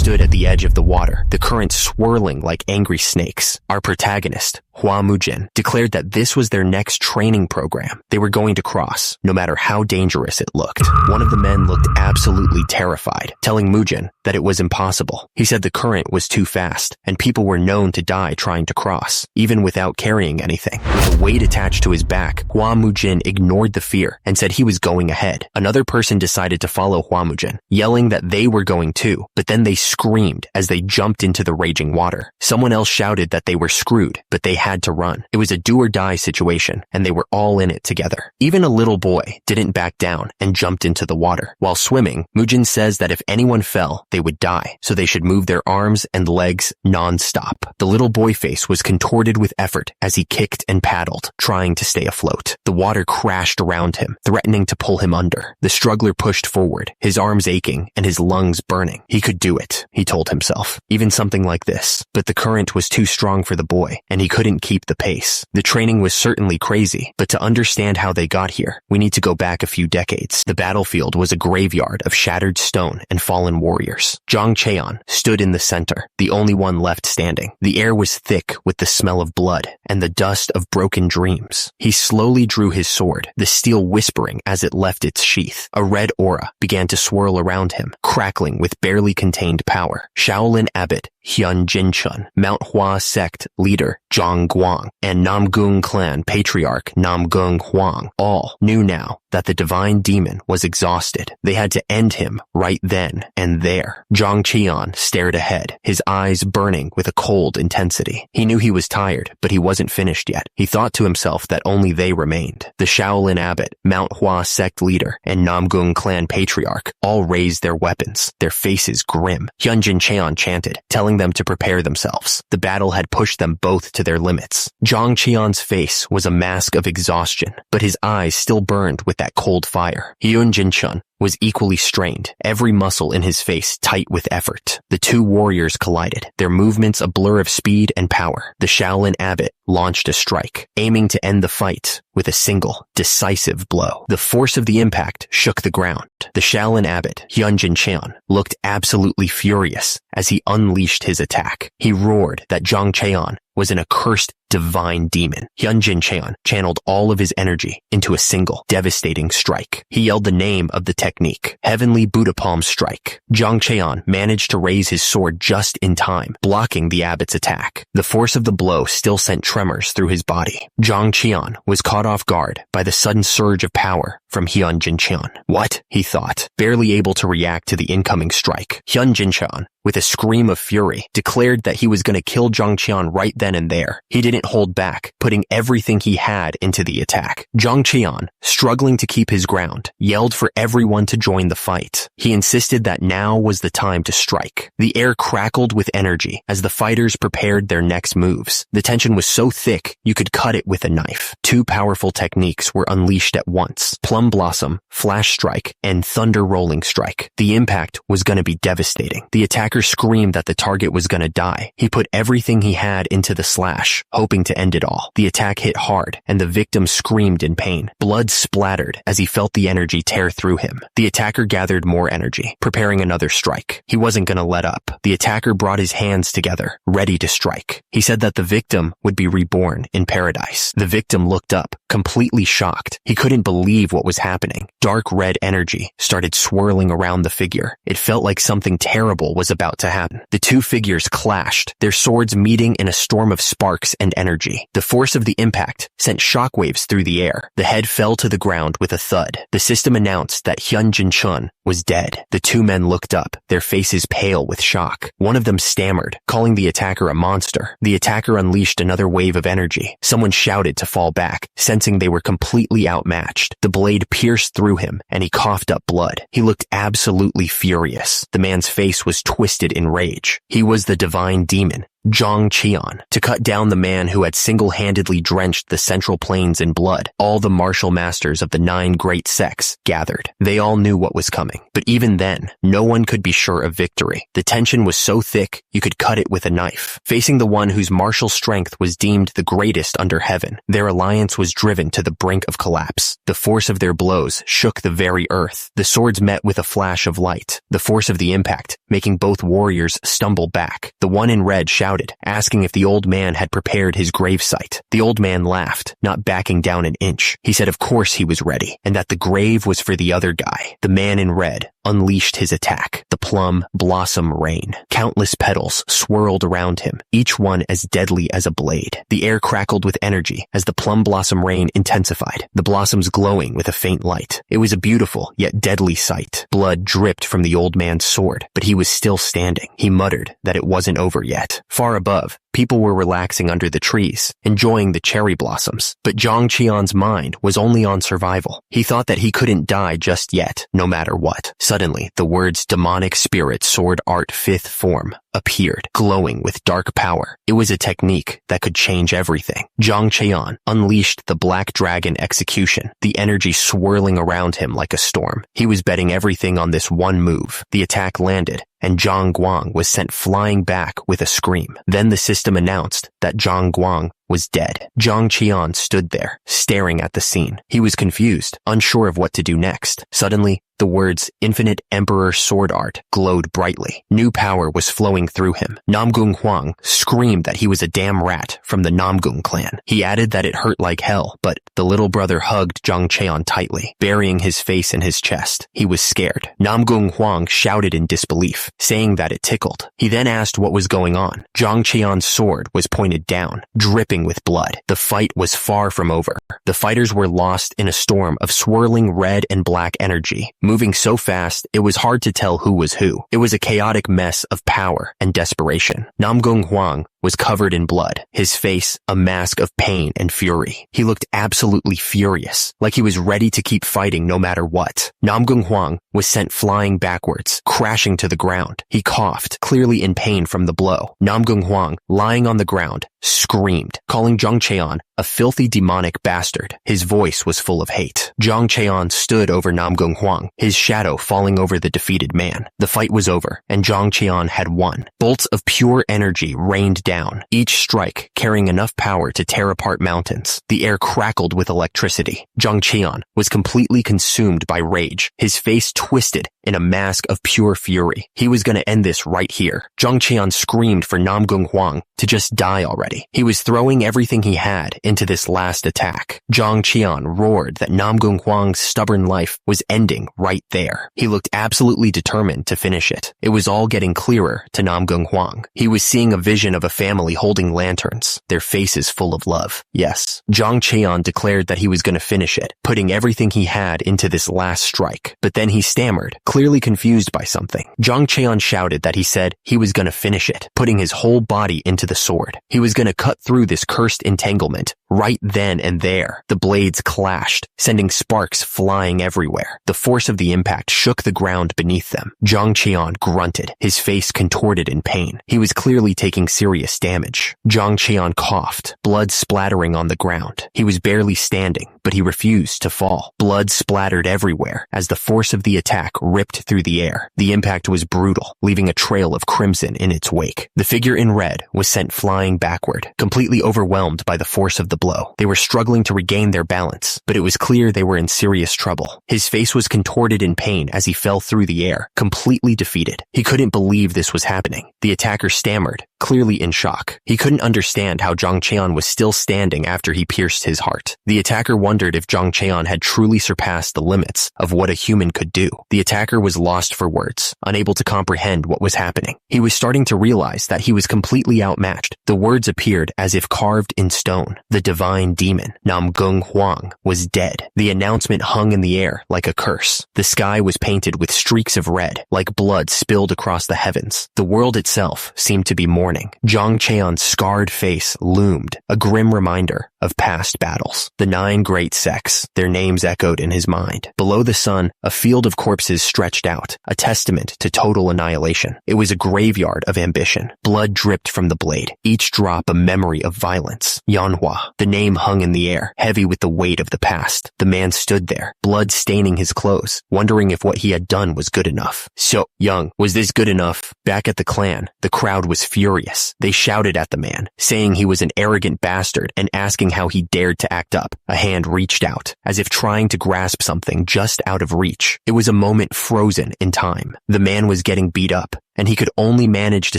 stood at the edge of the water, the current swirling like angry snakes. Our protagonist, Hua Mujin, declared that this was their next training program. They were going to cross, no matter how dangerous it looked. One of the men looked absolutely terrified, telling Mujin that it was impossible. He said the current was too fast, and people were known to die trying to cross, even without carrying anything. With a weight attached to his back, Hua Mujin ignored the fear and said he was going ahead. Another person decided to follow Hua Mujin, yelling that they were going too, but then they screamed as they jumped into the raging water. Someone else shouted that they were screwed, but they had to run. It was a do-or-die situation, and they were all in it together. Even a little boy didn't back down and jumped into the water. While swimming, Mujin says that if anyone fell, they would die, so they should move their arms and legs non-stop. The little boy face was contorted with effort as he kicked and paddled, trying to stay afloat. The water crashed around him, threatening to pull him under. The struggler pushed forward, his arms aching and his lungs burning. He could do it, he told himself. Even something like this. But the current was too strong for the boy, and he couldn't keep the pace. The training was certainly crazy, but to understand how they got here, we need to go back a few decades. The battlefield was a graveyard of shattered stone and fallen warriors. Zhang Cheon stood in the center, the only one left standing. The air was thick with the smell of blood and the dust of broken dreams. He slowly drew his sword, the steel whispering as it left its sheath. A red aura began to swirl around him, crackling with barely contained power. Shaolin Abbot Hyun Jinchun, Mount Hua sect leader Zhang Guang, and Namgung clan patriarch Namgung Huang all knew now that the divine demon was exhausted. They had to end him right then and there. Zhang Qian stared ahead, his eyes burning with a cold intensity. He knew he was tired, but he wasn't finished yet. He thought to himself that only they remained. The Shaolin Abbot, Mount Hua sect leader, and Namgung clan patriarch all raised their weapons, their faces grim. Hyunjin Cheon chanted, telling them to prepare themselves. The battle had pushed them both to their limits. Zhang Qian's face was a mask of exhaustion, but his eyes still burned with that cold fire. Hyun Jinchun was equally strained, every muscle in his face tight with effort. The two warriors collided, their movements a blur of speed and power. The Shaolin Abbot launched a strike, aiming to end the fight with a single, decisive blow. The force of the impact shook the ground. The Shaolin Abbot, Hyunjin Cheon, looked absolutely furious as he unleashed his attack. He roared that Zhang Cheon was an accursed divine demon. Hyunjin Cheon channeled all of his energy into a single, devastating strike. He yelled the name of the technique, Heavenly Buddha Palm Strike. Zhang Cheon managed to raise his sword just in time, blocking the abbot's attack. The force of the blow still sent tremors through his body. Zhang Cheon was caught off guard by the sudden surge of power from Hyunjin Cheon. What? He thought, barely able to react to the incoming strike. Hyunjin Cheon, with a scream of fury, declared that he was going to kill Zhang Cheon right then and there. He didn't hold back, putting everything he had into the attack. Zhang Cheon, struggling to keep his ground, yelled for everyone to join the fight. He insisted that now was the time to strike. The air crackled with energy as the fighters prepared their next moves. The tension was so thick, you could cut it with a knife. Two powerful techniques were unleashed at once: Plum Blossom, Flash Strike, and Thunder Rolling Strike. The impact was going to be devastating. The attacker screamed that the target was going to die. He put everything he had into the slash, hoping to end it all. The attack hit hard, and the victim screamed in pain. Blood splattered as he felt the energy tear through him. The attacker gathered more energy, preparing another strike. He wasn't going to let up. The attacker brought his hands together, ready to strike. He said that the victim would be reborn in paradise. The victim looked up, completely shocked. He couldn't believe what was happening. Dark red energy started swirling around the figure. It felt like something terrible was about to happen. The two figures clashed, their swords meeting in a storm of sparks and energy. The force of the impact sent shockwaves through the air. The head fell to the ground with a thud. The system announced that Hyunjin Chun was dead. The two men looked up, their faces pale with shock. One of them stammered, calling the attacker a monster. The attacker unleashed another wave of energy. Someone shouted to fall back, sensing they were completely outmatched. The blade pierced through him, and he coughed up blood. He looked absolutely furious. The man's face was twisted in rage. He was the divine demon, Zhang Qian. To cut down the man who had single-handedly drenched the Central Plains in blood, all the martial masters of the 9 great sects gathered. They all knew what was coming, but even then, no one could be sure of victory. The tension was so thick, you could cut it with a knife. Facing the one whose martial strength was deemed the greatest under heaven, their alliance was driven to the brink of collapse. The force of their blows shook the very earth. The swords met with a flash of light. The force of the impact making both warriors stumble back. The one in red shouted, asking if the old man had prepared his gravesite. The old man laughed, not backing down an inch. He said of course he was ready, and that the grave was for the other guy. The man in red unleashed his attack, the plum blossom rain. Countless petals swirled around him, each one as deadly as a blade. The air crackled with energy as the plum blossom rain intensified, the blossoms glowing with a faint light. It was a beautiful yet deadly sight. Blood dripped from the old man's sword, but he was still standing. He muttered that it wasn't over yet. Far above, people were relaxing under the trees, enjoying the cherry blossoms. But Zhang Qian's mind was only on survival. He thought that he couldn't die just yet, no matter what. Suddenly, the words demonic spirit sword art 5th form appeared, glowing with dark power. It was a technique that could change everything. Zhang Qian unleashed the black dragon execution, the energy swirling around him like a storm. He was betting everything on this one move. The attack landed, and Zhang Guang was sent flying back with a scream. Then the system announced that Zhang Guang was dead. Zhang Qian stood there, staring at the scene. He was confused, unsure of what to do next. Suddenly, the words Infinite Emperor Sword Art glowed brightly. New power was flowing through him. Namgung Huang screamed that he was a damn rat from the Namgung clan. He added that it hurt like hell, but the little brother hugged Zhang Qian tightly, burying his face in his chest. He was scared. Namgung Huang shouted in disbelief, saying that it tickled. He then asked what was going on. Zhang Qian's sword was pointed down, dripping with blood. The fight was far from over. The fighters were lost in a storm of swirling red and black energy, moving so fast it was hard to tell who was who. It was a chaotic mess of power and desperation. Namgung Huang was covered in blood, his face a mask of pain and fury. He looked absolutely furious, like he was ready to keep fighting no matter what. Namgung Huang was sent flying backwards, crashing to the ground. He coughed, clearly in pain from the blow. Namgung Huang, lying on the ground, screamed, calling Zhang Qian a filthy demonic bastard. His voice was full of hate. Zhang Qian stood over Namgung Huang, his shadow falling over the defeated man. The fight was over, and Zhang Qian had won. Bolts of pure energy rained down, each strike carrying enough power to tear apart mountains. The air crackled with electricity. Zhang Qian was completely consumed by rage, his face twisted in a mask of pure fury. He was going to end this right here. Zhang Qian screamed for Namgung Huang to just die already. He was throwing everything he had into this last attack. Zhang Qian roared that Namgung Huang's stubborn life was ending right there. He looked absolutely determined to finish it. It was all getting clearer to Namgung Huang. He was seeing a vision of a family holding lanterns, their faces full of love. Yes, Zhang Qian declared that he was going to finish it, putting everything he had into this last strike. But then he stammered, clearly confused by something. Zhang Qian shouted that he said he was going to finish it, putting his whole body into the sword. He was going to cut through this cursed entanglement. Right then and there, the blades clashed, sending sparks flying everywhere. The force of the impact shook the ground beneath them. Zhang Qian grunted, his face contorted in pain. He was clearly taking serious damage. Zhang Qian coughed, blood splattering on the ground. He was barely standing, but he refused to fall. Blood splattered everywhere as the force of the attack ripped through the air. The impact was brutal, leaving a trail of crimson in its wake. The figure in red was sent flying backward, completely overwhelmed by the force of the blow. They were struggling to regain their balance, but it was clear they were in serious trouble. His face was contorted in pain as he fell through the air, completely defeated. He couldn't believe this was happening. The attacker stammered, clearly in shock. He couldn't understand how Zhang Qian was still standing after he pierced his heart. The attacker wondered if Zhang Qian had truly surpassed the limits of what a human could do. The attacker was lost for words, unable to comprehend what was happening. He was starting to realize that he was completely outmatched. The words appeared as if carved in stone. The divine demon, Namgung Huang, was dead. The announcement hung in the air like a curse. The sky was painted with streaks of red, like blood spilled across the heavens. The world itself seemed to be mourning. Zhang Qian's scarred face loomed, a grim reminder of past battles. The 9 great sects, their names echoed in his mind. Below the sun, a field of corpses stretched out, a testament to total annihilation. It was a graveyard of ambition. Blood dripped from the blade, each drop a memory of violence. Manhwa, the name hung in the air, heavy with the weight of the past. The man stood there, blood staining his clothes, wondering if what he had done was good enough. So, Young, was this good enough? Back at the clan, the crowd was furious. They shouted at the man, saying he was an arrogant bastard and asking how he dared to act up. A hand reached out, as if trying to grasp something just out of reach. It was a moment frozen in time. The man was getting beat up, and he could only manage to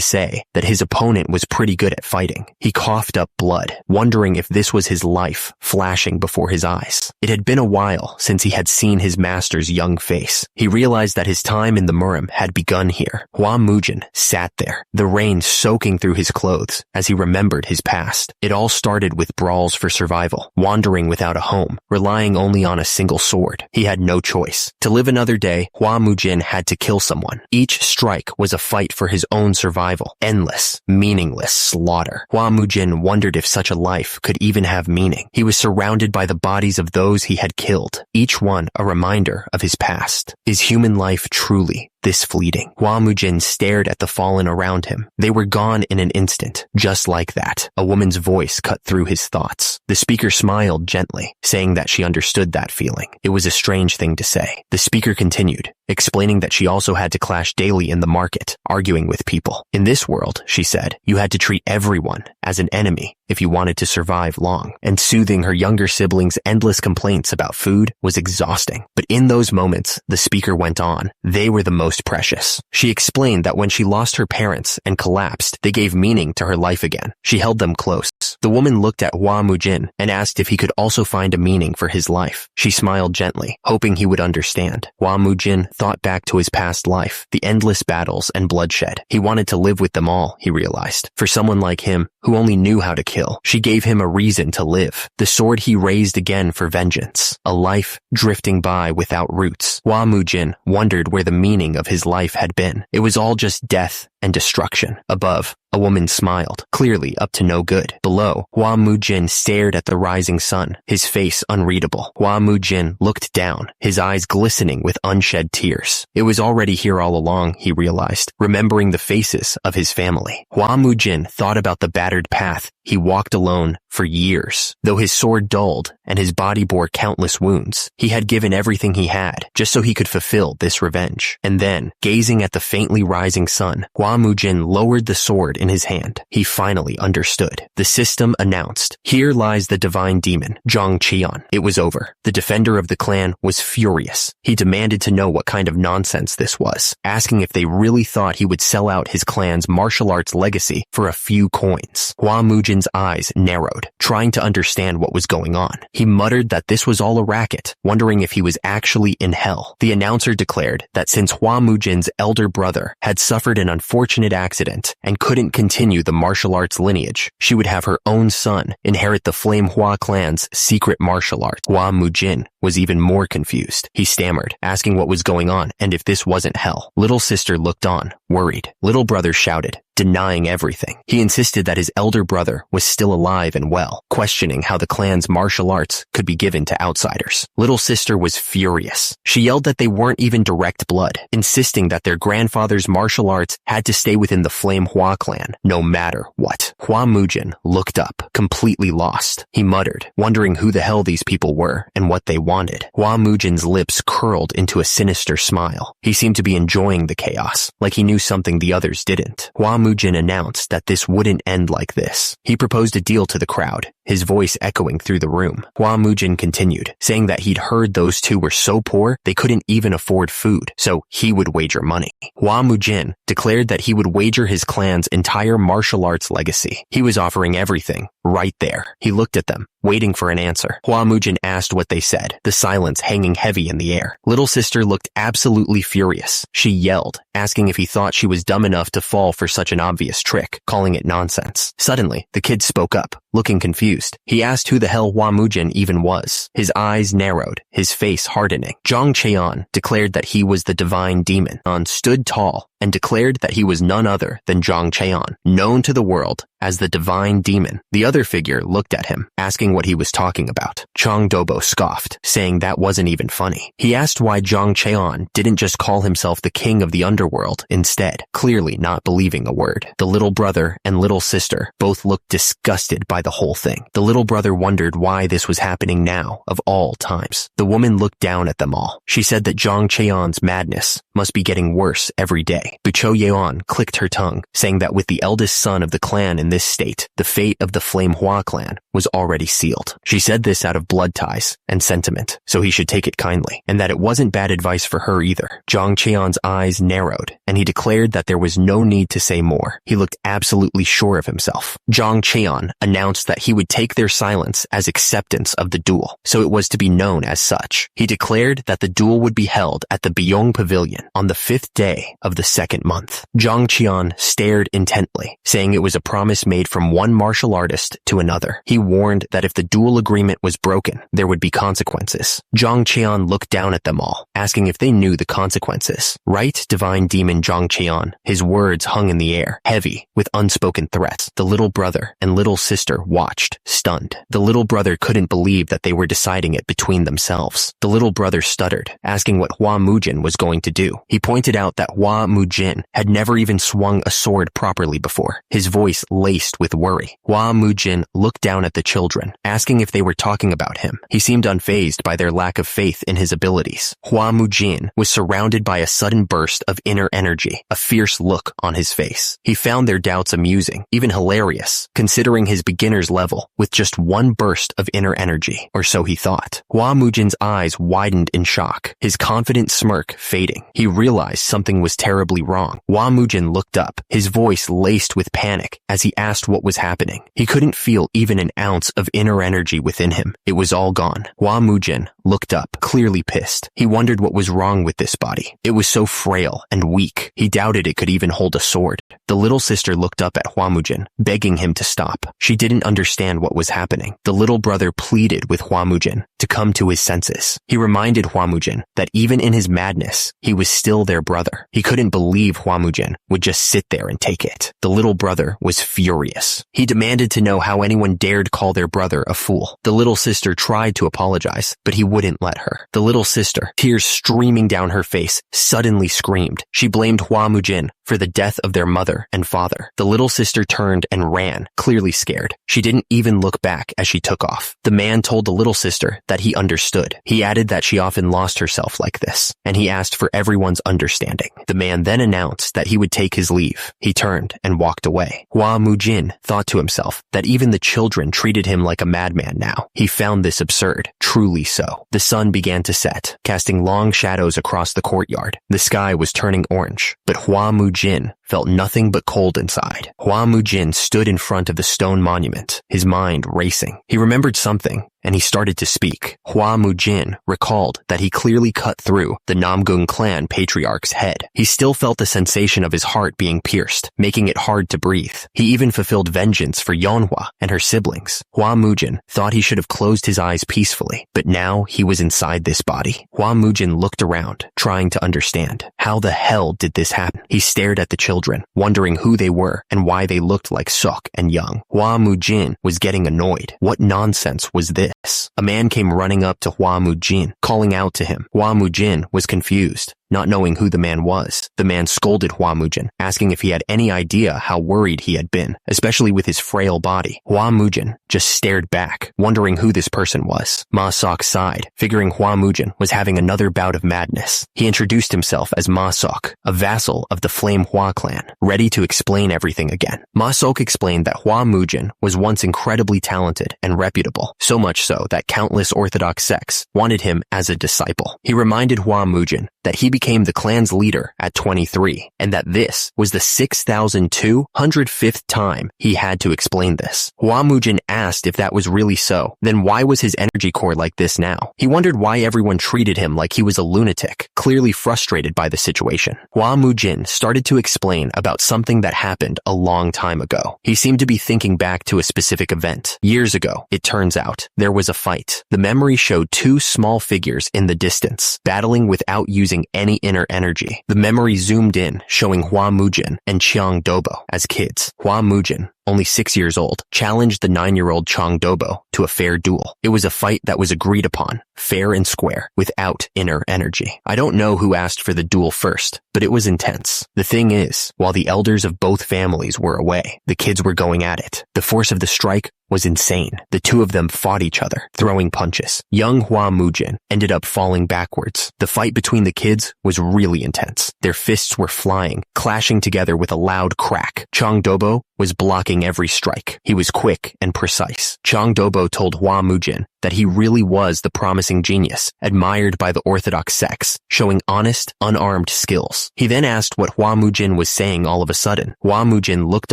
say that his opponent was pretty good at fighting. He coughed up blood, wondering if this was his life flashing before his eyes. It had been a while since he had seen his master's young face. He realized that his time in the Murim had begun here. Hua Mujin sat there, the rain soaking through his clothes as he remembered his past. It all started with brawls for survival, wandering without a home, relying only on a single sword. He had no choice. To live another day, Hua Mujin had to kill someone. Each strike was a fight for his own survival. Endless, meaningless slaughter. Hua Mujin wondered if such a life could even have meaning. He was surrounded by the bodies of those he had killed, each one a reminder of his past. Is human life truly this fleeting? Hua Mujin stared at the fallen around him. They were gone in an instant, just like that. A woman's voice cut through his thoughts. The speaker smiled gently, saying that she understood that feeling. It was a strange thing to say. The speaker continued, explaining that she also had to clash daily in the market, arguing with people. In this world, she said, you had to treat everyone as an enemy if you wanted to survive long. And soothing her younger siblings' endless complaints about food was exhausting. But in those moments, the speaker went on. They were the most precious. She explained that when she lost her parents and collapsed, they gave meaning to her life again. She held them close. The woman looked at Hua Mujin and asked if he could also find a meaning for his life. She smiled gently, hoping he would understand. Hua Mujin thought back to his past life, the endless battles and bloodshed. He wanted to live with them all, he realized. For someone like him, who only knew how to kill, she gave him a reason to live. The sword he raised again for vengeance. A life drifting by without roots. Hua Mujin wondered where the meaning of his life had been. It was all just death and destruction. Above, a woman smiled, clearly up to no good. Below, Hua Mujin stared at the rising sun, his face unreadable. Hua Mujin looked down, his eyes glistening with unshed tears. It was already here all along, he realized, remembering the faces of his family. Hua Mujin thought about the battered path he walked alone for years. Though his sword dulled and his body bore countless wounds, he had given everything he had just so he could fulfill this revenge. And then, gazing at the faintly rising sun, Hua Mujin lowered the sword in his hand. He finally understood. The system announced, "Here lies the divine demon, Zhang Qian." It was over. The defender of the clan was furious. He demanded to know what kind of nonsense this was, asking if they really thought he would sell out his clan's martial arts legacy for a few coins. Hua Mujin's eyes narrowed, trying to understand what was going on. He muttered that this was all a racket, wondering if he was actually in hell. The announcer declared that since Hua Mujin's elder brother had suffered an unfortunate accident and couldn't continue the martial arts lineage, she would have her own son inherit the Flame Hua clan's secret martial arts. Hua Mujin was even more confused. He stammered, asking what was going on and if this wasn't hell. Little sister looked on, worried. Little brother shouted, denying everything. He insisted that his elder brother was still alive and well, questioning how the clan's martial arts could be given to outsiders. Little sister was furious. She yelled that they weren't even direct blood, insisting that their grandfather's martial arts had to stay within the Flame Hua clan, no matter what. Hua Mujin looked up, completely lost. He muttered, wondering who the hell these people were and what they wanted. Hua Mujin's lips curled into a sinister smile. He seemed to be enjoying the chaos, like he knew something the others didn't. Hua Mujin announced that this wouldn't end like this. He proposed a deal to the crowd, his voice echoing through the room. Hua Mujin continued, saying that he'd heard those two were so poor they couldn't even afford food, so he would wager money. Hua Mujin declared that he would wager his clan's entire martial arts legacy. He was offering everything, right there. He looked at them, waiting for an answer. Hua Mujin asked what they said, the silence hanging heavy in the air. Little sister looked absolutely furious. She yelled, asking if he thought she was dumb enough to fall for such an obvious trick, calling it nonsense. Suddenly, the kid spoke up, looking confused. He asked who the hell Hua Mujin even was. His eyes narrowed, his face hardening. Zhang Qian declared that he was the divine demon. An stood tall and declared that he was none other than Zhang Qian, known to the world as the divine demon. The other figure looked at him, asking what he was talking about. Chang Dobo scoffed, saying that wasn't even funny. He asked why Zhang Qian didn't just call himself the king of the underworld instead, clearly not believing a word. The little brother and little sister both looked disgusted by the whole thing. The little brother wondered why this was happening now, of all times. The woman looked down at them all. She said that Zhang Qian's madness must be getting worse every day. quietly. Bucho Yeon clicked her tongue, saying that with the eldest son of the clan in this state, the fate of the Flame Hua clan was already sealed. She said this out of blood ties and sentiment, so he should take it kindly, and that it wasn't bad advice for her either. Zhang Cheon's eyes narrowed, and he declared that there was no need to say more. He looked absolutely sure of himself. Zhang Cheon announced that he would take their silence as acceptance of the duel, so it was to be known as such. He declared that the duel would be held at the Byong Pavilion on the 5th day of the 2nd month. Zhang Cheon stared intently, saying it was a promise made from one martial artist to another. He warned that if the duel agreement was broken, there would be consequences. Zhang Cheon looked down at them all, asking if they knew the consequences. Right, divine demon Zhang Cheon? His words hung in the air, heavy with unspoken threats. The little brother and little sister watched, stunned. The little brother couldn't believe that they were deciding it between themselves. The little brother stuttered, asking what Hua Mujin was going to do. He pointed out that Hua Mujin had never even swung a sword properly before, his voice laced with worry. Hua Mujin looked down at the children, asking if they were talking about him. He seemed unfazed by their lack of faith in his abilities. Hua Mujin was surrounded by a sudden burst of inner energy, a fierce look on his face. He found their doubts amusing, even hilarious, considering his beginner's level, with just one burst of inner energy, or so he thought. Hua Mujin's eyes widened in shock, his confident smirk fading. He realized something was terribly wrong. Hua Mujin looked up, his voice laced with panic as he asked what was happening. He couldn't feel even an ounce of inner energy within him. It was all gone. Hua Mujin looked up, clearly pissed. He wondered what was wrong with this body. It was so frail and weak. He doubted it could even hold a sword. The little sister looked up at Hua Mujin, begging him to stop. She didn't understand what was happening. The little brother pleaded with Hua Mujin to come to his senses. He reminded Hua Mujin that even in his madness, he was still their brother. He couldn't believe Hua Mujin would just sit there and take it. The little brother was furious. He demanded to know how anyone dared call their brother a fool. The little sister tried to apologize, but he wouldn't let her. The little sister, tears streaming down her face, suddenly screamed. She blamed Hua Mujin for the death of their mother and father. The little sister turned and ran, clearly scared. She didn't even look back as she took off. The man told the little sister that he understood. He added that she often lost herself like this, and he asked for everyone's understanding. The man then announced that he would take his leave. He turned and walked away. Hua Mujin thought to himself that even the children treated him like a madman now. He found this absurd, truly so. The sun began to set, casting long shadows across the courtyard. The sky was turning orange, but Hua Mujin felt nothing but cold inside. Hua Mujin stood in front of the stone monument, his mind racing. He remembered something, and he started to speak. Hua Mujin recalled that he clearly cut through the Namgung clan patriarch's head. He still felt the sensation of his heart being pierced, making it hard to breathe. He even fulfilled vengeance for Yeonhwa and her siblings. Hua Mujin thought he should have closed his eyes peacefully, but now he was inside this body. Hua Mujin looked around, trying to understand. How the hell did this happen? He stared at the children, wondering who they were and why they looked like Sok and Young. Hua Mujin was getting annoyed. What nonsense was this? A man came running up to Hua Mujin, calling out to him. Hua Mujin was confused, not knowing who the man was. The man scolded Hua Mujin, asking if he had any idea how worried he had been, especially with his frail body. Hua Mujin just stared back, wondering who this person was. Ma Sok sighed, figuring Hua Mujin was having another bout of madness. He introduced himself as Ma Sok, a vassal of the Flame Hua clan, ready to explain everything again. Ma Sok explained that Hua Mujin was once incredibly talented and reputable, so much so that countless Orthodox sects wanted him as a disciple. He reminded Hua Mujin that he became the clan's leader at 23, and that this was the 6,205th time he had to explain this. Hua Mujin asked if that was really so. Then why was his energy core like this now? He wondered why everyone treated him like he was a lunatic, clearly frustrated by the situation. Hua Mujin started to explain about something that happened a long time ago. He seemed to be thinking back to a specific event. Years ago, it turns out, there was a fight. The memory showed two small figures in the distance, battling without using any inner energy. The memory zoomed in, showing Hua Mujin and Chiang Dobo as kids. Hua Mujin only 6 years old, challenged the 9-year-old Chang Dobo to a fair duel. It was a fight that was agreed upon, fair and square, without inner energy. I don't know who asked for the duel first, but it was intense. The thing is, while the elders of both families were away, the kids were going at it. The force of the strike was insane. The two of them fought each other, throwing punches. Young Hua Mujin ended up falling backwards. The fight between the kids was really intense. Their fists were flying, clashing together with a loud crack. Chang Dobo was blocking every strike. He was quick and precise. Chang Dobo told Hua Mujin that he really was the promising genius, admired by the orthodox sects, showing honest, unarmed skills. He then asked what Hua Mujin was saying all of a sudden. Hua Mujin looked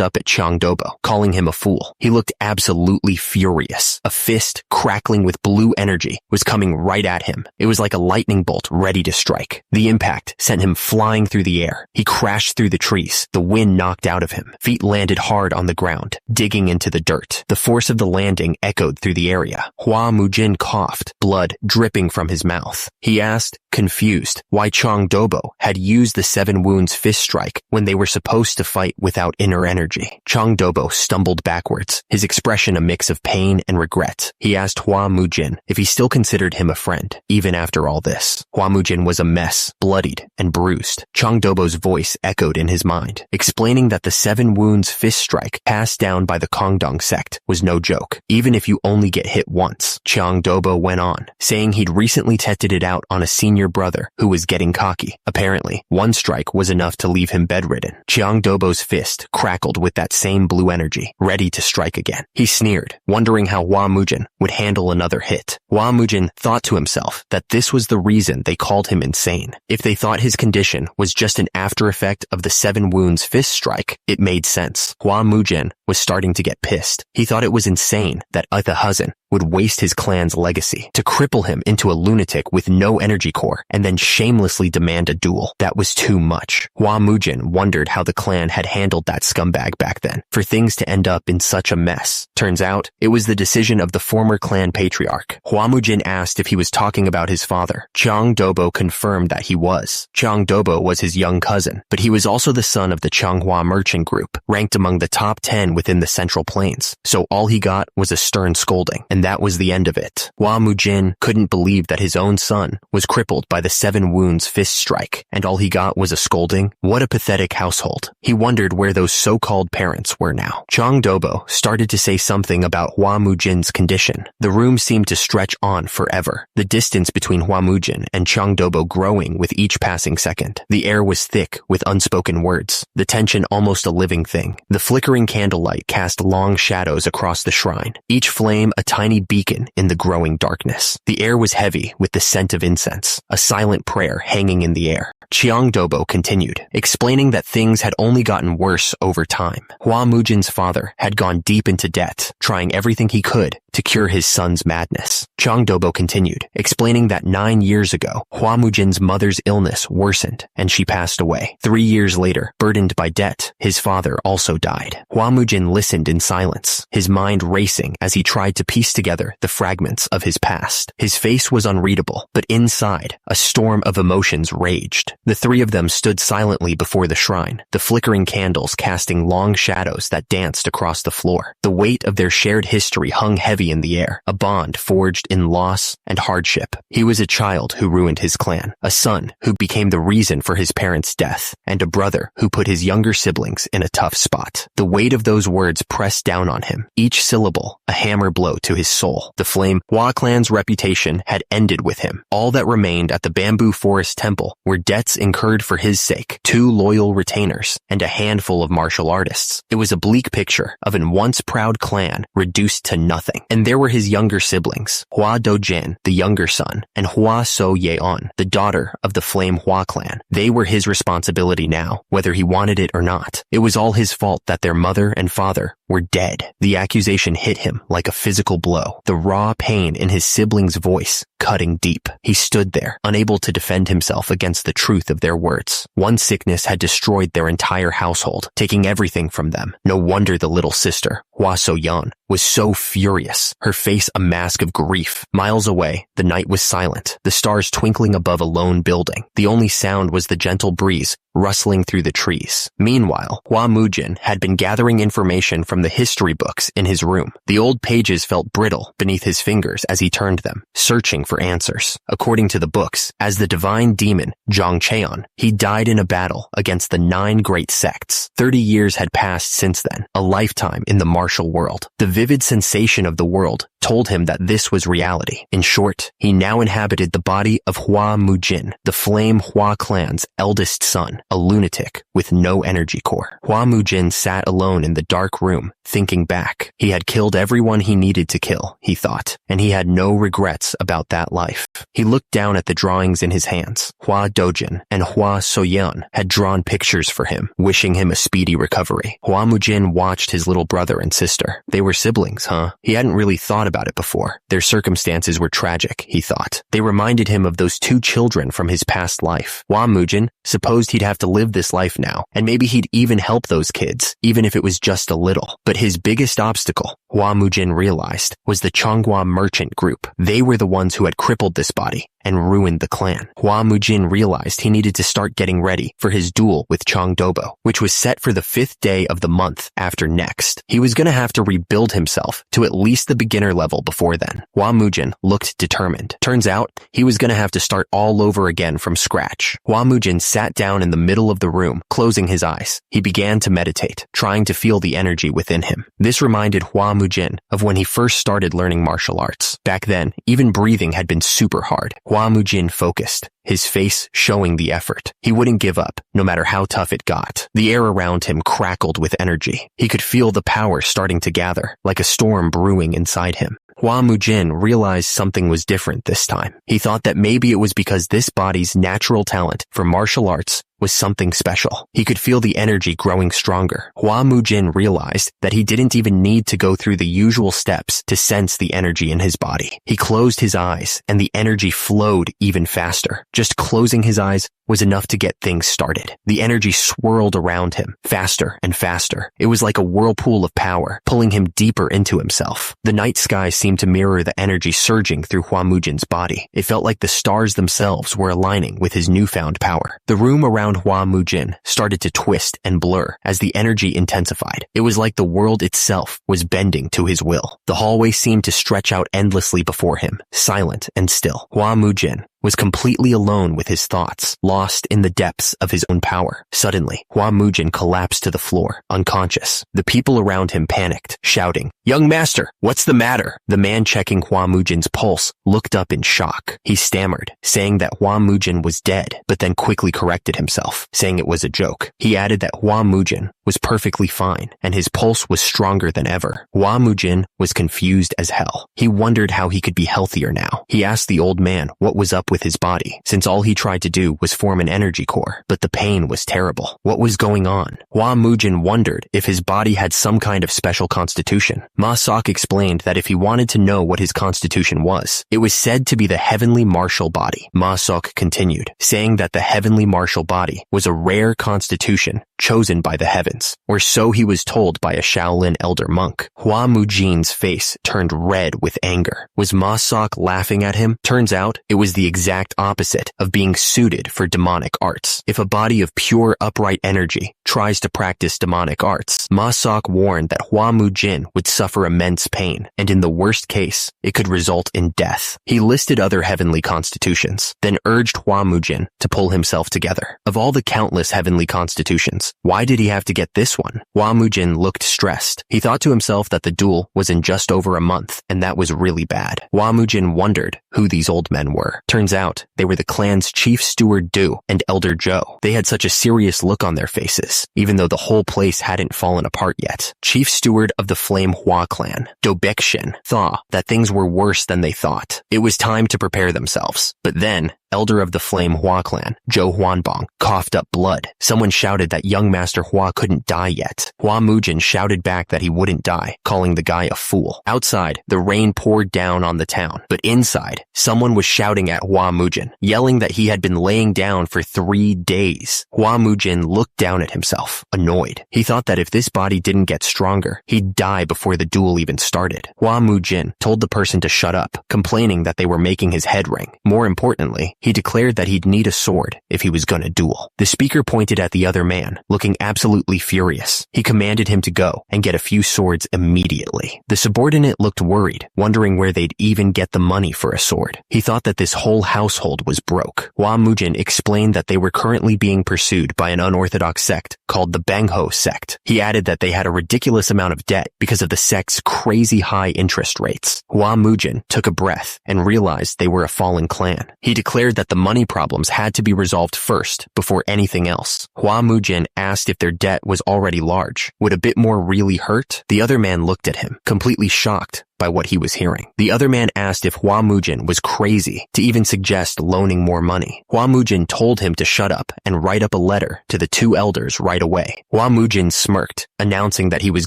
up at Chang Dobo, calling him a fool. He looked absolutely furious. A fist, crackling with blue energy, was coming right at him. It was like a lightning bolt ready to strike. The impact sent him flying through the air. He crashed through the trees. The wind knocked out of him. Feet landed hard on the ground, digging into the dirt. The force of the landing echoed through the area. Hua Mujin coughed, blood dripping from his mouth. He asked, confused, why Chang Dobo had used the 7 wounds fist strike when they were supposed to fight without inner energy. Chang Dobo stumbled backwards, his expression a mix of pain and regret. He asked Hua Mujin if he still considered him a friend, even after all this. Hua Mujin was a mess, bloodied and bruised. Chang Dobo's voice echoed in his mind, explaining that the 7 wounds fist strike passed down by the Kongdong sect was no joke. Even if you only get hit once, Chang Dobo went on, saying he'd recently tested it out on a senior brother who was getting cocky. Apparently, 1 strike was enough to leave him bedridden. Chang Dobo's fist crackled with that same blue energy, ready to strike again. He sneered, wondering how Hua Mujin would handle another hit. Hua Mujin thought to himself that this was the reason they called him insane. If they thought his condition was just an after effect of the 7 wounds fist strike, it made sense. Hua Mujin was starting to get pissed. He thought it was insane that Ithahusin would waste his clan's legacy to cripple him into a lunatic with no energy core and then shamelessly demand a duel. That was too much. Hua Mujin wondered how the clan had handled that scumbag back then, for things to end up in such a mess. Turns out, it was the decision of the former clan patriarch. Hua Mujin asked if he was talking about his father. Chang Dobo confirmed that he was. Chang Dobo was his young cousin, but he was also the son of the Changhua merchant group, ranked among the top 10 within the Central Plains. So all he got was a stern scolding, and that was the end of it. Hua Mujin couldn't believe that his own son was crippled by the 7 wounds fist strike, and all he got was a scolding. What a pathetic household. He wondered where those so-called parents were now. Chang Dobo started to say something about Hua Mujin's condition. The room seemed to stretch on forever, the distance between Hua Mujin and Chang Dobo growing with each passing second. The air was thick with unspoken words, the tension almost a living thing. The flickering candlelight cast long shadows across the shrine, each flame a tiny beacon in the growing darkness. The air was heavy with the scent of incense, a silent prayer hanging in the air. Chang Dobo continued, explaining that things had only gotten worse over time. Hua Mujin's father had gone deep into debt, trying everything he could to cure his son's madness. Chang Dobo continued, explaining that 9 years ago, Hua Mujin's mother's illness worsened and she passed away. 3 years later, burdened by debt, his father also died. Hua Mujin listened in silence, his mind racing as he tried to piece together the fragments of his past. His face was unreadable, but inside, a storm of emotions raged. The 3 of them stood silently before the shrine, the flickering candles casting long shadows that danced across the floor. The weight of their shared history hung heavy in the air, a bond forged in loss and hardship. He was a child who ruined his clan, a son who became the reason for his parents' death, and a brother who put his younger siblings in a tough spot. The weight of those words pressed down on him, each syllable a hammer blow to his soul. The flame Hua clan's reputation had ended with him. All that remained at the Bamboo Forest Temple were debts incurred for his sake, 2 loyal retainers, and a handful of martial artists. It was a bleak picture of an once proud clan reduced to nothing. And there were his younger siblings, Hua Dojin, the younger son, and Hua So Yeon, the daughter of the Flame Hua clan. They were his responsibility now, whether he wanted it or not. It was all his fault that their mother and father were dead. The accusation hit him like a physical blow, the raw pain in his sibling's voice cutting deep. He stood there, unable to defend himself against the truth of their words. One sickness had destroyed their entire household, taking everything from them. No wonder the little sister, Hua So-yeon, was so furious, her face a mask of grief. Miles away, the night was silent, the stars twinkling above a lone building. The only sound was the gentle breeze rustling through the trees. Meanwhile, Hua Mujin had been gathering information from the history books in his room. The old pages felt brittle beneath his fingers as he turned them, searching for answers. According to the books, as the divine demon, Zhang Cheon, he died in a battle against the 9 great sects. 30 years had passed since then, a lifetime in the martial world. The vivid sensation of the world told him that this was reality. In short, he now inhabited the body of Hua Mujin, the Flame Hua clan's eldest son, a lunatic with no energy core. Hua Mujin sat alone in the dark room, thinking back. He had killed everyone he needed to kill, he thought, and he had no regrets about that life. He looked down at the drawings in his hands. Hua Dojin and Hua Soyeon had drawn pictures for him, wishing him a speedy recovery. Hua Mujin watched his little brother and sister. They were siblings, huh? He hadn't really thought about it before. Their circumstances were tragic, he thought. They reminded him of those 2 children from his past life. Hua Mujin supposed he'd have to live this life now, and maybe he'd even help those kids, even if it was just a little. But his biggest obstacle, Hua Mujin realized, was the Changhua merchant group. They were the ones who had crippled this body and ruined the clan. Hua Mujin realized he needed to start getting ready for his duel with Chang Dobo, which was set for the 5th day of the month after next. He was going to have to rebuild himself to at least the beginner level before then. Hua Mujin looked determined. Turns out, he was going to have to start all over again from scratch. Hua Mujin sat down in the middle of the room, closing his eyes. He began to meditate, trying to feel the energy within him. This reminded Hua Mujin of when he first started learning martial arts. Back then, even breathing had been super hard. Hua Mujin focused, his face showing the effort. He wouldn't give up, no matter how tough it got. The air around him crackled with energy. He could feel the power starting to gather, like a storm brewing inside him. Hua Mujin realized something was different this time. He thought that maybe it was because this body's natural talent for martial arts was something special. He could feel the energy growing stronger. Hua Mujin realized that he didn't even need to go through the usual steps to sense the energy in his body. He closed his eyes, and the energy flowed even faster. Just closing his eyes was enough to get things started. The energy swirled around him, faster and faster. It was like a whirlpool of power, pulling him deeper into himself. The night sky seemed to mirror the energy surging through Hua Mujin's body. It felt like the stars themselves were aligning with his newfound power. The room around Hua Mujin started to twist and blur as the energy intensified. It was like the world itself was bending to his will. The hallway seemed to stretch out endlessly before him, silent and still. Hua Mujin was completely alone with his thoughts, lost in the depths of his own power. Suddenly, Hua Mujin collapsed to the floor, unconscious. The people around him panicked, shouting, "Young master, what's the matter?" The man checking Hua Mujin's pulse looked up in shock. He stammered, saying that Hua Mujin was dead, but then quickly corrected himself, saying it was a joke. He added that Hua Mujin was perfectly fine, and his pulse was stronger than ever. Hua Mujin was confused as hell. He wondered how he could be healthier now. He asked the old man what was up with his body, since all he tried to do was form an energy core, but the pain was terrible. What was going on? Hua Mujin wondered if his body had some kind of special constitution. Ma Sok explained that if he wanted to know what his constitution was, it was said to be the heavenly martial body. Ma Sok continued, saying that the heavenly martial body was a rare constitution chosen by the heavens, or so he was told by a Shaolin elder monk. Hua Mujin's face turned red with anger. Was Ma Sok laughing at him? Turns out it was the exact opposite of being suited for demonic arts. If a body of pure upright energy tries to practice demonic arts, Ma Sok warned that Hua Mujin would suffer immense pain, and in the worst case, it could result in death. He listed other heavenly constitutions, then urged Hua Mujin to pull himself together. Of all the countless heavenly constitutions, why did he have to get this one? Hua Mujin looked stressed. He thought to himself that the duel was in just over a month, and that was really bad. Hua Mujin wondered who these old men were. Turns out, they were the clan's chief steward Du and elder Zhou. They had such a serious look on their faces, even though the whole place hadn't fallen apart yet. Chief steward of the Flame Hua clan, Do Baekshin, thought that things were worse than they thought. It was time to prepare themselves. But then, elder of the Flame Hua clan, Zhou Huanbong, coughed up blood. Someone shouted that young Master Hua couldn't die yet. Hua Mujin shouted back that he wouldn't die, calling the guy a fool. Outside, the rain poured down on the town, but inside, someone was shouting at Hua Mujin, yelling that he had been laying down for 3 days. Hua Mujin looked down at himself, annoyed. He thought that if this body didn't get stronger, he'd die before the duel even started. Hua Mujin told the person to shut up, complaining that they were making his head ring. More importantly, He declared that he'd need a sword if he was gonna duel. The speaker pointed at the other man, looking absolutely furious. He commanded him to go and get a few swords immediately. The subordinate looked worried, wondering where they'd even get the money for a sword. He thought that this whole household was broke. Hua Mujin explained that they were currently being pursued by an unorthodox sect called the Bangho sect. He added that they had a ridiculous amount of debt because of the sect's crazy high interest rates. Hua Mujin took a breath and realized they were a fallen clan. He declared that the money problems had to be resolved first before anything else. Hua Mujin asked if their debt was already large. Would a bit more really hurt? The other man looked at him, completely shocked by what he was hearing. The other man asked if Hua Mujin was crazy to even suggest loaning more money. Hua Mujin told him to shut up and write up a letter to the two elders right away. Hua Mujin smirked, announcing that he was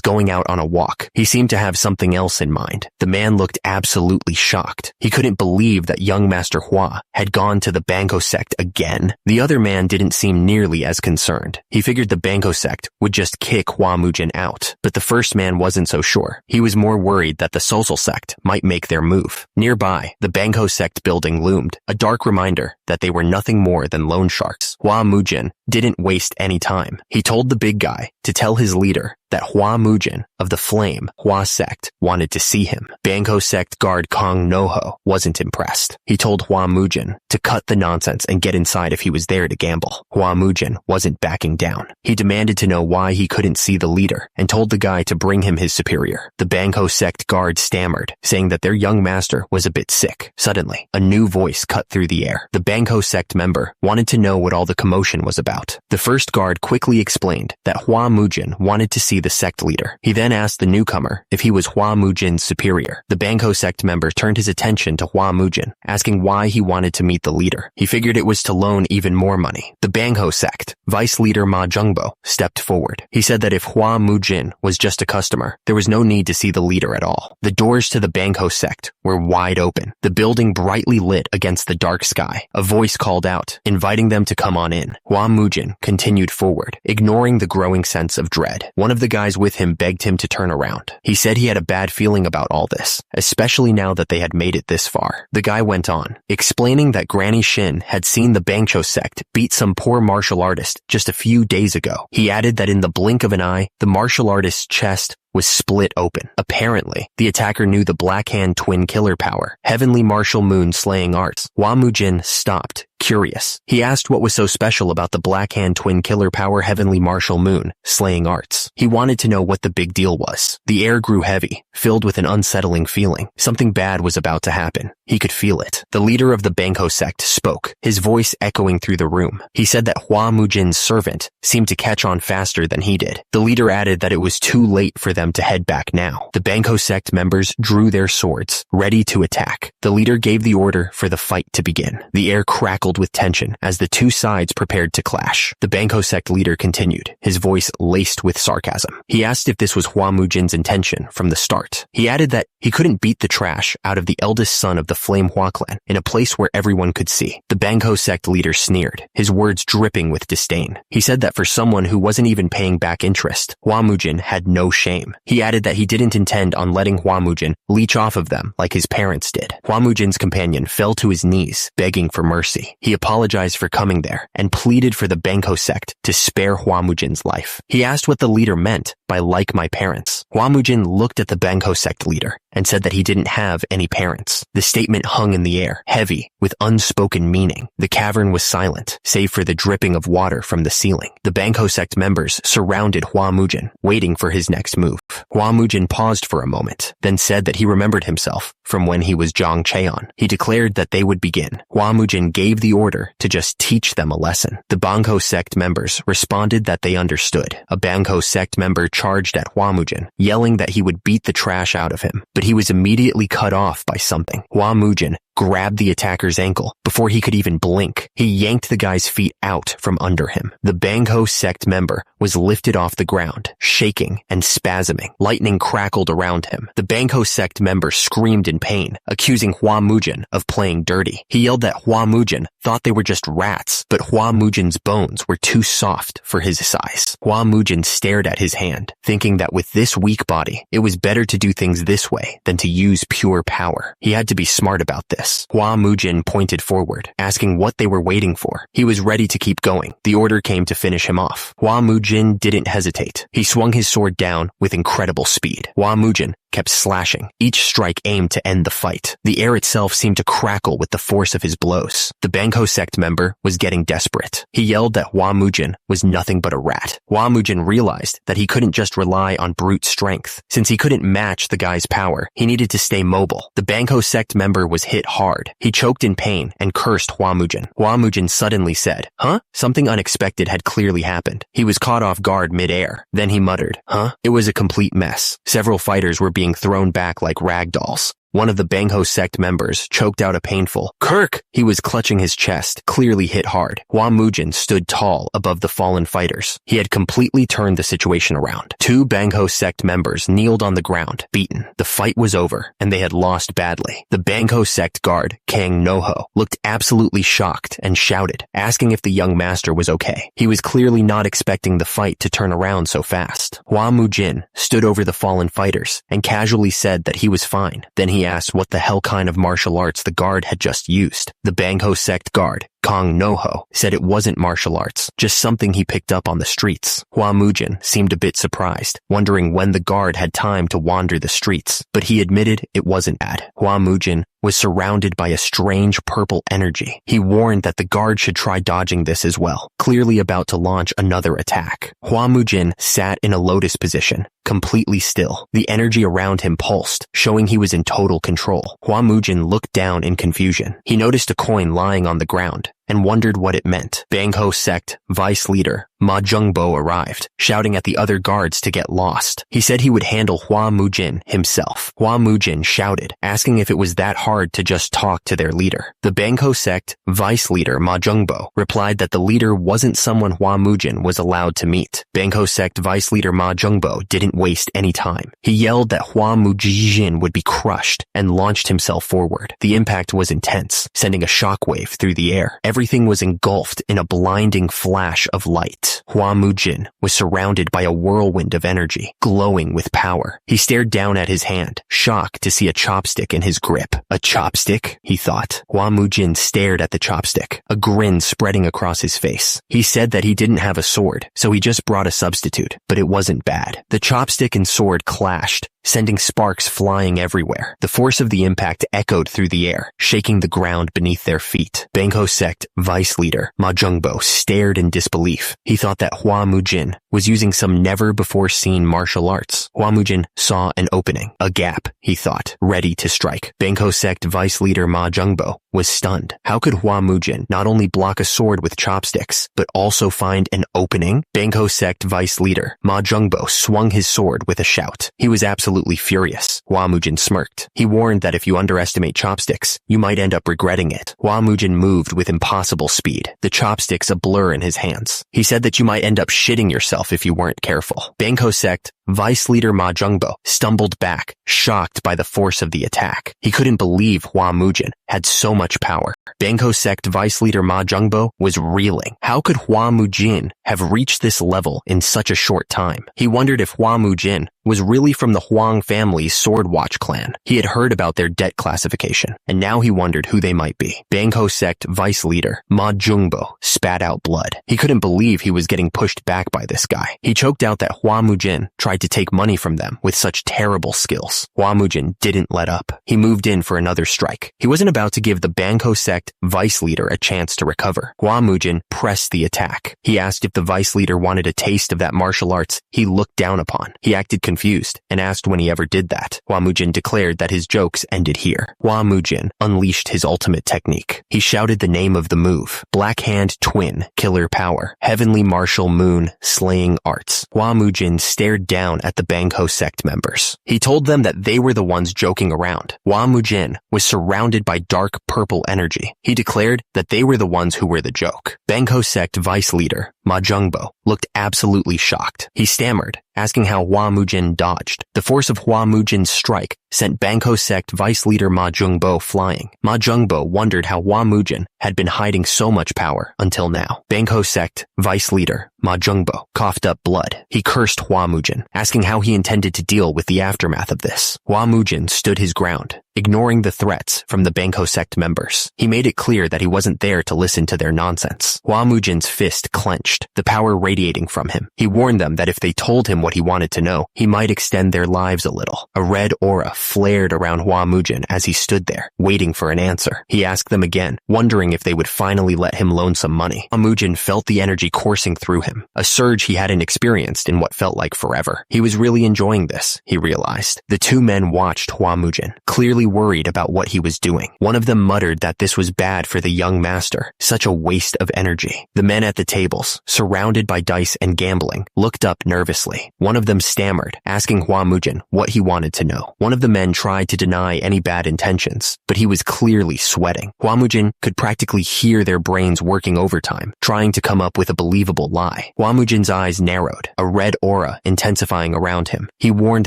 going out on a walk. He seemed to have something else in mind. The man looked absolutely shocked. He couldn't believe that young Master Hua had gone to the Bangho sect again. The other man didn't seem nearly as concerned. He figured the Bangho sect would just kick Hua Mujin out, but the first man wasn't so sure. He was more worried that the social sect might make their move. Nearby, the Bangho sect building loomed, a dark reminder that they were nothing more than loan sharks. Hua Mujin didn't waste any time. He told the big guy to tell his leader that Hua Mujin of the Flame Hua sect wanted to see him. Bangho sect guard Kong Noho wasn't impressed. He told Hua Mujin to cut the nonsense and get inside if he was there to gamble. Hua Mujin wasn't backing down. He demanded to know why he couldn't see the leader and told the guy to bring him his superior. The Bangho sect guard stammered, saying that their young master was a bit sick. Suddenly, a new voice cut through the air. The Bangho sect member wanted to know what all the commotion was about. The first guard quickly explained that Hua Mujin wanted to see the sect leader. He then asked the newcomer if he was Hua Mujin's superior. The Bangho sect member turned his attention to Hua Mujin, asking why he wanted to meet the leader. He figured it was to loan even more money. The Bangho sect vice leader Ma Jungbo stepped forward. He said that if Hua Mujin was just a customer, there was no need to see the leader at all. The doors to the Bangho sect were wide open, the building brightly lit against the dark sky. A voice called out, inviting them to come on in. Hua Mujin continued forward, ignoring the growing sense of dread. One of the guys with him begged him to turn around. He said he had a bad feeling about all this, especially now that they had made it this far. The guy went on, explaining that Granny Shin had seen the Bangcho sect beat some poor martial artist just a few days ago. He added that in the blink of an eye, the martial artist's chest was split open. Apparently, the attacker knew the Black Hand Twin Killer power, Heavenly Martial Moon Slaying Arts. Hua Mujin stopped, curious. He asked what was so special about the Black Hand Twin Killer power Heavenly Martial Moon Slaying Arts. He wanted to know what the big deal was. The air grew heavy, filled with an unsettling feeling. Something bad was about to happen. He could feel it. The leader of the Bangho sect spoke, his voice echoing through the room. He said that Hua Mujin's servant seemed to catch on faster than he did. The leader added that it was too late for them to head back now. The Bangho sect members drew their swords, ready to attack. The leader gave the order for the fight to begin. The air crackled with tension as the two sides prepared to clash. The Bangho sect leader continued, his voice laced with sarcasm. He asked if this was Hua Mujin's intention from the start. He added that he couldn't beat the trash out of the eldest son of the Flame Hua clan in a place where everyone could see. The Bangho sect leader sneered, his words dripping with disdain. He said that for someone who wasn't even paying back interest, Hua Mujin had no shame. He added that he didn't intend on letting Hua Mujin leech off of them like his parents did. Hua Mujin's companion fell to his knees, begging for mercy. He apologized for coming there and pleaded for the Bangho sect to spare Hua Mujin's life. He asked what the leader meant by like my parents. Hua Mujin looked at the Bangho sect leader and said that he didn't have any parents. The statement hung in the air, heavy, with unspoken meaning. The cavern was silent, save for the dripping of water from the ceiling. The Bangho sect members surrounded Hua Mujin, waiting for his next move. Hua Mujin paused for a moment, then said that he remembered himself from when he was Zhang Cheon. He declared that they would begin. Hua Mujin gave the order to just teach them a lesson. The Bangho sect members responded that they understood. A Bangho sect member charged at Hua Mujin, yelling that he would beat the trash out of him, but he was immediately cut off by something. Hua Mujin grabbed the attacker's ankle before he could even blink. He yanked the guy's feet out from under him. The Bangho sect member was lifted off the ground, shaking and spasming. Lightning crackled around him. The Bangho sect member screamed in pain, accusing Hua Mujin of playing dirty. He yelled that Hua Mujin thought they were just rats, but Hua Mujin's bones were too soft for his size. Hua Mujin stared at his hand, thinking that with this weak body, it was better to do things this way than to use pure power. He had to be smart about this. mess. Hua Mujin pointed forward, asking what they were waiting for. He was ready to keep going. The order came to finish him off. Hua Mujin didn't hesitate. He swung his sword down with incredible speed. Hua Mujin kept slashing, each strike aimed to end the fight. The air itself seemed to crackle with the force of his blows. The Bangho sect member was getting desperate. He yelled that Hua Mujin was nothing but a rat. Hua Mujin realized that he couldn't just rely on brute strength. Since he couldn't match the guy's power, he needed to stay mobile. The Bangho sect member was hit hard. He choked in pain and cursed Hua Mujin. Hua Mujin suddenly said, "Huh?" Something unexpected had clearly happened. He was caught off guard mid-air. Then he muttered, "Huh?" It was a complete mess. Several fighters were being thrown back like rag dolls. One of the Bangho sect members choked out a painful "Kirk!" He was clutching his chest, clearly hit hard. Hua Mujin stood tall above the fallen fighters. He had completely turned the situation around. Two Bangho sect members kneeled on the ground, beaten. The fight was over, and they had lost badly. The Bangho sect guard, Kang Noho, looked absolutely shocked and shouted, asking if the young master was okay. He was clearly not expecting the fight to turn around so fast. Hua Mujin stood over the fallen fighters and casually said that he was fine. Then he asked what the hell kind of martial arts the guard had just used. The Bangho sect guard, Kang Noho, said it wasn't martial arts, just something he picked up on the streets. Hua Mujin seemed a bit surprised, wondering when the guard had time to wander the streets, but he admitted it wasn't bad. Hua Mujin was surrounded by a strange purple energy. He warned that the guard should try dodging this as well, clearly about to launch another attack. Hua Mujin sat in a lotus position, completely still. The energy around him pulsed, showing he was in total control. Hua Mujin looked down in confusion. He noticed a coin lying on the ground and wondered what it meant. Bangho sect vice leader Ma Jungbo arrived, shouting at the other guards to get lost. He said he would handle Hua Mujin himself. Hua Mujin shouted, asking if it was that hard to just talk to their leader. The Bangho sect vice leader Ma Jungbo replied that the leader wasn't someone Hua Mujin was allowed to meet. Bangho sect vice leader Ma Jungbo didn't waste any time. He yelled that Hua Mujin would be crushed and launched himself forward. The impact was intense, sending a shockwave through the air. Everything was engulfed in a blinding flash of light. Hua Mujin was surrounded by a whirlwind of energy, glowing with power. He stared down at his hand, shocked to see a chopstick in his grip. A chopstick? He thought. Hua Mujin stared at the chopstick, a grin spreading across his face. He said that he didn't have a sword, so he just brought a substitute, but it wasn't bad. The chopstick and sword clashed, sending sparks flying everywhere. The force of the impact echoed through the air, shaking the ground beneath their feet. Bangho sect vice leader Ma Jungbo stared in disbelief. He thought that Hua Mujin was using some never-before-seen martial arts. Hua Mujin saw an opening, a gap, he thought, ready to strike. Bangho sect vice leader Ma Jungbo was stunned. How could Hua Mujin not only block a sword with chopsticks, but also find an opening? Bangho sect vice leader Ma Jungbo swung his sword with a shout. He was absolutely furious. Hua Mujin smirked. He warned that if you underestimate chopsticks, you might end up regretting it. Hua Mujin moved with impossible speed, the chopsticks a blur in his hands. He said that you might end up shitting yourself if you weren't careful. Bangho sect vice leader Ma Jungbo stumbled back, shocked by the force of the attack. He couldn't believe Hua Mujin had so much power. Bangho sect vice leader Ma Jungbo was reeling. How could Hua Mujin have reached this level in such a short time? He wondered if Hua Mujin was really from the Huang family's Sword Watch clan. He had heard about their debt classification, and now he wondered who they might be. Bangho sect vice leader Ma Jungbo spat out blood. He couldn't believe he was getting pushed back by this guy. He choked out that Hua Mujin tried to take money from them with such terrible skills. Hua Mujin didn't let up. He moved in for another strike. He wasn't about to give the Bangho sect vice leader a chance to recover. Hua Mujin pressed the attack. He asked if the vice leader wanted a taste of that martial arts he looked down upon. He acted confused and asked when he ever did that. Hua Mujin declared that his jokes ended here. Hua Mujin unleashed his ultimate technique. He shouted the name of the move: Black Hand Twin, Killer Power, Heavenly Martial Moon, Slaying Arts. Hua Mujin stared down at the Bangho sect members. He told them that they were the ones joking around. Hua Mujin was surrounded by dark purple energy. He declared that they were the ones who were the joke. Bangho sect vice leader Ma Jungbo, looked absolutely shocked. He stammered, asking how Hua Mujin dodged. The force of Hua Mujin's strike sent Bangko sect vice leader Ma Jungbo flying. Ma Jungbo wondered how Hua Mujin had been hiding so much power until now. Bangko sect vice leader Ma Jungbo coughed up blood. He cursed Hua Mujin, asking how he intended to deal with the aftermath of this. Hua Mujin stood his ground, ignoring the threats from the Bangko sect members. He made it clear that he wasn't there to listen to their nonsense. Hua Mujin's fist clenched, the power radiating from him. He warned them that if they told him what he wanted to know, he might extend their lives a little. A red aura flared around Hua Mujin as he stood there, waiting for an answer. He asked them again, wondering if they would finally let him loan some money. Hua Mujin felt the energy coursing through him, a surge he hadn't experienced in what felt like forever. He was really enjoying this, he realized. The two men watched Hua Mujin, clearly worried about what he was doing. One of them muttered that this was bad for the young master, such a waste of energy. The men at the tables, surrounded by dice and gambling, looked up nervously. One of them stammered, asking Hua Mujin what he wanted to know. One of the men tried to deny any bad intentions, but he was clearly sweating. Hua Mujin could practically hear their brains working overtime, trying to come up with a believable lie. Hua Mujin's eyes narrowed, a red aura intensifying around him. He warned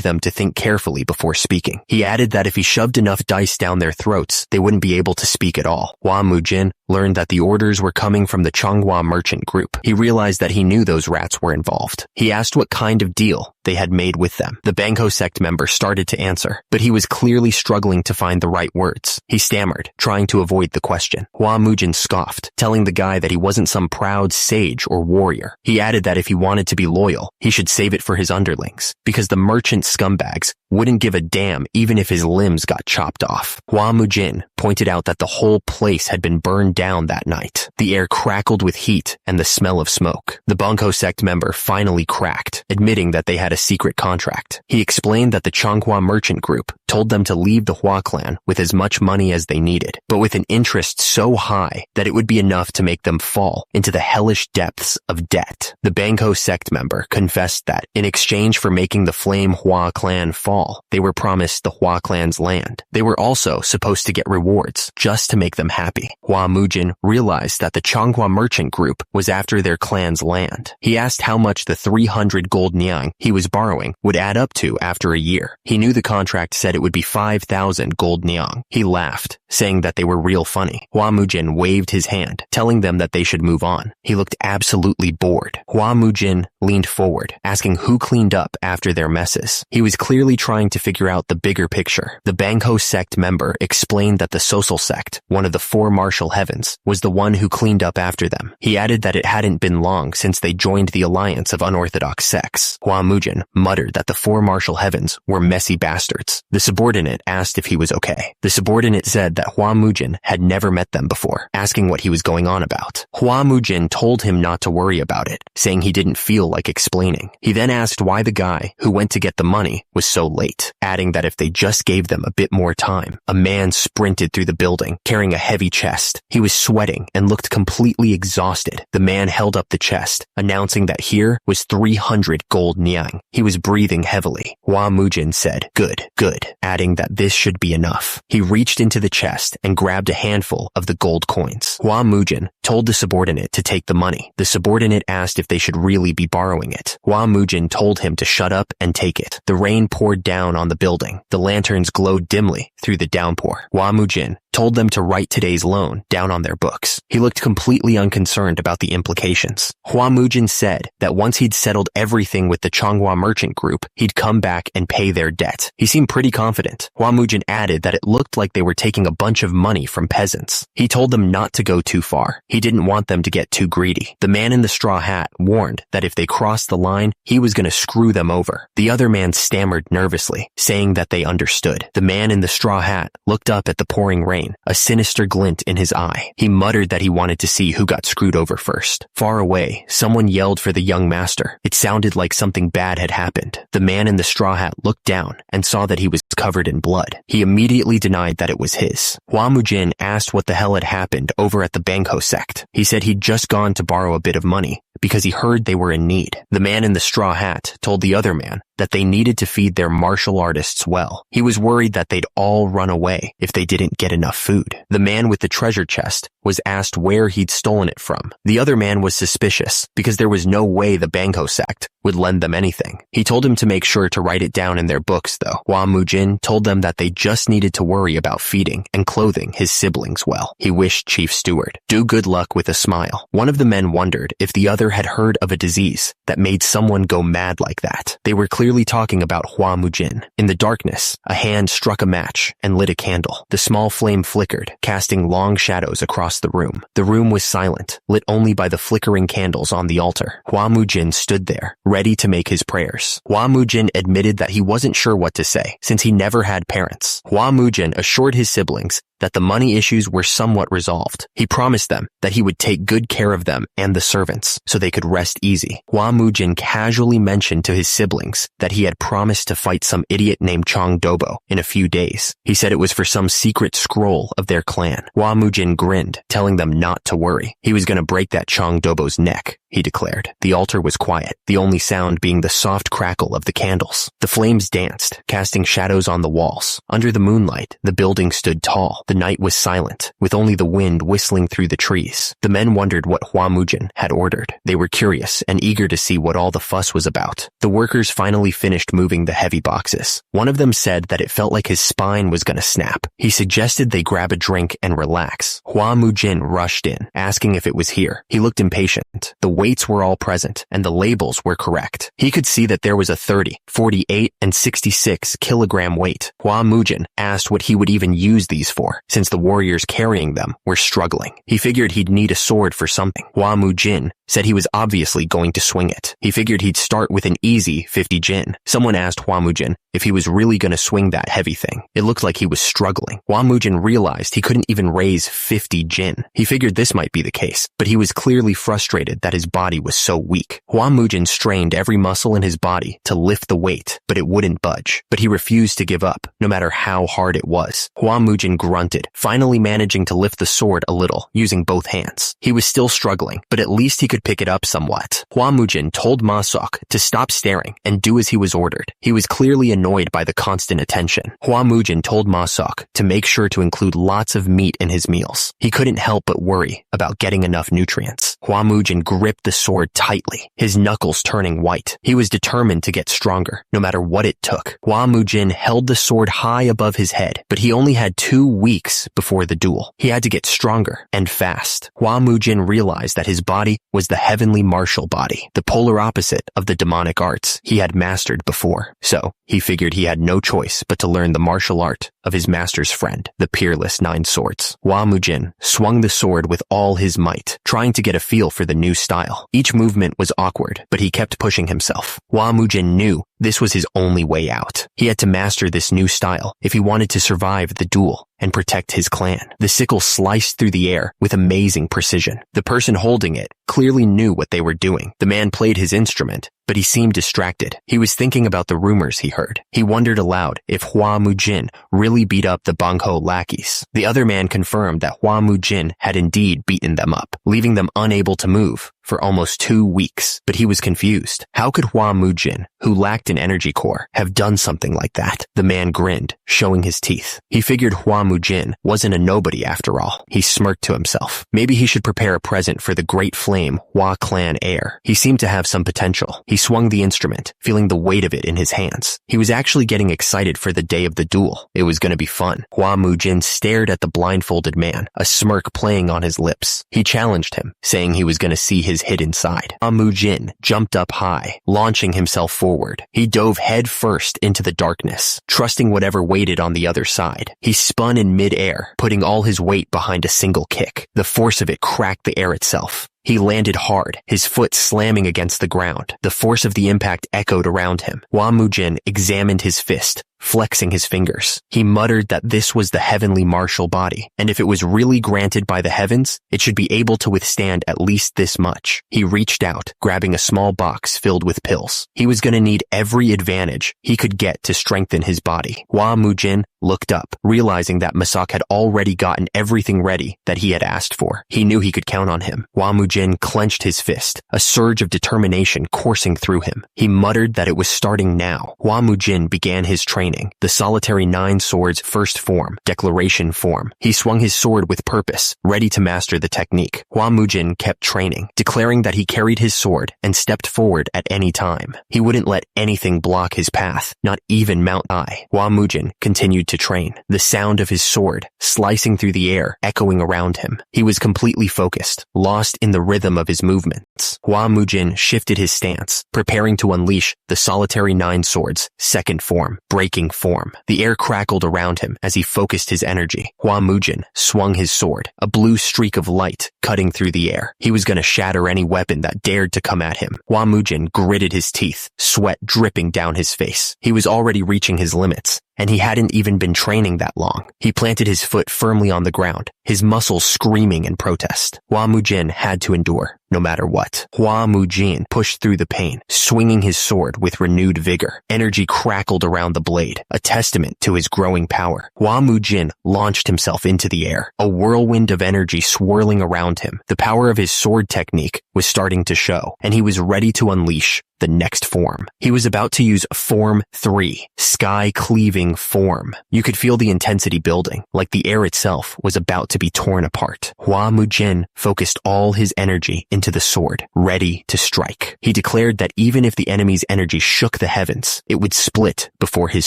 them to think carefully before speaking. He added that if he shoved enough dice down their throats, they wouldn't be able to speak at all. Hua Mujin learned that the orders were coming from the Changhua merchant group. He realized that he knew those rats were involved. He asked what kind of deal they had made with them. The Bangko sect member started to answer, but he was clearly struggling to find the right words. He stammered, trying to avoid the question. Hua Mujin scoffed, telling the guy that he wasn't some proud sage or warrior. He added that if he wanted to be loyal, he should save it for his underlings, because the merchant scumbags wouldn't give a damn even if his limbs got chopped off. Hua Mujin pointed out that the whole place had been burned down that night. The air crackled with heat and the smell of smoke. The Bangko sect member finally cracked, admitting that they had a secret contract. He explained that the Changhua merchant group told them to leave the Hua clan with as much money as they needed, but with an interest so high that it would be enough to make them fall into the hellish depths of debt. The Bangko sect member confessed that, in exchange for making the Flame Hua clan fall, they were promised the Hua clan's land. They were also supposed to get rewards just to make them happy. Hua Mujin realized that the Changhua merchant group was after their clan's land. He asked how much the 300 gold niang he was borrowing would add up to after a year. He knew the contract said it would be 5,000 gold niang. He laughed, saying that they were real funny. Hua Mujin waved his hand, telling them that they should move on. He looked absolutely bored. Hua Mujin leaned forward, asking who cleaned up after their messes. He was clearly trying to figure out the bigger picture. The Bangko sect member explained that the Sosal sect, one of the four martial heavens, was the one who cleaned up after them. He added that it hadn't been long since they joined the alliance of unorthodox sects. Hua Mujin muttered that the four martial heavens were messy bastards. The subordinate asked if he was okay. The subordinate said that Hua Mujin had never met them before, asking what he was going on about. Hua Mujin told him not to worry about it, saying he didn't feel like explaining. He then asked why the guy who went to get the money was so late, adding that if they just gave them a bit more time. A man sprinted through the building, carrying a heavy chest. He was sweating and looked completely exhausted. The man held up the chest, announcing that here was 300 gold niang. He was breathing heavily. Hua Mujin said, "Good, good," adding that this should be enough. He reached into the chest and grabbed a handful of the gold coins. Hua Mujin told the subordinate to take the money. The subordinate asked if they should really be borrowing it. Hua Mujin told him to shut up and take it. The rain poured down on the building. The lanterns glowed dimly through the downpour. Hua Mujin told them to write today's loan down on their books. He looked completely unconcerned about the implications. Hua Mujin said that once he'd settled everything with the Changhua merchant group, he'd come back and pay their debt. He seemed pretty confident. Hua Mujin added that it looked like they were taking a bunch of money from peasants. He told them not to go too far. He didn't want them to get too greedy. The man in the straw hat warned that if they crossed the line, he was going to screw them over. The other man stammered nervously, saying that they understood. The man in the straw hat looked up at the pouring rain, a sinister glint in his eye. He muttered that he wanted to see who got screwed over first. Far away, someone yelled for the young master. It sounded like something bad had happened. The man in the straw hat looked down and saw that he was covered in blood. He immediately denied that it was his. Hua Mujin asked what the hell had happened over at the Bangko sect. He said he'd just gone to borrow a bit of money because he heard they were in need. The man in the straw hat told the other man that they needed to feed their martial artists well. He was worried that they'd all run away if they didn't get enough food. The man with the treasure chest was asked where he'd stolen it from. The other man was suspicious because there was no way the Bangho sect would lend them anything. He told him to make sure to write it down in their books, though. Hua Mujin told them that they just needed to worry about feeding and clothing his siblings well. He wished Chief Steward good luck with a smile. One of the men wondered if the other had heard of a disease that made someone go mad like that. They were clearly talking about Hua Mujin. In the darkness, a hand struck a match and lit a candle. The small flame flickered, casting long shadows across the room. The room was silent, lit only by the flickering candles on the altar. Hua Mujin stood there, ready to make his prayers. Hua Mujin admitted that he wasn't sure what to say, since he never had parents. Hua Mujin assured his siblings that the money issues were somewhat resolved. He promised them that he would take good care of them and the servants so they could rest easy. Hua Mujin casually mentioned to his siblings that he had promised to fight some idiot named Chong Dobo in a few days. He said it was for some secret scroll of their clan. Hua Mujin grinned, telling them not to worry. He was going to break that Chong Dobo's neck, he declared. The altar was quiet, the only sound being the soft crackle of the candles. The flames danced, casting shadows on the walls. Under the moonlight, the building stood tall. The night was silent, with only the wind whistling through the trees. The men wondered what Hua Mujin had ordered. They were curious and eager to see what all the fuss was about. The workers finally finished moving the heavy boxes. One of them said that it felt like his spine was going to snap. He suggested they grab a drink and relax. Hua Mujin rushed in, asking if it was here. He looked impatient. The weights were all present, and the labels were correct. He could see that there was a 30, 48, and 66 kilogram weight. Hua Mujin asked what he would even use these for, since the warriors carrying them were struggling. He figured he'd need a sword for something. Hua Mujin said he was obviously going to swing it. He figured he'd start with an easy 50 jin. Someone asked Hua Mujin if he was really going to swing that heavy thing. It looked like he was struggling. Hua Mujin realized he couldn't even raise 50 jin. He figured this might be the case, but he was clearly frustrated that his body was so weak. Hua Mujin strained every muscle in his body to lift the weight, but it wouldn't budge. But he refused to give up, no matter how hard it was. Hua Mujin grunted, finally managing to lift the sword a little, using both hands. He was still struggling, but at least he could pick it up somewhat. Hua Mujin told Ma Sok to stop staring and do as he was ordered. He was clearly annoyed by the constant attention. Hua Mujin told Ma Sok to make sure to include lots of meat in his meals. He couldn't help but worry about getting enough nutrients. Hua Mujin gripped the sword tightly, his knuckles turning white. He was determined to get stronger, no matter what it took. Hua Mujin held the sword high above his head, but he only had 2 weeks before the duel. He had to get stronger and fast. Hua Mujin realized that his body was the heavenly martial body, the polar opposite of the demonic arts he had mastered before. So, he figured he had no choice but to learn the martial art of his master's friend, the peerless 9 swords. Hua Mujin swung the sword with all his might, trying to get a feel for the new style. Each movement was awkward, but he kept pushing himself. Hua Mujin knew this was his only way out. He had to master this new style if he wanted to survive the duel and protect his clan. The sickle sliced through the air with amazing precision. The person holding it clearly knew what they were doing. The man played his instrument, but he seemed distracted. He was thinking about the rumors he heard. He wondered aloud if Hua Mujin really beat up the Bangho lackeys. The other man confirmed that Hua Mujin had indeed beaten them up, leaving them unable to move for almost 2 weeks. But he was confused. How could Hua Mujin, who lacked an energy core, have done something like that? The man grinned, showing his teeth. He figured Hua Mujin wasn't a nobody after all. He smirked to himself. Maybe he should prepare a present for the great flame Hua clan heir. He seemed to have some potential. He swung the instrument, feeling the weight of it in his hands. He was actually getting excited for the day of the duel. It was going to be fun. Hua Mujin stared at the blindfolded man, a smirk playing on his lips. He challenged him, saying he was going to see his hidden side. Hua Mujin jumped up high, launching himself forward. He dove head first into the darkness, trusting whatever waited on the other side. He spun in mid-air, putting all his weight behind a single kick. The force of it cracked the air itself. He landed hard, his foot slamming against the ground. The force of the impact echoed around him. Hua Mujin examined his fist, flexing his fingers. He muttered that this was the heavenly martial body, and if it was really granted by the heavens, it should be able to withstand at least this much. He reached out, grabbing a small box filled with pills. He was going to need every advantage he could get to strengthen his body. Hua Mujin looked up, realizing that Masak had already gotten everything ready that he had asked for. He knew he could count on him. Hua Mujin clenched his fist, a surge of determination coursing through him. He muttered that it was starting now. Hua Mujin began his training, the solitary 9 swords first form, declaration form. He swung his sword with purpose, ready to master the technique. Hua Mujin kept training, declaring that he carried his sword and stepped forward at any time. He wouldn't let anything block his path, not even Mount I. Hua Mujin continued to train, the sound of his sword slicing through the air echoing around him. He was completely focused, lost in the rhythm of his movements. Hua Mujin shifted his stance, preparing to unleash the solitary 9 swords, second form, breaking form. The air crackled around him as he focused his energy. Hua Mujin swung his sword, a blue streak of light cutting through the air. He was going to shatter any weapon that dared to come at him. Hua Mujin gritted his teeth, sweat dripping down his face. He was already reaching his limits, and he hadn't even been training that long. He planted his foot firmly on the ground, his muscles screaming in protest. Hua Mujin had to endure, no matter what. Hua Mujin pushed through the pain, swinging his sword with renewed vigor. Energy crackled around the blade, a testament to his growing power. Hua Mujin launched himself into the air, a whirlwind of energy swirling around him. The power of his sword technique was starting to show, and he was ready to unleash the next form. He was about to use Form 3, Sky-Cleaving Form. You could feel the intensity building, like the air itself was about to be torn apart. Hua Mujin focused all his energy into the sword, ready to strike. He declared that even if the enemy's energy shook the heavens, it would split before his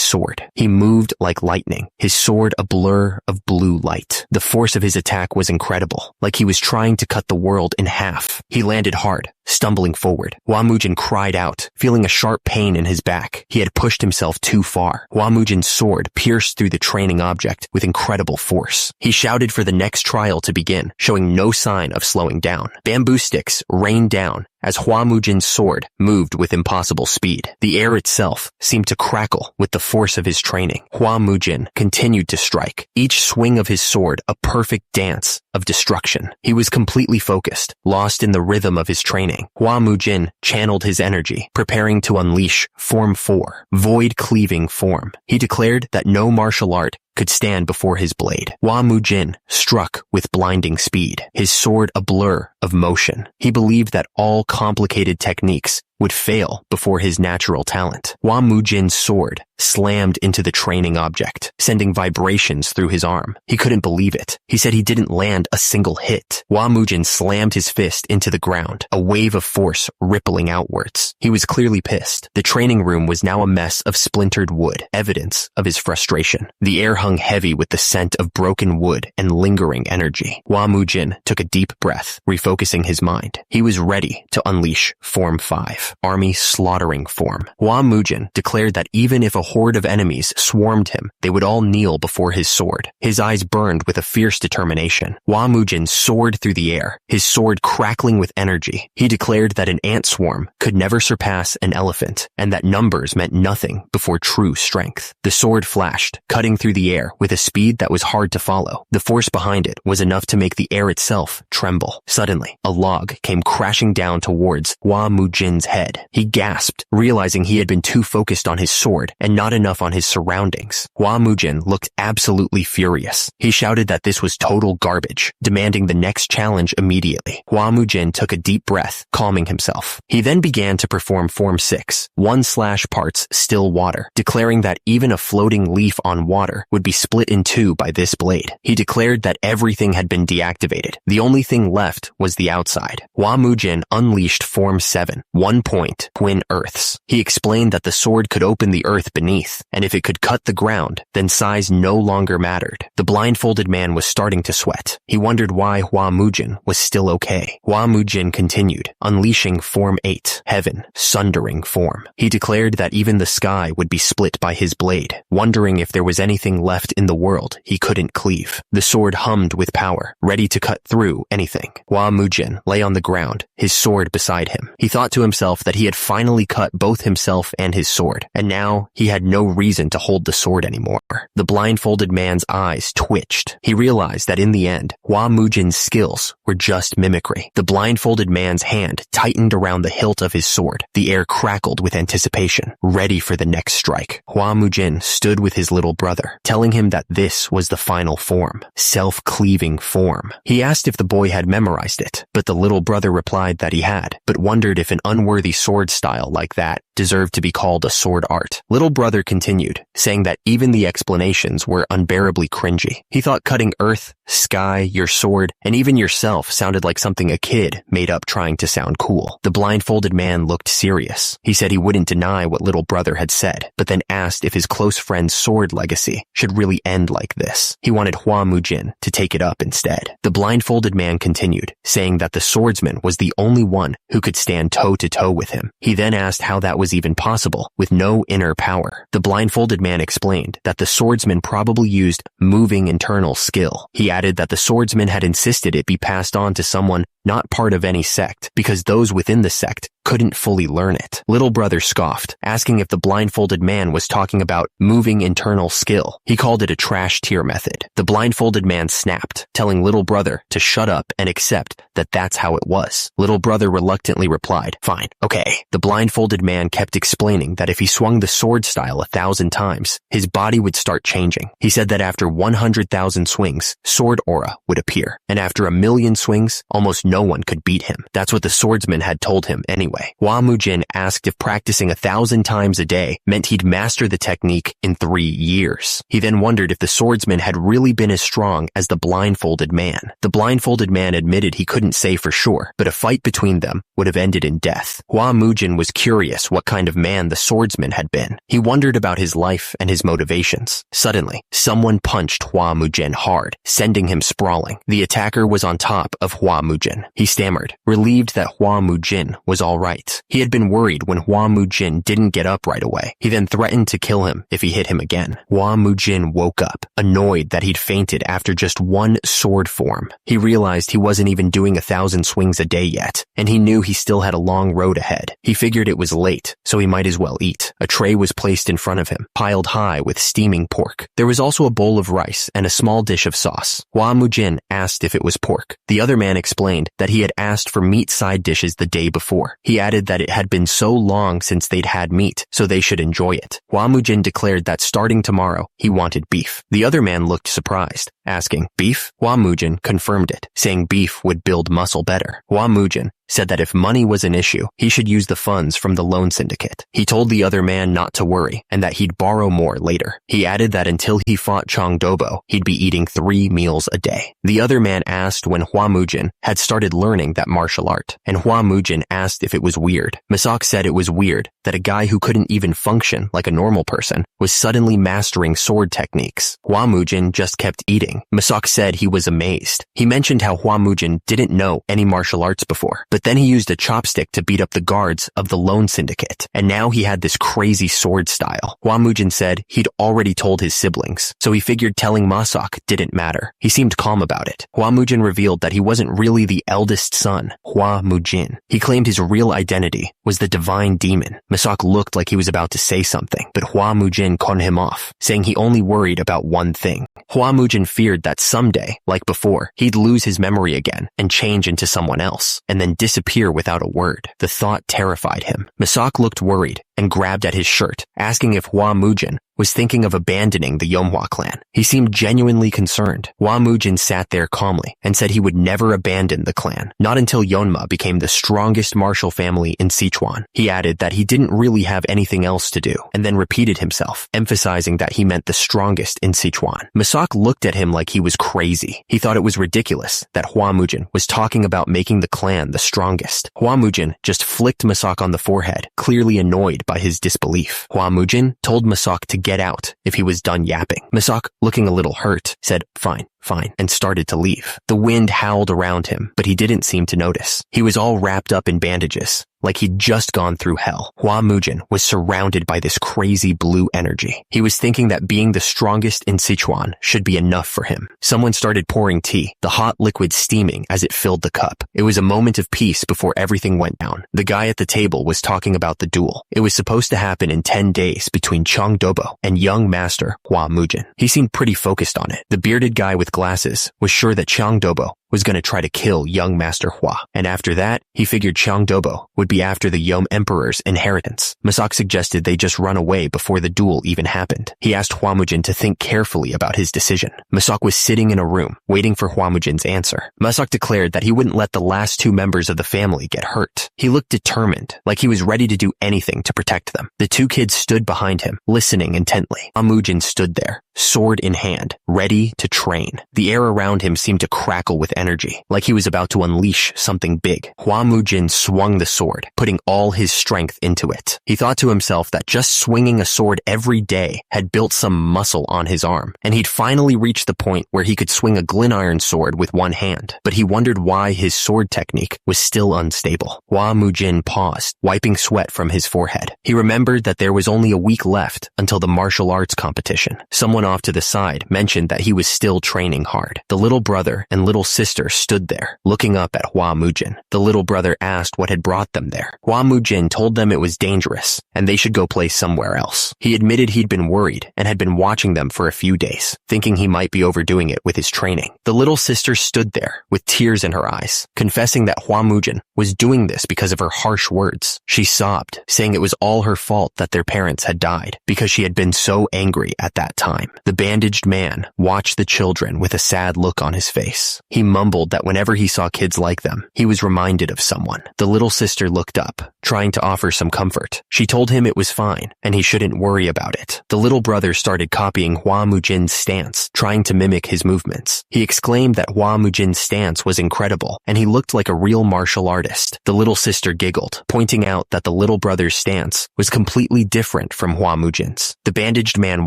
sword. He moved like lightning, his sword a blur of blue light. The force of his attack was incredible, like he was trying to cut the world in half. He landed hard, stumbling forward. Hua Mujin cried out, feeling a sharp pain in his back. He had pushed himself too far. Hua Mujin's sword pierced through the training object with incredible force. He shouted for the next trial to begin, showing no sign of slowing down. Bamboo sticks rained down as Hua Mujin's sword moved with impossible speed. The air itself seemed to crackle with the force of his training. Hua Mujin continued to strike, each swing of his sword a perfect dance of destruction. He was completely focused, lost in the rhythm of his training. Hua Mujin channeled his energy, preparing to unleash Form 4, Void Cleaving Form. He declared that no martial art could stand before his blade. Hua Mujin struck with blinding speed, his sword a blur of motion. He believed that all complicated techniques would fail before his natural talent. Hua Mujin's sword slammed into the training object, sending vibrations through his arm. He couldn't believe it. He said he didn't land a single hit. Hua Mujin slammed his fist into the ground, a wave of force rippling outwards. He was clearly pissed. The training room was now a mess of splintered wood, evidence of his frustration. The air hung heavy with the scent of broken wood and lingering energy. Hua Mujin took a deep breath, refocusing his mind. He was ready to unleash Form 5, Army Slaughtering Form. Hua Mujin declared that even if a horde of enemies swarmed him, they would all kneel before his sword. His eyes burned with a fierce determination. Hua Mujin soared through the air, his sword crackling with energy. He declared that an ant swarm could never surpass an elephant, and that numbers meant nothing before true strength. The sword flashed, cutting through the air with a speed that was hard to follow. The force behind it was enough to make the air itself tremble. Suddenly, a log came crashing down towards Hua Mujin's head. He gasped, realizing he had been too focused on his sword and not enough on his surroundings. Hua Mujin looked absolutely furious. He shouted that this was total garbage, demanding the next challenge immediately. Hua Mujin took a deep breath, calming himself. He then began to perform Form 6, 1/ parts still water, declaring that even a floating leaf on water would be split in two by this blade. He declared that everything had been deactivated. The only thing left was the outside. Hua Mujin unleashed Form 7, 1 point, Twin Earths. He explained that the sword could open the earth beneath, and if it could cut the ground, then size no longer mattered. The blindfolded man was starting to sweat. He wondered why Hua Mujin was still okay. Hua Mujin continued, unleashing Form 8, Heaven, Sundering Form. He declared that even the sky would be split by his blade, wondering if there was anything left in the world he couldn't cleave. The sword hummed with power, ready to cut through anything. Hua Mujin lay on the ground, his sword beside him. He thought to himself that he had finally cut both himself and his sword, and now he had had no reason to hold the sword anymore. The blindfolded man's eyes twitched. He realized that in the end, Hua Mujin's skills were just mimicry. The blindfolded man's hand tightened around the hilt of his sword. The air crackled with anticipation, ready for the next strike. Hua Mujin stood with his little brother, telling him that this was the final form, self-cleaving form. He asked if the boy had memorized it, but the little brother replied that he had, but wondered if an unworthy sword style like that deserved to be called a sword art. Little brother continued, saying that even the explanations were unbearably cringy. He thought cutting earth, sky, your sword, and even yourself sounded like something a kid made up trying to sound cool. The blindfolded man looked serious. He said he wouldn't deny what little brother had said, but then asked if his close friend's sword legacy should really end like this. He wanted Hua Mujin to take it up instead. The blindfolded man continued, saying that the swordsman was the only one who could stand toe-to-toe with him. He then asked how that was even possible with no inner power. The blindfolded man explained that the swordsman probably used moving internal skill. He added that the swordsman had insisted it be passed on to someone not part of any sect, because those within the sect couldn't fully learn it. Little brother scoffed, asking if the blindfolded man was talking about moving internal skill. He called it a trash tier method. The blindfolded man snapped, telling little brother to shut up and accept that that's how it was. Little brother reluctantly replied, "Fine, okay." The blindfolded man kept explaining that if he swung the sword style 1,000 times, his body would start changing. He said that after 100,000 swings, sword aura would appear, and after 1,000,000 swings, almost no one could beat him. That's what the swordsman had told him anyway. Hua Mujin asked if practicing 1,000 times a day meant he'd master the technique in 3 years. He then wondered if the swordsman had really been as strong as the blindfolded man. The blindfolded man admitted he couldn't say for sure, but a fight between them would have ended in death. Hua Mujin was curious what kind of man the swordsman had been. He wondered about his life and his motivations. Suddenly, someone punched Hua Mujin hard, sending him sprawling. The attacker was on top of Hua Mujin. He stammered, relieved that Hua Mujin was all right. He had been worried when Hua Mujin didn't get up right away. He then threatened to kill him if he hit him again. Hua Mujin woke up, annoyed that he'd fainted after just one sword form. He realized he wasn't even doing 1,000 swings a day yet, and he knew he still had a long road ahead. He figured it was late, so he might as well eat. A tray was placed in front of him, piled high with steaming pork. There was also a bowl of rice and a small dish of sauce. Hua Mujin asked if it was pork. The other man explained that he had asked for meat side dishes the day before. He added that it had been so long since they'd had meat, so they should enjoy it. Hua Mujin declared that starting tomorrow, he wanted beef. The other man looked surprised, asking, "Beef?" Hua Mujin confirmed it, saying beef would build muscle better. Hua Mujin said that if money was an issue, he should use the funds from the loan syndicate. He told the other man not to worry and that he'd borrow more later. He added that until he fought Chong Dobo, he'd be eating 3 meals a day. The other man asked when Hua Mujin had started learning that martial art, and Hua Mujin asked if it was weird. Masak said it was weird that a guy who couldn't even function like a normal person was suddenly mastering sword techniques. Hua Mujin just kept eating. Masak said he was amazed. He mentioned how Hua Mujin didn't know any martial arts before, but then he used a chopstick to beat up the guards of the loan syndicate, and now he had this crazy sword style. Hua Mujin said he'd already told his siblings, so he figured telling Masak didn't matter. He seemed calm about it. Hua Mujin revealed that he wasn't really the eldest son, Hua Mujin. He claimed his real identity was the divine demon. Masak looked like he was about to say something, but Hua Mujin cut him off, saying he only worried about one thing. Hua Mujin feared that someday, like before, he'd lose his memory again and change into someone else, and then disappear without a word. The thought terrified him. Masak looked worried and grabbed at his shirt, asking if Hua Mujin was thinking of abandoning the Yomhwa clan. He seemed genuinely concerned. Hua Mujin sat there calmly and said he would never abandon the clan, not until Yonma became the strongest martial family in Sichuan. He added that he didn't really have anything else to do, and then repeated himself, emphasizing that he meant the strongest in Sichuan. Masak looked at him like he was crazy. He thought it was ridiculous that Hua Mujin was talking about making the clan the strongest. Hua Mujin just flicked Masak on the forehead, clearly annoyed by his disbelief. Hua Mujin told Masak to get out if he was done yapping. Masak, looking a little hurt, said, "Fine, fine, and started to leave. The wind howled around him, but he didn't seem to notice. He was all wrapped up in bandages, like he'd just gone through hell. Hua Mujin was surrounded by this crazy blue energy. He was thinking that being the strongest in Sichuan should be enough for him. Someone started pouring tea, the hot liquid steaming as it filled the cup. It was a moment of peace before everything went down. The guy at the table was talking about the duel. It was supposed to happen in 10 days between Chang Dobo and young master Hua Mujin. He seemed pretty focused on it. The bearded guy with glasses was sure that Chang Dobo was going to try to kill young Master Hua, and after that, he figured Chang Dobo would be after the Yom Emperor's inheritance. Masak suggested they just run away before the duel even happened. He asked Hua Mujin to think carefully about his decision. Masak was sitting in a room, waiting for Hua Mujin's answer. Masak declared that he wouldn't let the last two members of the family get hurt. He looked determined, like he was ready to do anything to protect them. The two kids stood behind him, listening intently. Hua Mujin stood there, sword in hand, ready to train. The air around him seemed to crackle with energy, like he was about to unleash something big. Hua Mujin swung the sword, putting all his strength into it. He thought to himself that just swinging a sword every day had built some muscle on his arm, and he'd finally reached the point where he could swing a gliniron sword with one hand. But he wondered why his sword technique was still unstable. Hua Mujin paused, wiping sweat from his forehead. He remembered that there was only a week left until the martial arts competition. Someone off to the side mentioned that he was still training hard. The little brother and little sister stood there, looking up at Hua Mujin. The little brother asked what had brought them there. Hua Mujin told them it was dangerous, and they should go play somewhere else. He admitted he'd been worried and had been watching them for a few days, thinking he might be overdoing it with his training. The little sister stood there, with tears in her eyes, confessing that Hua Mujin was doing this because of her harsh words. She sobbed, saying it was all her fault that their parents had died, because she had been so angry at that time. The bandaged man watched the children with a sad look on his face. He mumbled that whenever he saw kids like them, he was reminded of someone. The little sister looked up, trying to offer some comfort. She told him it was fine, and he shouldn't worry about it. The little brother started copying Hua Mujin's stance, trying to mimic his movements. He exclaimed that Hua Mujin's stance was incredible, and he looked like a real martial artist. The little sister giggled, pointing out that the little brother's stance was completely different from Hua Mujin's. The bandaged man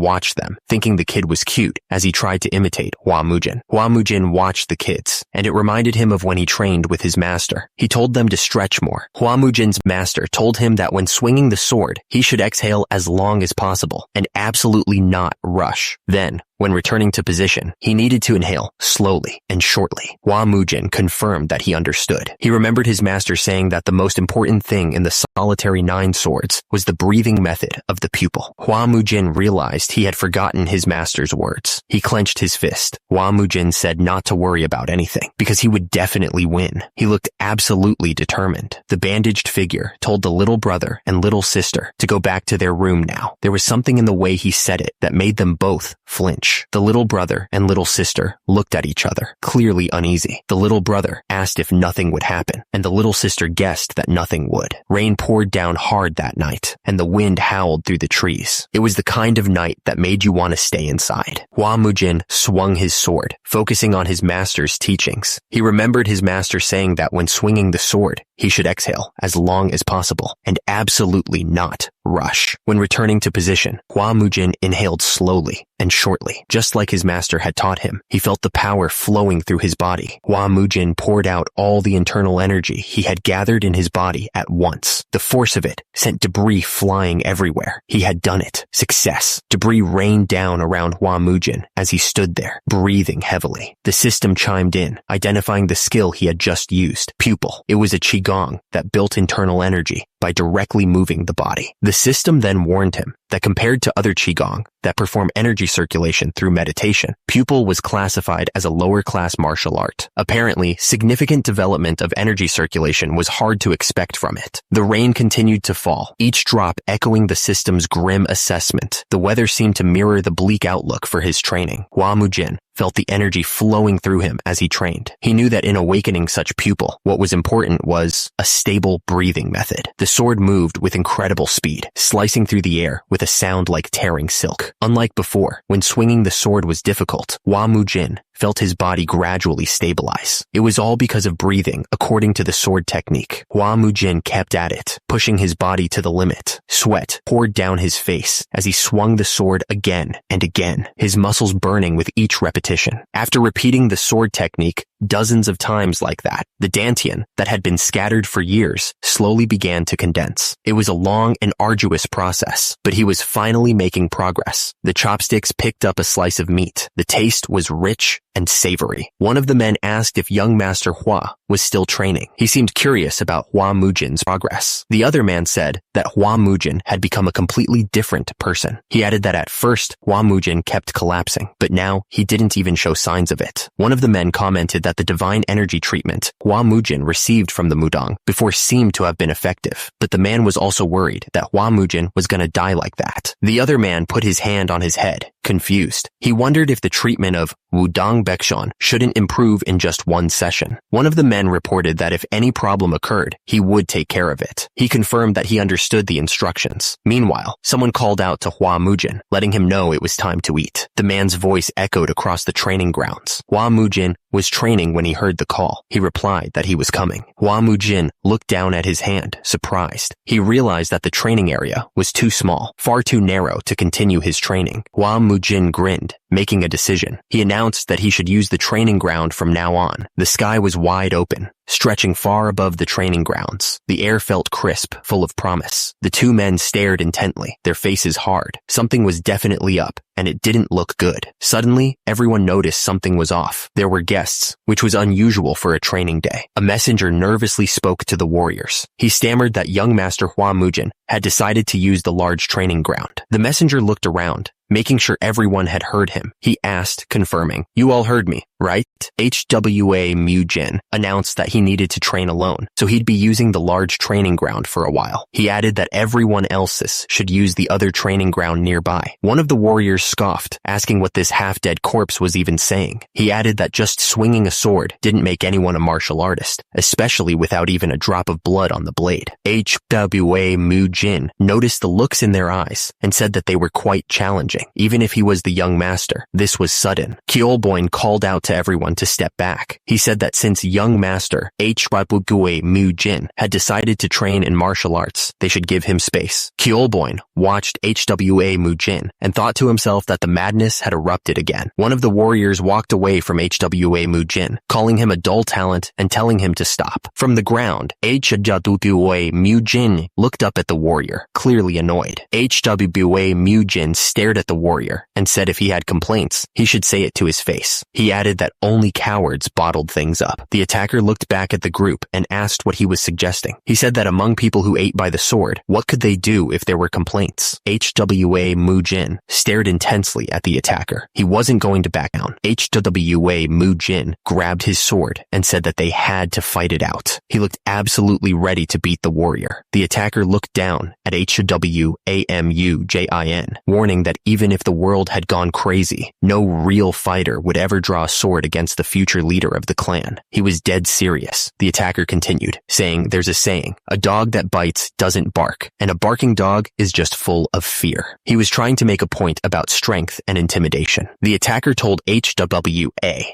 watched them, thinking the kid was cute, as he tried to imitate Hua Mujin. Hua Mujin watched the kids, and it reminded him of when he trained with his master. He told them to stretch more. Hua Mujin's master told him that when swinging the sword, he should exhale as long as possible and absolutely not rush. Then, when returning to position, he needed to inhale slowly and shortly. Hua Mujin confirmed that he understood. He remembered his master saying that the most important thing in the solitary 9 swords was the breathing method of the pupil. Hua Mujin realized he had forgotten his master's words. He clenched his fist. Hua Mujin said not to worry about anything, because he would definitely win. He looked absolutely determined. The bandaged figure told the little brother and little sister to go back to their room now. There was something in the way he said it that made them both flinch. The little brother and little sister looked at each other, clearly uneasy. The little brother asked if nothing would happen, and the little sister guessed that nothing would. Rain poured down hard that night, and the wind howled through the trees. It was the kind of night that made you want to stay inside. Hua Mujin swung his sword, focusing on his master's teachings. He remembered his master saying that when swinging the sword, he should exhale as long as possible, and absolutely not rush. When returning to position, Hua Mujin inhaled slowly and shortly, just like his master had taught him. He felt the power flowing through his body. Hua Mujin poured out all the internal energy he had gathered in his body at once. The force of it sent debris flying everywhere. He had done it. Success. Debris rained down around Hua Mujin as he stood there, breathing heavily. The system chimed in, identifying the skill he had just used. Pupil. It was a qigong that built internal energy by directly moving the body. The system then warned him that compared to other qigong that perform energy circulation through meditation, pupil was classified as a lower-class martial art. Apparently, significant development of energy circulation was hard to expect from it. The rain continued to fall, each drop echoing the system's grim assessment. The weather seemed to mirror the bleak outlook for his training. Hua Mujin felt the energy flowing through him as he trained. He knew that in awakening such pupil, what was important was a stable breathing method. The sword moved with incredible speed, slicing through the air with a sound like tearing silk. Unlike before, when swinging the sword was difficult, Hua Mujin felt his body gradually stabilize. It was all because of breathing, according to the sword technique. Hua Mujin kept at it, pushing his body to the limit. Sweat poured down his face as he swung the sword again and again, his muscles burning with each repetition. After repeating the sword technique dozens of times like that, the dantian that had been scattered for years slowly began to condense. It was a long and arduous process, but he was finally making progress. The chopsticks picked up a slice of meat. The taste was rich and savory. One of the men asked if young Master Hua was still training. He seemed curious about Hua Mujin's progress. The other man said that Hua Mujin had become a completely different person. He added that at first, Hua Mujin kept collapsing, but now he didn't even show signs of it. One of the men commented that the divine energy treatment Hua Mujin received from the Mudang before seemed to have been effective, but the man was also worried that Hua Mujin was going to die like that. The other man put his hand on his head, confused. He wondered if the treatment of Wudang Baekshon shouldn't improve in just one session. One of the men reported that if any problem occurred, he would take care of it. He confirmed that he understood the instructions. Meanwhile, someone called out to Hua Mujin, letting him know it was time to eat. The man's voice echoed across the training grounds. Hua Mujin was training when he heard the call. He replied that he was coming. Hua Mujin looked down at his hand, surprised. He realized that the training area was too small, far too narrow to continue his training. Hua Mujin grinned, making a decision. He announced that he should use the training ground from now on. The sky was wide open, stretching far above the training grounds. The air felt crisp, full of promise. The two men stared intently, their faces hard. Something was definitely up, and it didn't look good. Suddenly, everyone noticed something was off. There were guests, which was unusual for a training day. A messenger nervously spoke to the warriors. He stammered that young Master Hua Mujin had decided to use the large training ground. The messenger looked around, making sure everyone had heard him. He asked, confirming, "You all heard me, right?" HWA Mujin announced that he needed to train alone, so he'd be using the large training ground for a while. He added that everyone else's should use the other training ground nearby. One of the warriors scoffed, asking what this half-dead corpse was even saying. He added that just swinging a sword didn't make anyone a martial artist, especially without even a drop of blood on the blade. HWA Mujin noticed the looks in their eyes and said that they were quite challenging. Even if he was the young master, this was sudden. Kyeolboin called out to everyone to step back. He said that since young master HWA Mujin had decided to train in martial arts, they should give him space. Kyeolboin watched HWA Mujin and thought to himself that the madness had erupted again. One of the warriors walked away from HWA Mujin, calling him a dull talent and telling him to stop. From the ground, HWA Mujin looked up at the warrior, clearly annoyed. HWA Mujin stared at the warrior and said if he had complaints, he should say it to his face. He added that only cowards bottled things up. The attacker looked back at the group and asked what he was suggesting. He said that among people who ate by the sword, what could they do if there were complaints? HWA Mujin stared intensely at the attacker. He wasn't going to back down. HWA Mujin grabbed his sword and said that they had to fight it out. He looked absolutely ready to beat the warrior. The attacker looked down at HWA Mujin, warning that even if the world had gone crazy, no real fighter would ever draw a sword against the future leader of the clan. He was dead serious. The attacker continued, saying there's a saying, a dog that bites doesn't bark, and a barking dog is just full of fear. He was trying to make a point about strength and intimidation. The attacker told HWA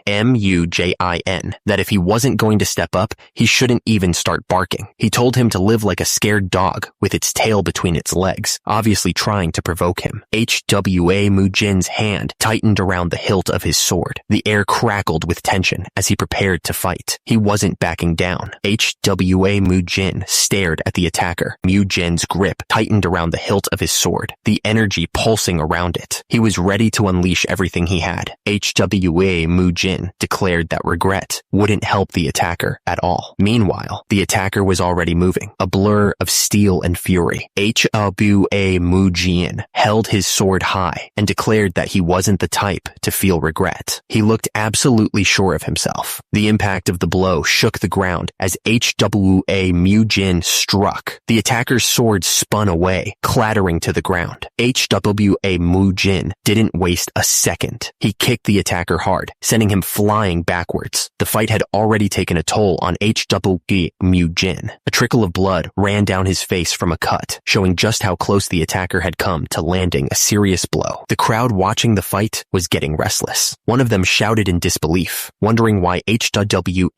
Mujin that if he wasn't going to step up, he shouldn't even start barking. He told him to live like a scared dog with its tail between its legs, obviously trying to provoke him. HWA Mujin's hand tightened around the hilt of his sword. The air crackled with tension as he prepared to fight. He wasn't backing down. HWA Mujin stared at the attacker. Mujin's grip tightened around the hilt of his sword, the energy pulsing around it. He was ready to unleash everything he had. HWA Mujin declared that regret wouldn't help the attacker at all. Meanwhile, the attacker was already moving, a blur of steel and fury. HWA Mujin held his sword high and declared that he wasn't the type to feel regret. He looked absolutely sure of himself. The impact of the blow shook the ground as HWA Mujin struck. The attacker's sword spun away, clattering to the ground. HWA Mujin didn't waste a second. He kicked the attacker hard, sending him flying backwards. The fight had already taken a toll on HWA Mujin. A trickle of blood ran down his face from a cut, showing just how close the attacker had come to landing a serious blow. The crowd watching the fight was getting restless. One of them shouted in in disbelief, wondering why Hwamujin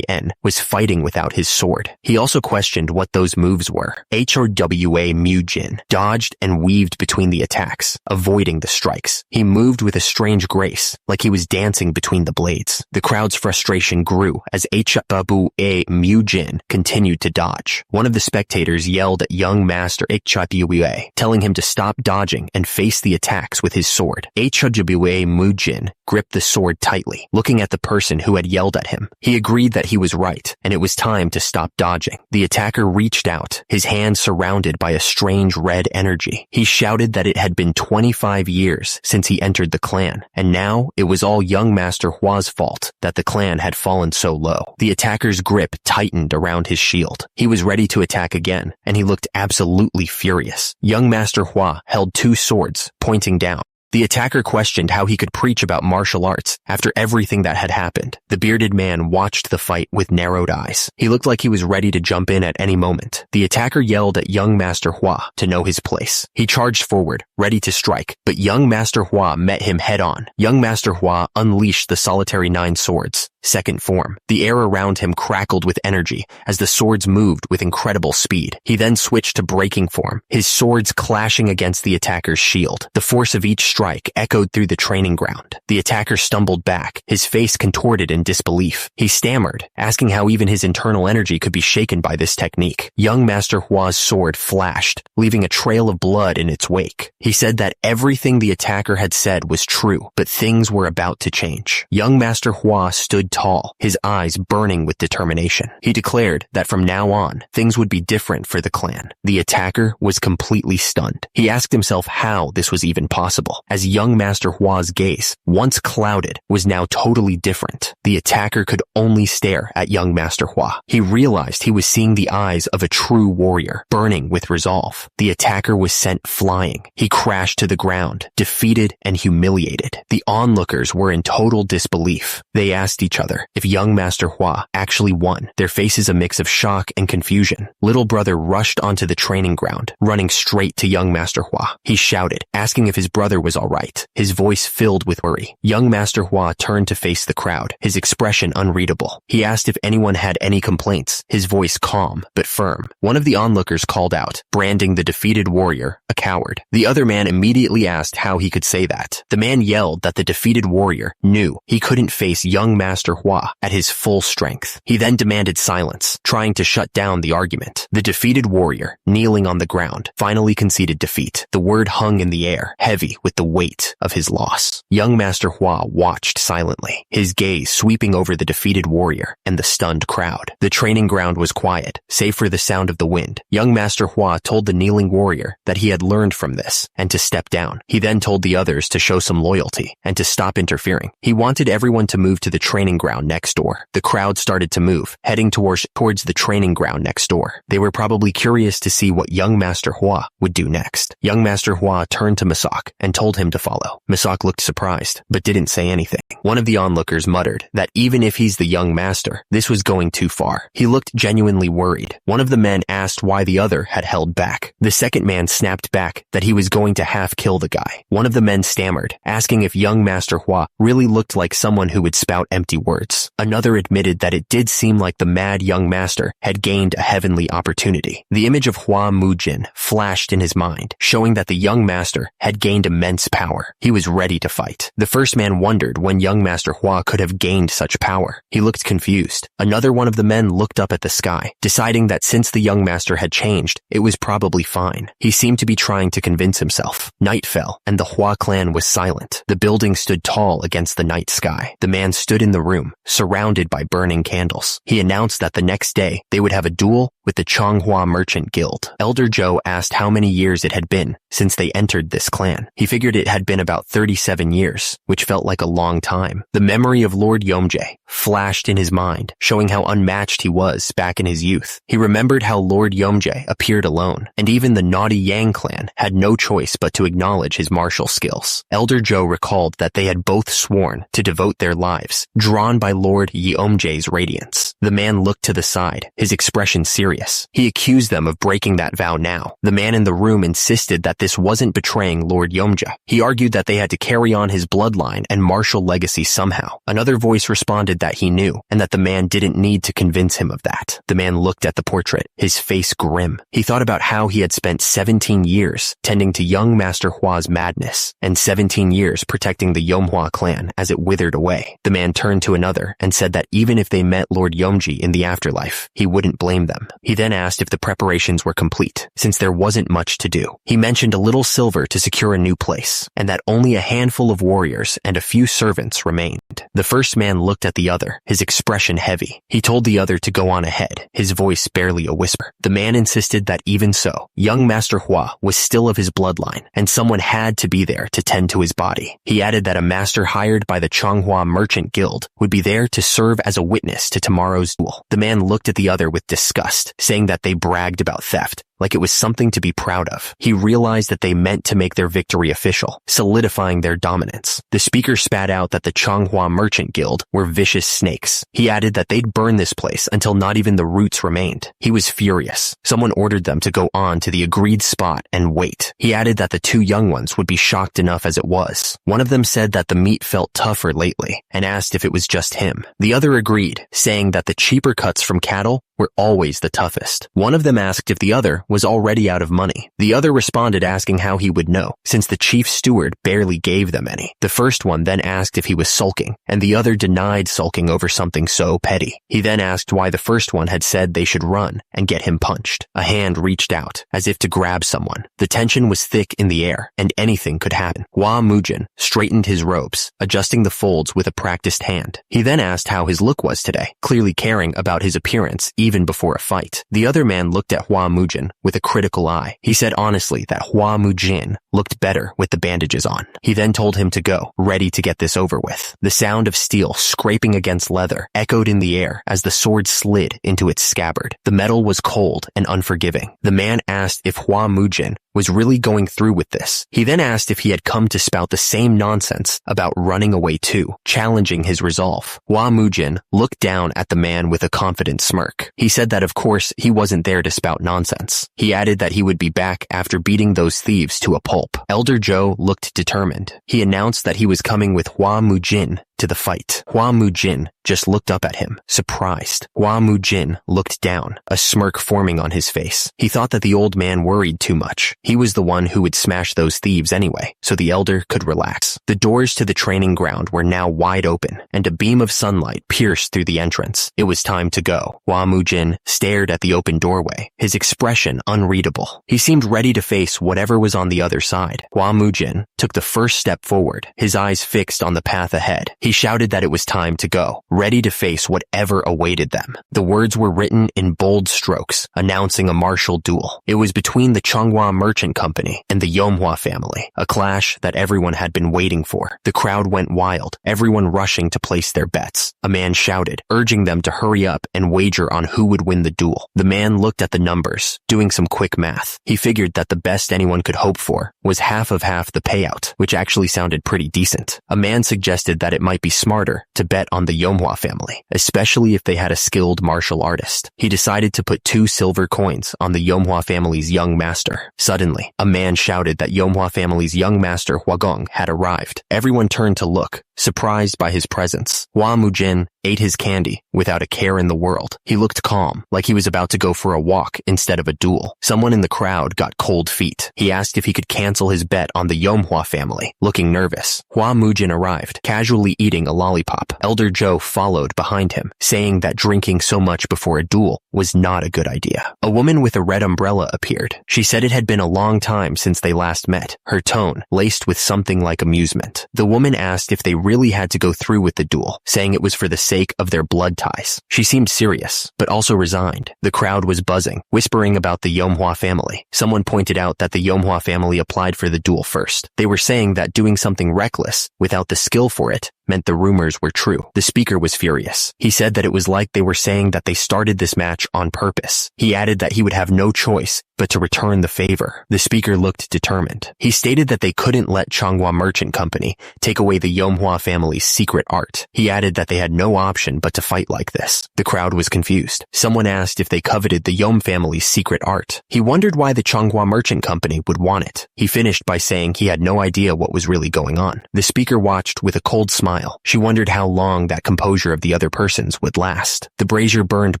was fighting without his sword. He also questioned what those moves were. Hwamujin dodged and weaved between the attacks, avoiding the strikes. He moved with a strange grace, like he was dancing between the blades. The crowd's frustration grew as Hwamujin continued to dodge. One of the spectators yelled at young master Hwamujin, telling him to stop dodging and face the attacks with his sword. Hwamujin gripped the sword tightly, looking at the person who had yelled at him. He agreed that he was right, and it was time to stop dodging. The attacker reached out, his hand surrounded by a strange red energy. He shouted that it had been 25 years since he entered the clan, and now it was all young Master Hwa's fault that the clan had fallen so low. The attacker's grip tightened around his shield. He was ready to attack again, and he looked absolutely furious. Young Master Hwa held two swords, pointing down. The attacker questioned how he could preach about martial arts after everything that had happened. The bearded man watched the fight with narrowed eyes. He looked like he was ready to jump in at any moment. The attacker yelled at young Master Hwa to know his place. He charged forward, ready to strike, but young Master Hwa met him head on. Young Master Hwa unleashed the solitary 9 swords, second form. The air around him crackled with energy as the swords moved with incredible speed. He then switched to breaking form, his swords clashing against the attacker's shield. The force of each strike echoed through the training ground. The attacker stumbled back, his face contorted in disbelief. He stammered, asking how even his internal energy could be shaken by this technique. Young Master Hwa's sword flashed, leaving a trail of blood in its wake. He said that everything the attacker had said was true, but things were about to change. Young Master Hwa stood tall, his eyes burning with determination. He declared that from now on, things would be different for the clan. The attacker was completely stunned. He asked himself how this was even possible, as young Master Hwa's gaze, once clouded, was now totally different. The attacker could only stare at young Master Hwa. He realized he was seeing the eyes of a true warrior, burning with resolve. The attacker was sent flying. He crashed to the ground, defeated and humiliated. The onlookers were in total disbelief. They asked each other if young Master Hwa actually won, their faces a mix of shock and confusion. Little brother rushed onto the training ground, running straight to young Master Hwa. He shouted, asking if his brother was all right, his voice filled with worry. Young Master Hwa turned to face the crowd, his expression unreadable. He asked if anyone had any complaints, his voice calm but firm. One of the onlookers called out, branding the defeated warrior a coward. The other man immediately asked how he could say that. The man yelled that the defeated warrior knew he couldn't face young Master Hwa at his full strength. He then demanded silence, trying to shut down the argument. The defeated warrior, kneeling on the ground, finally conceded defeat. The word hung in the air, heavy with the weight of his loss. Young Master Hwa watched silently, his gaze sweeping over the defeated warrior and the stunned crowd. The training ground was quiet, save for the sound of the wind. Young Master Hwa told the kneeling warrior that he had learned from this and to step down. He then told the others to show some loyalty and to stop interfering. He wanted everyone to move to the training ground next door. The crowd started to move, heading towards the training ground next door. They were probably curious to see what young Master Hwa would do next. Young Master Hwa turned to Masak and told him to follow. Masak looked surprised, but didn't say anything. One of the onlookers muttered that even if he's the young master, this was going too far. He looked genuinely worried. One of the men asked why the other had held back. The second man snapped back that he was going to half kill the guy. One of the men stammered, asking if young Master Hwa really looked like someone who would spout empty words. Another admitted that it did seem like the mad young master had gained a heavenly opportunity. The image of Hwamujin flashed in his mind, showing that the young master had gained immense power. He was ready to fight. The first man wondered when young Master Hwa could have gained such power. He looked confused. Another one of the men looked up at the sky, deciding that since the young master had changed, it was probably fine. He seemed to be trying to convince himself. Night fell, and the Hwa clan was silent. The building stood tall against the night sky. The man stood in the room, surrounded by burning candles. He announced that the next day, they would have a duel with the Changhua Merchant Guild. Elder Joe asked how many years it had been since they entered this clan. He figured it had been about 37 years, which felt like a long time. The memory of Lord Yomjae flashed in his mind, showing how unmatched he was back in his youth. He remembered how Lord Yomjae appeared alone, and even the naughty Yang clan had no choice but to acknowledge his martial skills. Elder Joe recalled that they had both sworn to devote their lives, drawn by Lord Yomjae's radiance. The man looked to the side, his expression serious. He accused them of breaking that vow now. The man in the room insisted that this wasn't betraying Lord Yomja. He argued that they had to carry on his bloodline and martial legacy somehow. Another voice responded that he knew, and that the man didn't need to convince him of that. The man looked at the portrait, his face grim. He thought about how he had spent 17 years tending to young Master Hua's madness, and 17 years protecting the Yomhua clan as it withered away. The man turned to another and said that even if they met Lord Yomji in the afterlife, he wouldn't blame them. He then asked if the preparations were complete, since there wasn't much to do. He mentioned a little silver to secure a new place, and that only a handful of warriors and a few servants remained. The first man looked at the other, his expression heavy. He told the other to go on ahead, his voice barely a whisper. The man insisted that even so, young Master Hua was still of his bloodline, and someone had to be there to tend to his body. He added that a master hired by the Changhua Merchant Guild would be there to serve as a witness to tomorrow's duel. The man looked at the other with disgust, saying that they bragged about theft, like it was something to be proud of. He realized that they meant to make their victory official, solidifying their dominance. The speaker spat out that the Changhua Merchant Guild were vicious snakes. He added that they'd burn this place until not even the roots remained. He was furious. Someone ordered them to go on to the agreed spot and wait. He added that the two young ones would be shocked enough as it was. One of them said that the meat felt tougher lately, and asked if it was just him. The other agreed, saying that the cheaper cuts from cattle were always the toughest. One of them asked if the other was already out of money. The other responded asking how he would know, since the chief steward barely gave them any. The first one then asked if he was sulking, and the other denied sulking over something so petty. He then asked why the first one had said they should run and get him punched. A hand reached out, as if to grab someone. The tension was thick in the air, and anything could happen. Hua Mujin straightened his robes, adjusting the folds with a practiced hand. He then asked how his look was today, clearly caring about his appearance even before a fight. The other man looked at Hua Mujin with a critical eye. He said honestly that Hua Mujin looked better with the bandages on. He then told him to go, ready to get this over with. The sound of steel scraping against leather echoed in the air as the sword slid into its scabbard. The metal was cold and unforgiving. The man asked if Hua Mujin was really going through with this. He then asked if he had come to spout the same nonsense about running away too, challenging his resolve. Hua Mujin looked down at the man with a confident smirk. He said that of course he wasn't there to spout nonsense. He added that he would be back after beating those thieves to a pulp. Elder Zhou looked determined. He announced that he was coming with Hua Mujin to the fight. Hua Mujin just looked up at him, surprised. Hua Mujin looked down, a smirk forming on his face. He thought that the old man worried too much. He was the one who would smash those thieves anyway, so the elder could relax. The doors to the training ground were now wide open, and a beam of sunlight pierced through the entrance. It was time to go. Hua Mujin stared at the open doorway, his expression unreadable. He seemed ready to face whatever was on the other side. Hua Mujin took the first step forward, his eyes fixed on the path ahead. He shouted that it was time to go, ready to face whatever awaited them. The words were written in bold strokes, announcing a martial duel. It was between the Changhua Merchant Company and the Yomhua family, a clash that everyone had been waiting for. The crowd went wild, everyone rushing to place their bets. A man shouted, urging them to hurry up and wager on who would win the duel. The man looked at the numbers, doing some quick math. He figured that the best anyone could hope for was half of half the payout, which actually sounded pretty decent. A man suggested that it might be smarter to bet on the Yomhua family, especially if they had a skilled martial artist. He decided to put 2 silver coins on the Yomhua family's young master. Suddenly, a man shouted that Yomhua family's young master Huagong had arrived. Everyone turned to look, surprised by his presence. Hua Mujin ate his candy without a care in the world. He looked calm, like he was about to go for a walk instead of a duel. Someone in the crowd got cold feet. He asked if he could cancel his bet on the Yomhua family, looking nervous. Hua Mujin arrived, casually eating a lollipop. Elder Zhou followed behind him, saying that drinking so much before a duel was not a good idea. A woman with a red umbrella appeared. She said it had been a long time since they last met, her tone laced with something like amusement. The woman asked if they really had to go through with the duel, saying it was for the sake of their blood ties. She seemed serious, but also resigned. The crowd was buzzing, whispering about the Yomhua family. Someone pointed out that the Yomhua family applied for the duel first. They were saying that doing something reckless, without the skill for it, meant the rumors were true. The speaker was furious. He said that it was like they were saying that they started this match on purpose. He added that he would have no choice but to return the favor. The speaker looked determined. He stated that they couldn't let Changhua Merchant Company take away the Yomhua family's secret art. He added that they had no option but to fight like this. The crowd was confused. Someone asked if they coveted the Yom family's secret art. He wondered why the Changhua Merchant Company would want it. He finished by saying he had no idea what was really going on. The speaker watched with a cold smile. She wondered how long that composure of the other person's would last. The brazier burned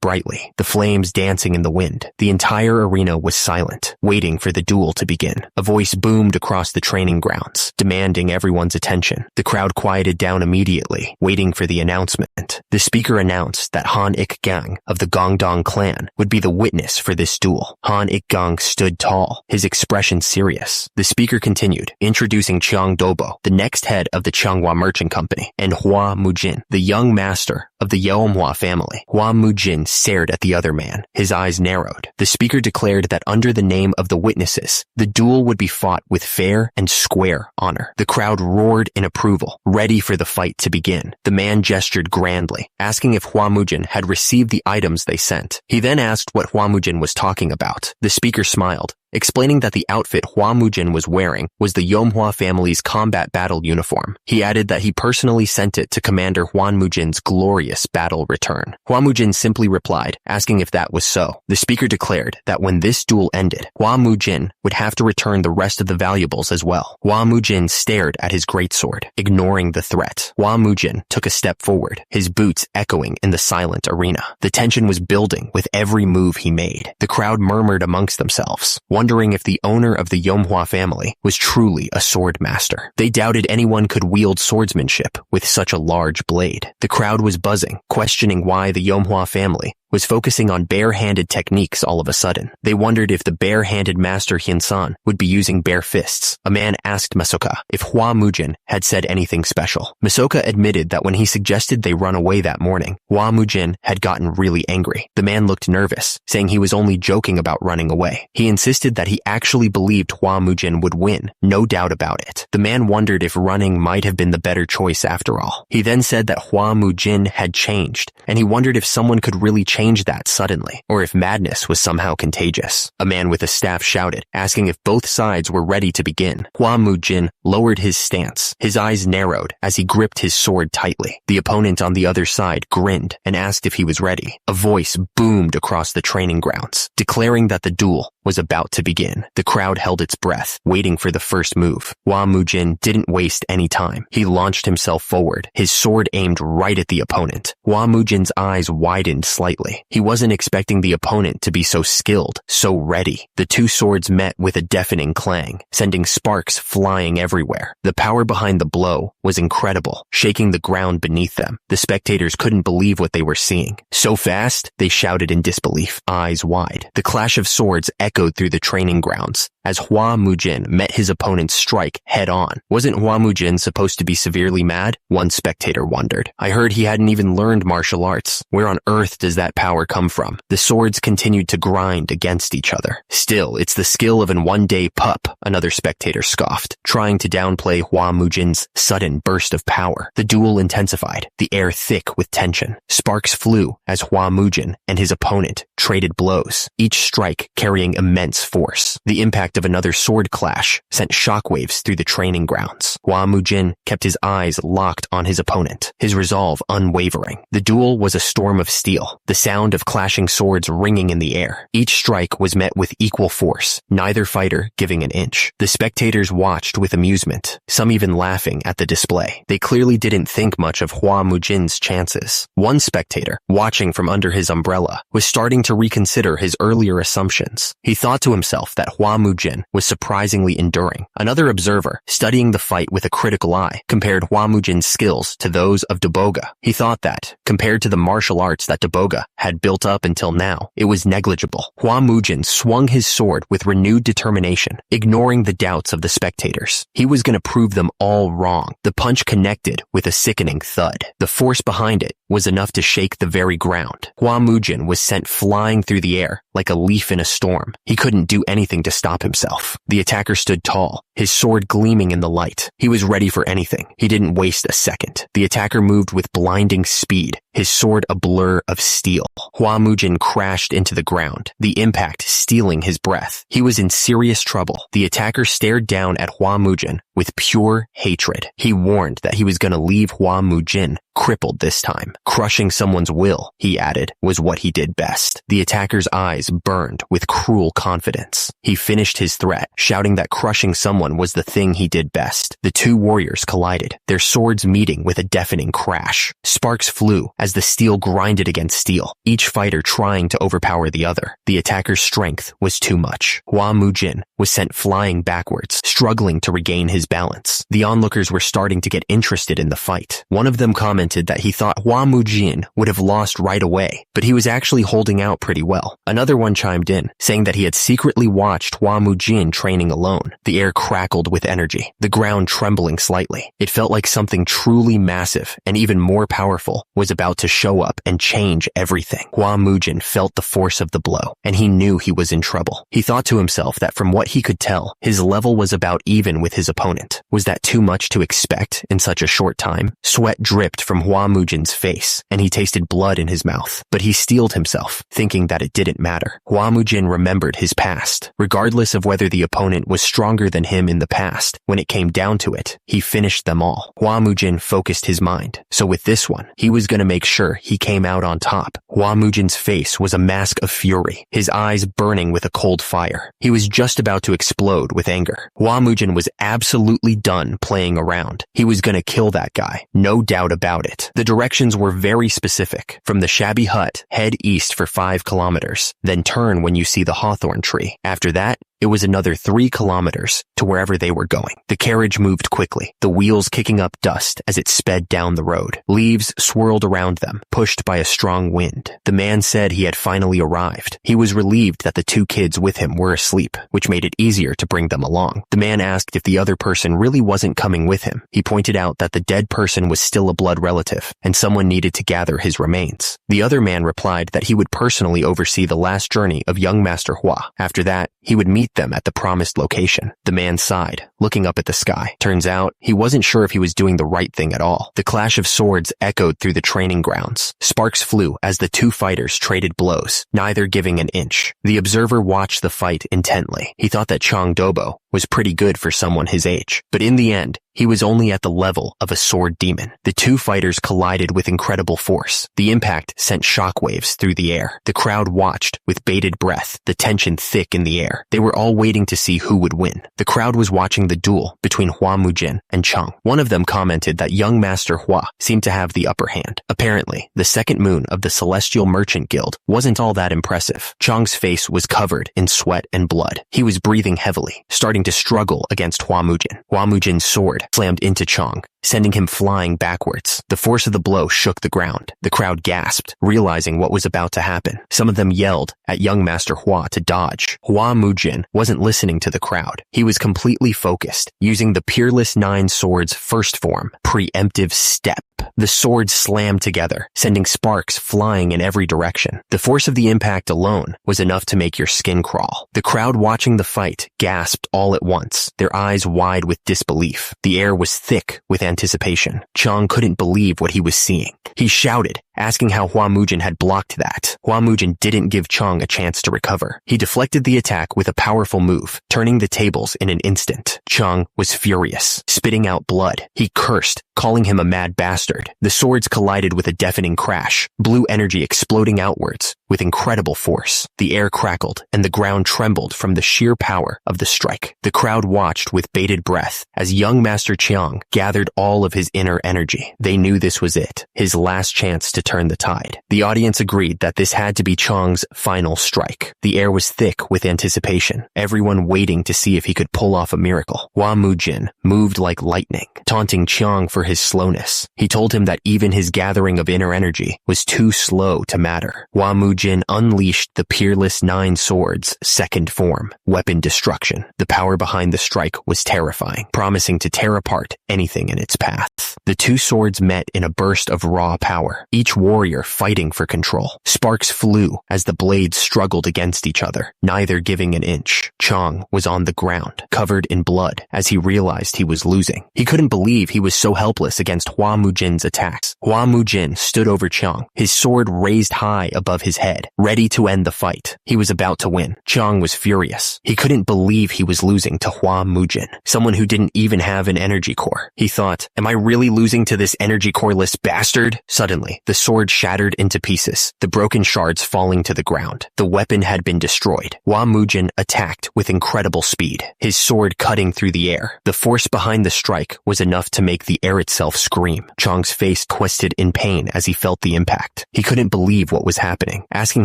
brightly, the flames dancing in the wind. The entire arena was silent, waiting for the duel to begin. A voice boomed across the training grounds, demanding everyone's attention. The crowd quieted down immediately, waiting for the announcement. The speaker announced that Han Ik-gang of the Gongdong clan would be the witness for this duel. Han Ik-gang stood tall, his expression serious. The speaker continued, introducing Chiang Dobo, the next head of the Changhua Merchant Company, and Hua Mujin, the young master of the Yeomhua family. Hua Mujin stared at the other man, his eyes narrowed. The speaker declared that under the name of the witnesses, the duel would be fought with fair and square honor. The crowd roared in approval, ready for the fight to begin. The man gestured grandly, asking if Hua Mujin had received the items they sent. He then asked what Hua Mujin was talking about. The speaker smiled, explaining that the outfit Hua Mujin was wearing was the Yomhua family's combat battle uniform. He added that he personally sent it to Commander Huan Mujin's glorious battle return. Hua Mujin simply replied, asking if that was so. The speaker declared that when this duel ended, Hua Mujin would have to return the rest of the valuables as well. Hua Mujin stared at his greatsword, ignoring the threat. Hua Mujin took a step forward, his boots echoing in the silent arena. The tension was building with every move he made. The crowd murmured amongst themselves, wondering if the owner of the Yomhua family was truly a sword master. They doubted anyone could wield swordsmanship with such a large blade. The crowd was buzzing, questioning why the Yomhua family was focusing on bare-handed techniques all of a sudden. They wondered if the bare-handed master Hyun-san would be using bare fists. A man asked Masoka if Hua Mujin had said anything special. Masoka admitted that when he suggested they run away that morning, Hua Mujin had gotten really angry. The man looked nervous, saying he was only joking about running away. He insisted that he actually believed Hua Mujin would win, no doubt about it. The man wondered if running might have been the better choice after all. He then said that Hua Mujin had changed, and he wondered if someone could really change that suddenly, or if madness was somehow contagious. A man with a staff shouted, asking if both sides were ready to begin. Hua Mujin lowered his stance. His eyes narrowed as he gripped his sword tightly. The opponent on the other side grinned and asked if he was ready. A voice boomed across the training grounds, declaring that the duel was about to begin. The crowd held its breath, waiting for the first move. Hua Mujin didn't waste any time. He launched himself forward, his sword aimed right at the opponent. Hua Mujin's eyes widened slightly. He wasn't expecting the opponent to be so skilled, so ready. The two swords met with a deafening clang, sending sparks flying everywhere. The power behind the blow was incredible, shaking the ground beneath them. The spectators couldn't believe what they were seeing. So fast, they shouted in disbelief, eyes wide. The clash of swords echoed through the training grounds as Hua Mujin met his opponent's strike head-on. Wasn't Hua Mujin supposed to be severely mad? One spectator wondered. I heard he hadn't even learned martial arts. Where on earth does that power come from? The swords continued to grind against each other. Still, it's the skill of an one-day pup, another spectator scoffed, trying to downplay Hua Mujin's sudden burst of power. The duel intensified, the air thick with tension. Sparks flew as Hua Mujin and his opponent traded blows, each strike carrying immense force. The impact of another sword clash sent shockwaves through the training grounds. Hua Mujin kept his eyes locked on his opponent, his resolve unwavering. The duel was a storm of steel, the sound of clashing swords ringing in the air. Each strike was met with equal force, neither fighter giving an inch. The spectators watched with amusement, some even laughing at the display. They clearly didn't think much of Hua Mujin's chances. One spectator, watching from under his umbrella, was starting to reconsider his earlier assumptions. He thought to himself that Hua Mujin was surprisingly enduring. Another observer, studying the fight with a critical eye, compared Hua Mujin's skills to those of Daboga. He thought that, compared to the martial arts that Daboga had built up until now, it was negligible. Hua Mujin swung his sword with renewed determination, ignoring the doubts of the spectators. He was going to prove them all wrong. The punch connected with a sickening thud. The force behind it was enough to shake the very ground. Hua Mujin was sent flying through the air like a leaf in a storm. He couldn't do anything to stop himself. The attacker stood tall, his sword gleaming in the light. He was ready for anything. He didn't waste a second. The attacker moved with blinding speed, his sword a blur of steel. Hua Mujin crashed into the ground, the impact stealing his breath. He was in serious trouble. The attacker stared down at Hua Mujin with pure hatred. He warned that he was going to leave Hua Mujin crippled this time. Crushing someone's will, he added, was what he did best. The attacker's eyes burned with cruel confidence. He finished his threat, shouting that crushing someone was the thing he did best. The two warriors collided, their swords meeting with a deafening crash. Sparks flew as the steel grinded against steel, each fighter trying to overpower the other. The attacker's strength was too much. Hua Mujin was sent flying backwards, struggling to regain his balance. The onlookers were starting to get interested in the fight. One of them commented that he thought Hua Mujin would have lost right away, but he was actually holding out pretty well. Another one chimed in, saying that he had secretly watched Hua Mujin training alone. The air crackled with energy, the ground trembling slightly. It felt like something truly massive and even more powerful was about to show up and change everything. Hua Mujin felt the force of the blow, and he knew he was in trouble. He thought to himself that from what he could tell, his level was about even with his opponent. Was that too much to expect in such a short time? Sweat dripped from Hua Mujin's face, and he tasted blood in his mouth, but he steeled himself, thinking that it didn't matter. Hua Mujin remembered his past. Regardless of whether the opponent was stronger than him in the past, when it came down to it, he finished them all. Hua Mujin focused his mind, so with this one, he was going to make sure he came out on top. Hua Mujin's face was a mask of fury, his eyes burning with a cold fire. He was just about to explode with anger. Hua Mujin was absolutely done playing around. He was going to kill that guy, no doubt about it. The directions were very specific. From the shabby hut, head east for 5 kilometers, then turn when you see the hawthorn tree. After that, it was another 3 kilometers to wherever they were going. The carriage moved quickly, the wheels kicking up dust as it sped down the road. Leaves swirled around them, pushed by a strong wind. The man said he had finally arrived. He was relieved that the 2 kids with him were asleep, which made it easier to bring them along. The man asked if the other person really wasn't coming with him. He pointed out that the dead person was still a blood relative, and someone needed to gather his remains. The other man replied that he would personally oversee the last journey of young Master Hua. After that, he would meet them at the promised location. The man sighed, looking up at the sky. Turns out, he wasn't sure if he was doing the right thing at all. The clash of swords echoed through the training grounds. Sparks flew as the 2 fighters traded blows, neither giving an inch. The observer watched the fight intently. He thought that Chang Dobo was pretty good for someone his age, but in the end, he was only at the level of a sword demon. The 2 fighters collided with incredible force. The impact sent shockwaves through the air. The crowd watched with bated breath, the tension thick in the air. They were all waiting to see who would win. The crowd was watching the duel between Hua Mujin and Chang. One of them commented that young Master Hua seemed to have the upper hand. Apparently, the second moon of the Celestial Merchant Guild wasn't all that impressive. Chang's face was covered in sweat and blood. He was breathing heavily, starting to struggle against Hua Mujin. Hua Mujin's sword slammed into Chang, sending him flying backwards. The force of the blow shook the ground. The crowd gasped, realizing what was about to happen. Some of them yelled at young Master Hua to dodge. Hua Mujin wasn't listening to the crowd. He was completely focused, using the Peerless 9 Swords first form, preemptive step. The swords slammed together, sending sparks flying in every direction. The force of the impact alone was enough to make your skin crawl. The crowd watching the fight gasped all at once, their eyes wide with disbelief. The air was thick with anticipation. Chang couldn't believe what he was seeing. He shouted, asking how Hua Mujin had blocked that. Hua Mujin didn't give Chang a chance to recover. He deflected the attack with a powerful move, turning the tables in an instant. Chang was furious, spitting out blood. He cursed, calling him a mad bastard. The swords collided with a deafening crash, blue energy exploding outwards with incredible force. The air crackled, and the ground trembled from the sheer power of the strike. The crowd watched with bated breath as young Master Chiang gathered all of his inner energy. They knew this was it, his last chance to turn the tide. The audience agreed that this had to be Chang's final strike. The air was thick with anticipation, everyone waiting to see if he could pull off a miracle. Hua Mujin moved like lightning, taunting Chiang for his slowness. He told him that even his gathering of inner energy was too slow to matter. Hua Mujin unleashed the Peerless 9 Swords second form, weapon destruction. The power behind the strike was terrifying, promising to tear apart anything in its path. The 2 swords met in a burst of raw power, each warrior fighting for control. Sparks flew as the blades struggled against each other, neither giving an inch. Chang was on the ground, covered in blood, as he realized he was losing. He couldn't believe he was so helpless against Hua Mujin's attacks. Hua Mujin stood over Chang, his sword raised high above his head, ready to end the fight. He was about to win. Chang was furious. He couldn't believe he was losing to Hua Mujin, someone who didn't even have an energy core. He thought, am I really losing to this energy coreless bastard? Suddenly, the sword shattered into pieces, the broken shards falling to the ground. The weapon had been destroyed. Hua Mujin attacked with incredible speed, his sword cutting through the air. The force behind the strike was enough to make the air itself scream. Chang's face twisted in pain as he felt the impact. He couldn't believe what was happening, asking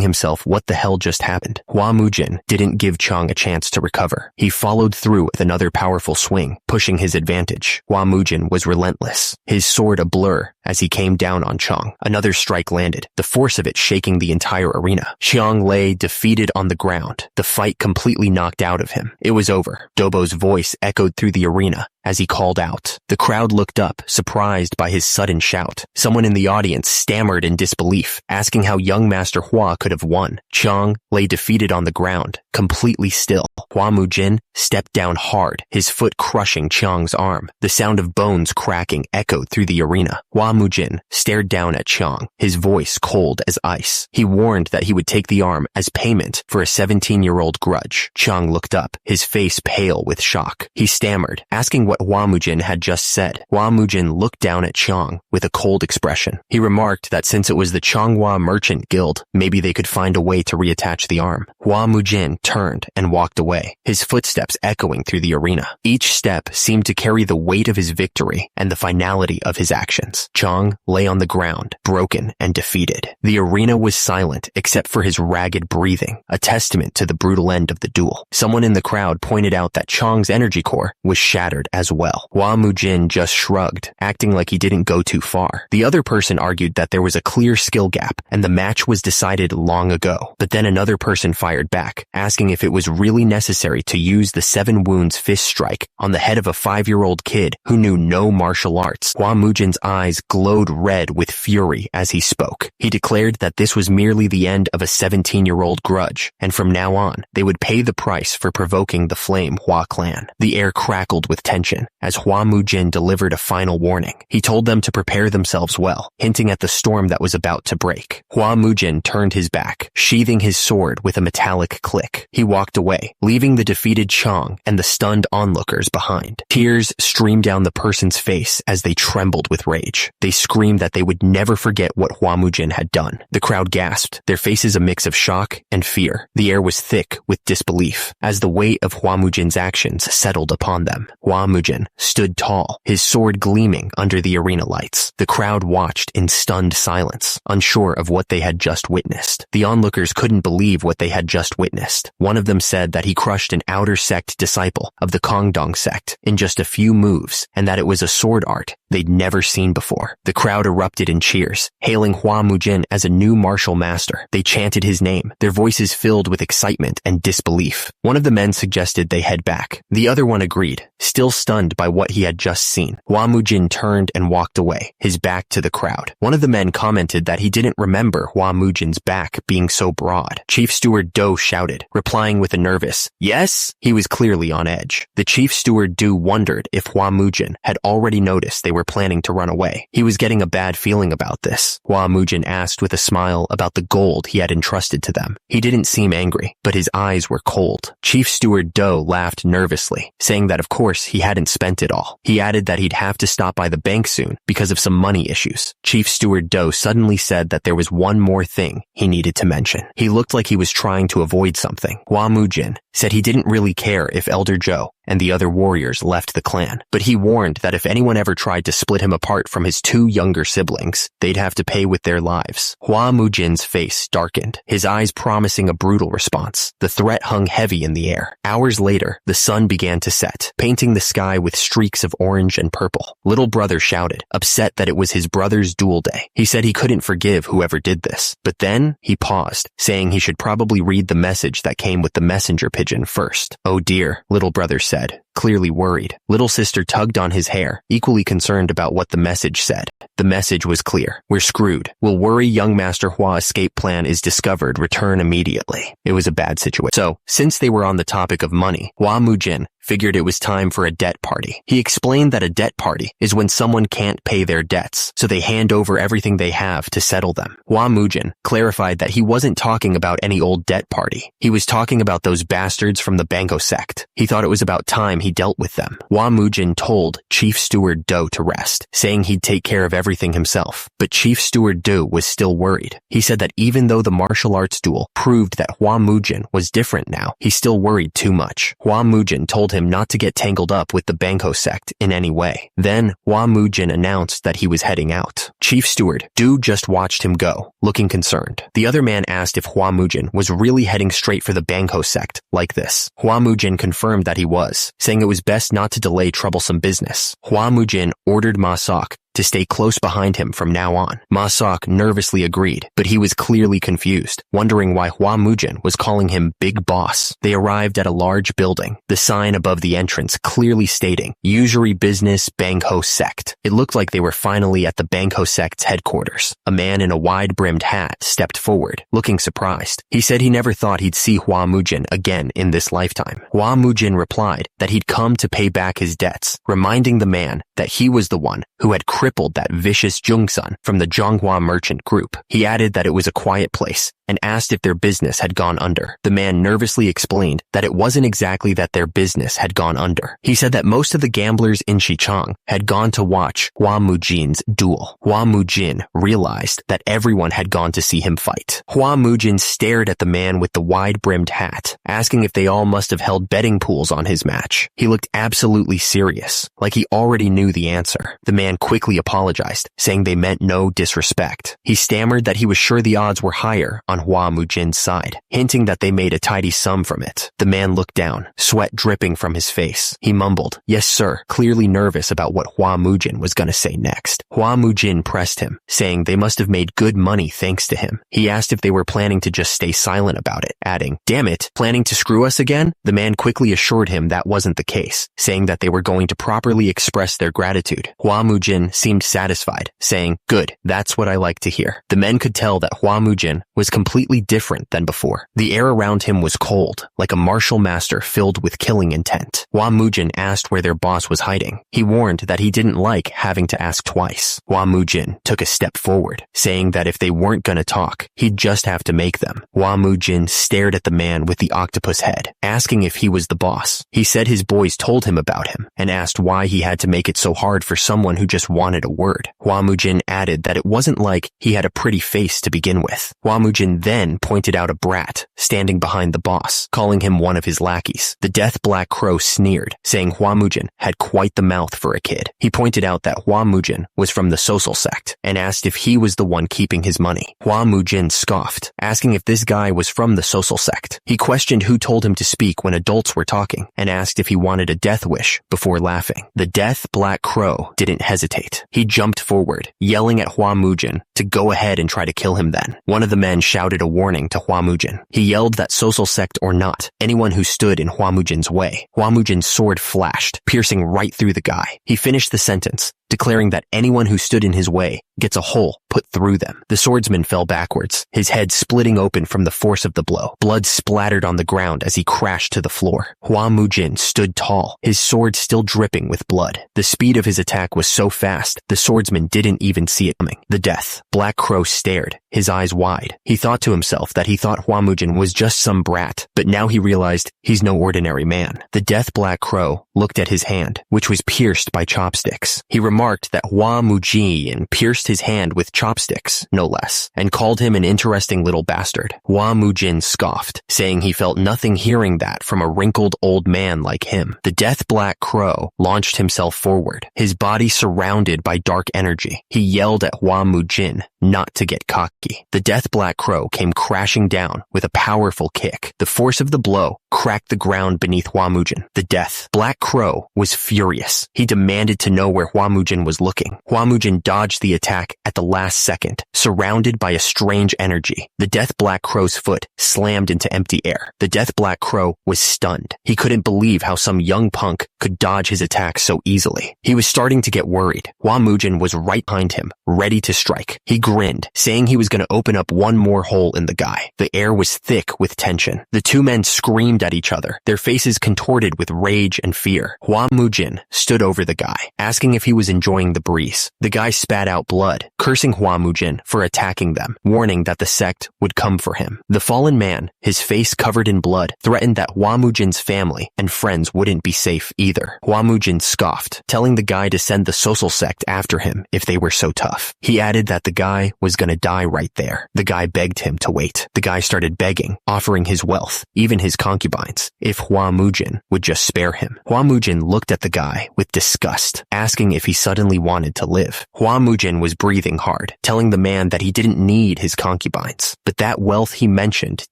himself what the hell just happened. Hua Mujin didn't give Chang a chance to recover. He followed through with another powerful swing, pushing his advantage. Hua Mujin was relentless, his sword a blur as he came down on Chang. Another strike landed, the force of it shaking the entire arena. Chang lay defeated on the ground, the fight completely knocked out of him. It was over. Dobo's voice echoed through the arena as he called out. The crowd looked up, surprised by his sudden shout. Someone in the audience stammered in disbelief, asking how young Master Hua could have won. Chang lay defeated on the ground, completely still. Hua Mujin stepped down hard, his foot crushing Chang's arm. The sound of bones cracking echoed through the arena. Hua Mujin stared down at Chang, his voice cold as ice. He warned that he would take the arm as payment for a 17-year-old grudge. Chang looked up, his face pale with shock. He stammered, asking what Hua Mujin had just said. Hua Mujin looked down at Chang with a cold expression. He remarked that since it was the Changhua Merchant Guild, maybe they could find a way to reattach the arm. Hua Mujin turned and walked away, his footsteps echoing through the arena. Each step seemed to carry the weight of his victory and the finality of his actions. Chang lay on the ground, broken and defeated. The arena was silent except for his ragged breathing, a testament to the brutal end of the duel. Someone in the crowd pointed out that Chang's energy core was shattered as well. Hua Mujin just shrugged, acting like he didn't go too far. The other person argued that there was a clear skill gap and the match was decided long ago. But then another person fired back, asking if it was really necessary to use the 7 wounds fist strike on the head of a 5-year-old kid who knew no martial arts. Hua Mujin's eyes glowed red with fury as he spoke. He declared that this was merely the end of a 17-year-old grudge, and from now on, they would pay the price for provoking the Flame Hua clan. The air crackled with tension as Hua Mujin delivered a final warning. He told them to prepare themselves well, hinting at the storm that was about to break. Hua Mujin turned his back, sheathing his sword with a metallic click. He walked away, leaving the defeated Chang and the stunned onlookers behind. Tears streamed down the person's face as they trembled with rage. They screamed that they would never forget what Hua Mujin had done. The crowd gasped, their faces a mix of shock and fear. The air was thick with disbelief as the weight of Hua Mujin's actions settled upon them. Hua Mujin stood tall, his sword gleaming under the arena lights. The crowd watched in stunned silence, unsure of what they had just witnessed. The onlookers couldn't believe what they had just witnessed. One of them said that he crushed an outer sect disciple of the Kongdong sect in just a few moves, and that it was a sword art they'd never seen before. The crowd erupted in cheers, hailing Hua Mujin as a new martial master. They chanted his name, their voices filled with excitement and disbelief. One of the men suggested they head back. The other one agreed, still stunned by what he had just seen. Hua Mujin turned and walked away, his back to the crowd. One of the men commented that he didn't remember Hua Mujin's back being so broad. Chief Steward Do shouted, replying with a nervous, "Yes?" He was clearly on edge. The Chief Steward Do wondered if Hua Mujin had already noticed they were planning to run away. He was getting a bad feeling about this. Hua Mujin asked with a smile about the gold he had entrusted to them. He didn't seem angry, but his eyes were cold. Chief Steward Do laughed nervously, saying that of course he hadn't spent it all. He added that he'd have to stop by the bank soon because of some money issues. Chief Steward Do suddenly said that there was one more thing he needed to mention. He looked like he was trying to avoid something. Hua Mujin said he didn't really care if Elder Zhou and the other warriors left the clan, but he warned that if anyone ever tried to split him apart from his 2 younger siblings, they'd have to pay with their lives. Hua Mujin's face darkened, his eyes promising a brutal response. The threat hung heavy in the air. Hours later, the sun began to set, painting the sky with streaks of orange and purple. Little brother shouted, upset that it was his brother's duel day. He said he couldn't forgive whoever did this, but then he paused, saying he should probably read the message that came with the messenger pigeon first. "Oh dear," little brother said. said, clearly worried. Little sister tugged on his hair, equally concerned about what the message said. The message was clear. We're screwed. Will worry young Master Hua escape plan is discovered. Return immediately. It was a bad situation. So, since they were on the topic of money, Hua Mujin figured it was time for a debt party. He explained that a debt party is when someone can't pay their debts, so they hand over everything they have to settle them. Hua Mujin clarified that he wasn't talking about any old debt party. He was talking about those bastards from the Bango sect. He thought it was about time he dealt with them. Hua Mujin told Chief Steward Do to rest, saying he'd take care of everything himself. But Chief Steward Do was still worried. He said that even though the martial arts duel proved that Hua Mujin was different now, he still worried too much. Hua Mujin told him not to get tangled up with the Bango sect in any way. Then, Hua Mujin announced that he was heading out. Chief Steward Do just watched him go, looking concerned. The other man asked if Hua Mujin was really heading straight for the Bango sect, like this. Hua Mujin confirmed that he was, saying it was best not to delay troublesome business. Hua Mujin ordered Ma Sok to stay close behind him from now on. Ma Sok nervously agreed, but he was clearly confused, wondering why Hua Mujin was calling him Big Boss. They arrived at a large building, the sign above the entrance clearly stating, Usury Business Bangho Sect. It looked like they were finally at the Bangho Sect's headquarters. A man in a wide-brimmed hat stepped forward, looking surprised. He said he never thought he'd see Hua Mujin again in this lifetime. Hua Mujin replied that he'd come to pay back his debts, reminding the man that he was the one who had crippled that vicious Jungsun from the Zhonghua merchant group. He added that it was a quiet place and asked if their business had gone under. The man nervously explained that it wasn't exactly that their business had gone under. He said that most of the gamblers in Xichang had gone to watch Hua Mujin's duel. Hua Mujin realized that everyone had gone to see him fight. Hua Mujin stared at the man with the wide-brimmed hat, asking if they all must have held betting pools on his match. He looked absolutely serious, like he already knew the answer. The man quickly apologized, saying they meant no disrespect. He stammered that he was sure the odds were higher on Hua Mujin's side, hinting that they made a tidy sum from it. The man looked down, sweat dripping from his face. He mumbled, "Yes, sir," clearly nervous about what Hua Mujin was going to say next. Hua Mujin pressed him, saying they must have made good money thanks to him. He asked if they were planning to just stay silent about it, adding, "Damn it, planning to screw us again?" The man quickly assured him that wasn't the case, saying that they were going to properly express their gratitude. Hua Mujin seemed satisfied, saying, "Good, that's what I like to hear." The men could tell that Hua Mujin was completely different than before. The air around him was cold, like a martial master filled with killing intent. Hua Mujin asked where their boss was hiding. He warned that he didn't like having to ask twice. Hua Mujin took a step forward, saying that if they weren't gonna talk, he'd just have to make them. Hua Mujin stared at the man with the octopus head, asking if he was the boss. He said his boys told him about him, and asked why he had to make it so hard for someone who just wanted a word. Hua Mujin added that it wasn't like he had a pretty face to begin with. Hua Mujin then pointed out a brat standing behind the boss, calling him one of his lackeys. The Death Black Crow sneered, saying Hua Mujin had quite the mouth for a kid. He pointed out that Hua Mujin was from the Social sect, and asked if he was the one keeping his money. Hua Mujin scoffed, asking if this guy was from the Social sect. He questioned who told him to speak when adults were talking, and asked if he wanted a death wish before laughing. The Death Black Crow didn't hesitate. He jumped forward, yelling at Hua Mujin to go ahead and try to kill him then. One of the men shouted a warning to Hua Mujin. He yelled that Social sect or not, anyone who stood in Hua Mujin's way. Hua Mujin's sword flashed, piercing right through the guy. He finished the sentence, declaring that anyone who stood in his way gets a hole put through them. The swordsman fell backwards, his head splitting open from the force of the blow. Blood splattered on the ground as he crashed to the floor. Hua Mujin stood tall, his sword still dripping with blood. The speed of his attack was so fast, the swordsman didn't even see it coming. The Death Black Crow stared, his eyes wide. He thought to himself that he thought Hua Mujin was just some brat, but now he realized he's no ordinary man. The Death Black Crow looked at his hand, which was pierced by chopsticks. He remarked that Hua Mujin pierced his hand with chopsticks, no less, and called him an interesting little bastard. Hua Mujin scoffed, saying he felt nothing hearing that from a wrinkled old man like him. The Death Black Crow launched himself forward, his body surrounded by dark energy. He yelled at Hua Mujin not to get cocky. The Death Black Crow came crashing down with a powerful kick. The force of the blow cracked the ground beneath Hua Mujin. The Death Black Crow was furious. He demanded to know where Hua Mujin Mujin was looking. Hua Mujin dodged the attack at the last second, surrounded by a strange energy. The Death Black Crow's foot slammed into empty air. The Death Black Crow was stunned. He couldn't believe how some young punk could dodge his attack so easily. He was starting to get worried. Hua Mujin was right behind him, ready to strike. He grinned, saying he was going to open up one more hole in the guy. The air was thick with tension. The two men screamed at each other, their faces contorted with rage and fear. Hua Mujin stood over the guy, asking if he was enjoying the breeze. The guy spat out blood, cursing Hua Mujin for attacking them, warning that the sect would come for him. The fallen man, his face covered in blood, threatened that Hua Mujin's family and friends wouldn't be safe either. Hua Mujin scoffed, telling the guy to send the social sect after him if they were so tough. He added that the guy was gonna die right there. The guy begged him to wait. The guy started begging, offering his wealth, even his concubines, if Hua Mujin would just spare him. Hua Mujin looked at the guy with disgust, asking if he suddenly wanted to live. Hua Mujin was breathing hard, telling the man that he didn't need his concubines, but that wealth he mentioned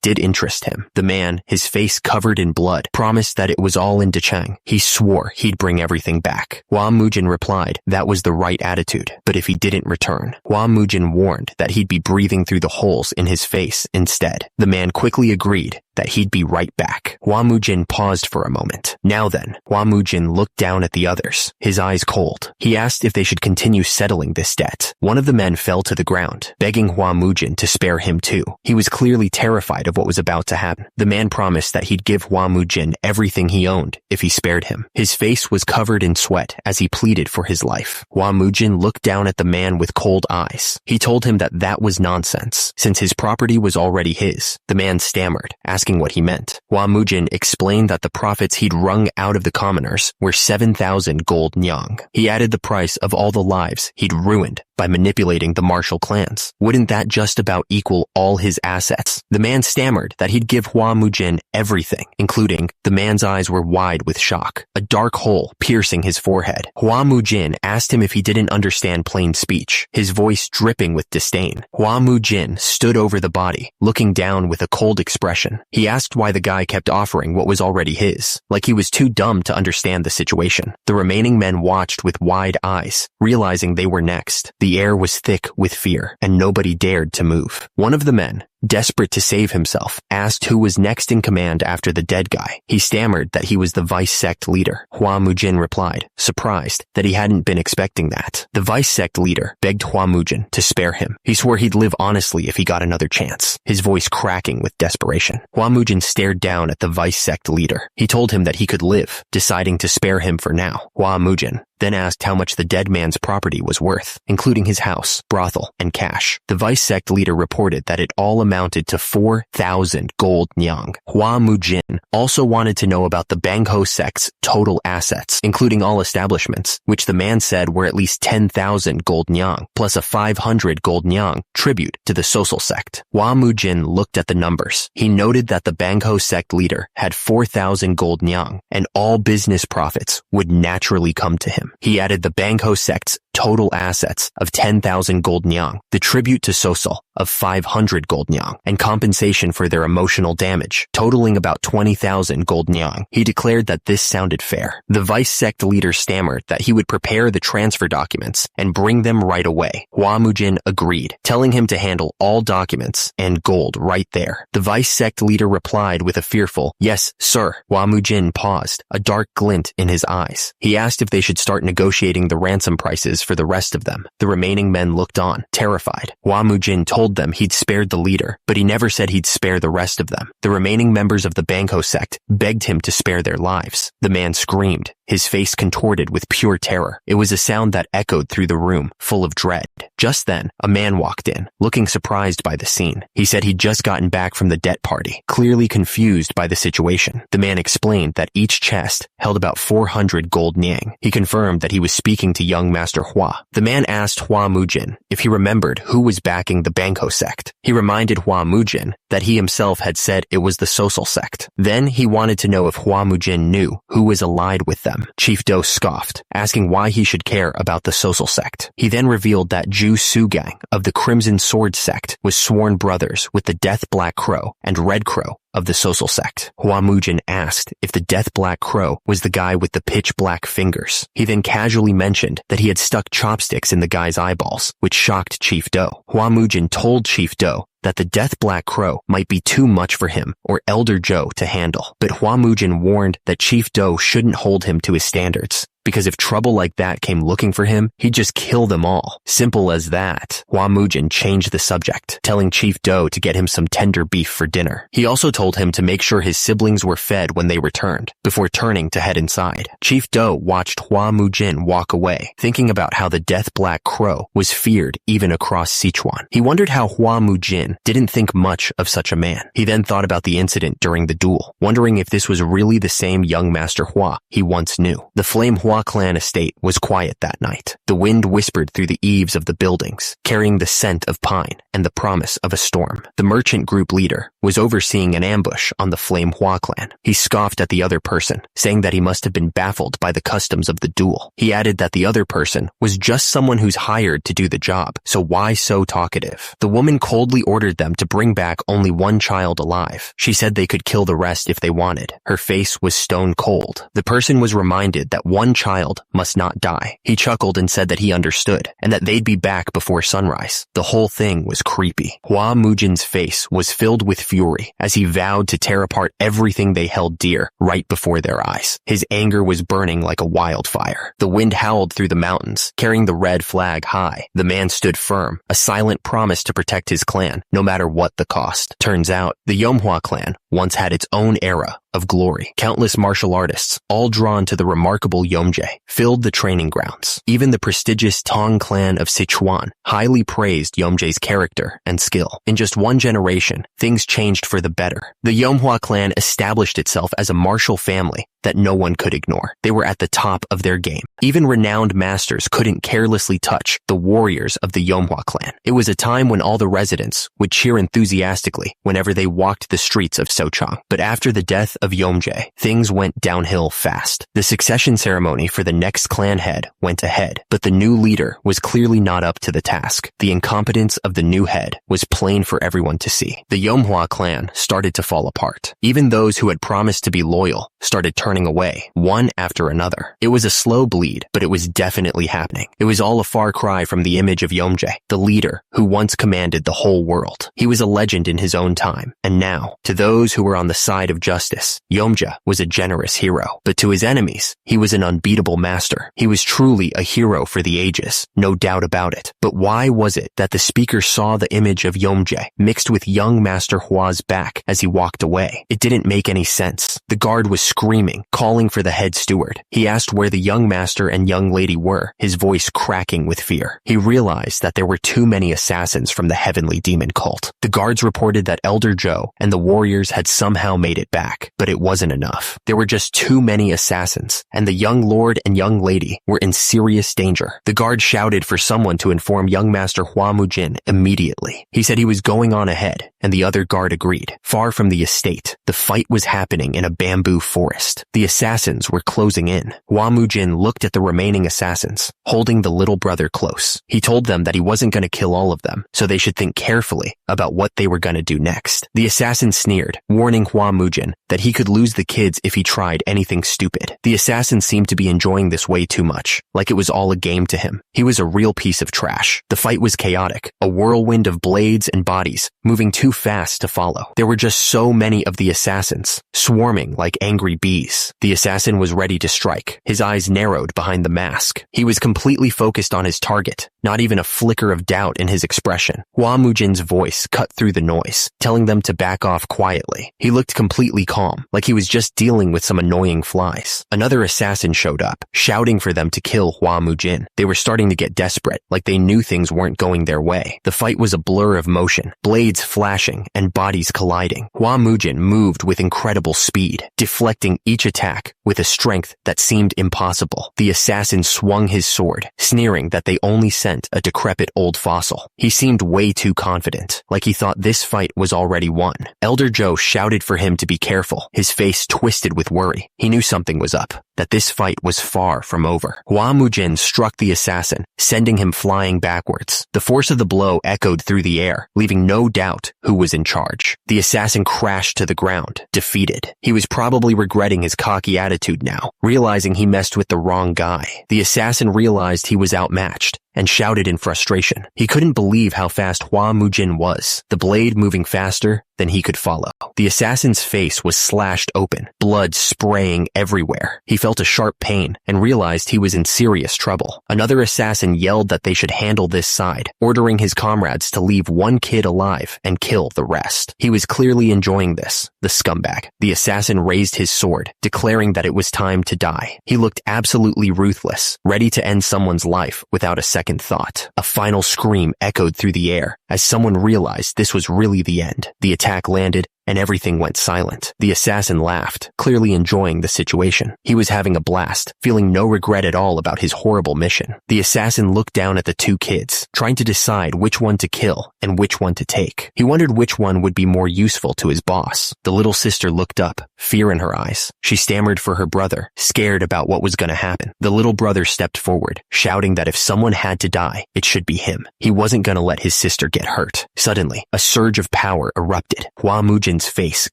did interest him. The man, his face covered in blood, promised that it was all in Dechang. He swore he'd bring everything back. Hua Mujin replied that was the right attitude, but if he didn't return, Hua Mujin warned that he'd be breathing through the holes in his face instead. The man quickly agreed that he'd be right back. Hua Mujin paused for a moment. Now then, Hua Mujin looked down at the others, his eyes cold. He asked if they should continue settling this debt. One of the men fell to the ground, begging Hua Mujin to spare him too. He was clearly terrified of what was about to happen. The man promised that he'd give Hua Mujin everything he owned if he spared him. His face was covered in sweat as he pleaded for his life. Hua Mujin looked down at the man with cold eyes. He told him that that was nonsense, since his property was already his. The man stammered, asking what he meant. Hua Mujin explained that the profits he'd wrung out of the commoners were 7,000 gold nyang. He added the price of all the lives he'd ruined by manipulating the martial clans. Wouldn't that just about equal all his assets? The man stammered that he'd give Hua Mujin everything, including. The man's eyes were wide with shock, a dark hole piercing his forehead. Hua Mujin asked him if he didn't understand plain speech, his voice dripping with disdain. Hua Mujin stood over the body, looking down with a cold expression. He asked why the guy kept offering what was already his, like he was too dumb to understand the situation. The remaining men watched with wide eyes, realizing they were next. The air was thick with fear, and nobody dared to move. One of the men, desperate to save himself, asked who was next in command after the dead guy. He stammered that he was the vice sect leader. Hua Mujin replied, surprised that he hadn't been expecting that. The vice sect leader begged Hua Mujin to spare him. He swore he'd live honestly if he got another chance, his voice cracking with desperation. Hua Mujin stared down at the vice sect leader. He told him that he could live, deciding to spare him for now. Hua Mujin then asked how much the dead man's property was worth, including his house, brothel, and cash. The vice sect leader reported that it all amounted to 4,000 gold nyang. Hua Mujin also wanted to know about the Bangho sect's total assets, including all establishments, which the man said were at least 10,000 gold nyang, plus a 500 gold nyang tribute to the social sect. Hua Mujin looked at the numbers. He noted that the Bangho sect leader had 4,000 gold nyang, and all business profits would naturally come to him. He added the Bangho sect's total assets of 10,000 gold nyang, the tribute to Sosol of 500 gold nyang, and compensation for their emotional damage, totaling about 20,000 gold nyang. He declared that this sounded fair. The vice sect leader stammered that he would prepare the transfer documents and bring them right away. Hua Mujin agreed, telling him to handle all documents and gold right there. The vice sect leader replied with a fearful, "Yes, sir." Hua Mujin paused, a dark glint in his eyes. He asked if they should start negotiating the ransom prices for the rest of them. The remaining men looked on, terrified. Hua Mujin told them he'd spared the leader, but he never said he'd spare the rest of them. The remaining members of the Bangho sect begged him to spare their lives. The man screamed, his face contorted with pure terror. It was a sound that echoed through the room, full of dread. Just then, a man walked in, looking surprised by the scene. He said he'd just gotten back from the debt party, clearly confused by the situation. The man explained that each chest held about 400 gold nyang. He confirmed that he was speaking to young Master Hua. The man asked Hua Mujin if he remembered who was backing the Bangho sect. He reminded Hua Mujin that he himself had said it was the social sect. Then he wanted to know if Hua Mujin knew who was allied with them. Chief Do scoffed, asking why he should care about the social sect. He then revealed that Ju Sugang of the Crimson Sword sect was sworn brothers with the Death Black Crow and Red Crow of the social sect. Hua Mujin asked if the Death Black Crow was the guy with the pitch black fingers. He then casually mentioned that he had stuck chopsticks in the guy's eyeballs, which shocked Chief Do. Hua Mujin told Chief Do that the Death Black Crow might be too much for him or Elder Joe to handle, but Hua Mujin warned that Chief Do shouldn't hold him to his standards, because if trouble like that came looking for him, he'd just kill them all. Simple as that. Hua Mujin changed the subject, telling Chief Do to get him some tender beef for dinner. He also told him to make sure his siblings were fed when they returned, before turning to head inside. Chief Do watched Hua Mujin walk away, thinking about how the Death Black Crow was feared even across Sichuan. He wondered how Hua Mujin didn't think much of such a man. He then thought about the incident during the duel, wondering if this was really the same young Master Hua he once knew. The Flame Hua clan estate was quiet that night. The wind whispered through the eaves of the buildings, carrying the scent of pine and the promise of a storm. The merchant group leader was overseeing an ambush on the Flame Hua clan. He scoffed at the other person, saying that he must have been baffled by the customs of the duel. He added that the other person was just someone who's hired to do the job, so why so talkative? The woman coldly ordered them to bring back only one child alive. She said they could kill the rest if they wanted. Her face was stone cold. The person was reminded that one child must not die. He chuckled and said that he understood, and that they'd be back before sunrise. The whole thing was creepy. Hua Mujin's face was filled with fury as he vowed to tear apart everything they held dear right before their eyes. His anger was burning like a wildfire. The wind howled through the mountains, carrying the red flag high. The man stood firm, a silent promise to protect his clan, no matter what the cost. Turns out, the Yomhua clan once had its own era of glory. Countless martial artists, all drawn to the remarkable Yomje, filled the training grounds. Even the prestigious Tong clan of Sichuan highly praised Yomje's character and skill. In just one generation, things changed for the better. The Yomhua clan established itself as a martial family that no one could ignore. They were at the top of their game. Even renowned masters couldn't carelessly touch the warriors of the Yomhua clan. It was a time when all the residents would cheer enthusiastically whenever they walked the streets of Sochang. But after the death of Yomje, things went downhill fast. The succession ceremony for the next clan head went ahead, but the new leader was clearly not up to the task. The incompetence of the new head was plain for everyone to see. The Yomhua clan started to fall apart. Even those who had promised to be loyal started turning away, one after another. It was a slow bleed, but it was definitely happening. It was all a far cry from the image of Yomje, the leader who once commanded the whole world. He was a legend in his own time, and now, to those who were on the side of justice, Yomje was a generous hero. But to his enemies, he was an unbeatable master. He was truly a hero for the ages, no doubt about it. But why was it that the speaker saw the image of Yomje mixed with young Master Hua's back as he walked away? It didn't make any sense. The guard was screaming, calling for the head steward. He asked where the young master and young lady were, his voice cracking with fear. He realized that there were too many assassins from the heavenly demon cult. The guards reported that Elder Joe and the warriors had somehow made it back, but it wasn't enough. There were just too many assassins, and the young lord and young lady were in serious danger. The guard shouted for someone to inform young Master Hua Mujin immediately. He said he was going on ahead, and the other guard agreed. Far from the estate, the fight was happening in a bamboo forest. The assassins were closing in. Hua Mujin looked at the remaining assassins, holding the little brother close. He told them that he wasn't going to kill all of them, so they should think carefully about what they were going to do next. The assassin sneered, warning Hua Mujin that he could lose the kids if he tried anything stupid. The assassin seemed to be enjoying this way too much, like it was all a game to him. He was a real piece of trash. The fight was chaotic, a whirlwind of blades and bodies, moving too fast to follow. There were just so many of the assassins, swarming like angry bees. The assassin was ready to strike, his eyes narrowed behind the mask. He was completely focused on his target, not even a flicker of doubt in his expression. Hua Mujin's voice cut through the noise, telling them to back off quietly. He looked completely calm, like he was just dealing with some annoying flies. Another assassin showed up, shouting for them to kill Hua Mujin. They were starting to get desperate, like they knew things weren't going their way. The fight was a blur of motion, blades flashing and bodies colliding. Hua Mujin moved with incredible speed, deflecting each attack with a strength that seemed impossible. The The assassin swung his sword, sneering that they only sent a decrepit old fossil. He seemed way too confident, like he thought this fight was already won. Elder Joe shouted for him to be careful, his face twisted with worry. He knew something was up, that this fight was far from over. Hua Mujin struck the assassin, sending him flying backwards. The force of the blow echoed through the air, leaving no doubt who was in charge. The assassin crashed to the ground, defeated. He was probably regretting his cocky attitude now, realizing he messed with the wrong guy. The assassin realized he was outmatched and shouted in frustration. He couldn't believe how fast Hua Mujin was, the blade moving faster than he could follow. The assassin's face was slashed open, blood spraying everywhere. He felt a sharp pain and realized he was in serious trouble. Another assassin yelled that they should handle this side, ordering his comrades to leave one kid alive and kill the rest. He was clearly enjoying this, the scumbag. The assassin raised his sword, declaring that it was time to die. He looked absolutely ruthless, ready to end someone's life without a second thought. A final scream echoed through the air as someone realized this was really the end. The attack landed and everything went silent. The assassin laughed, clearly enjoying the situation. He was having a blast, feeling no regret at all about his horrible mission. The assassin looked down at the two kids, trying to decide which one to kill and which one to take. He wondered which one would be more useful to his boss. The little sister looked up, fear in her eyes. She stammered for her brother, scared about what was going to happen. The little brother stepped forward, shouting that if someone had to die, it should be him. He wasn't going to let his sister get hurt. Suddenly, a surge of power erupted. Hua Mujin's face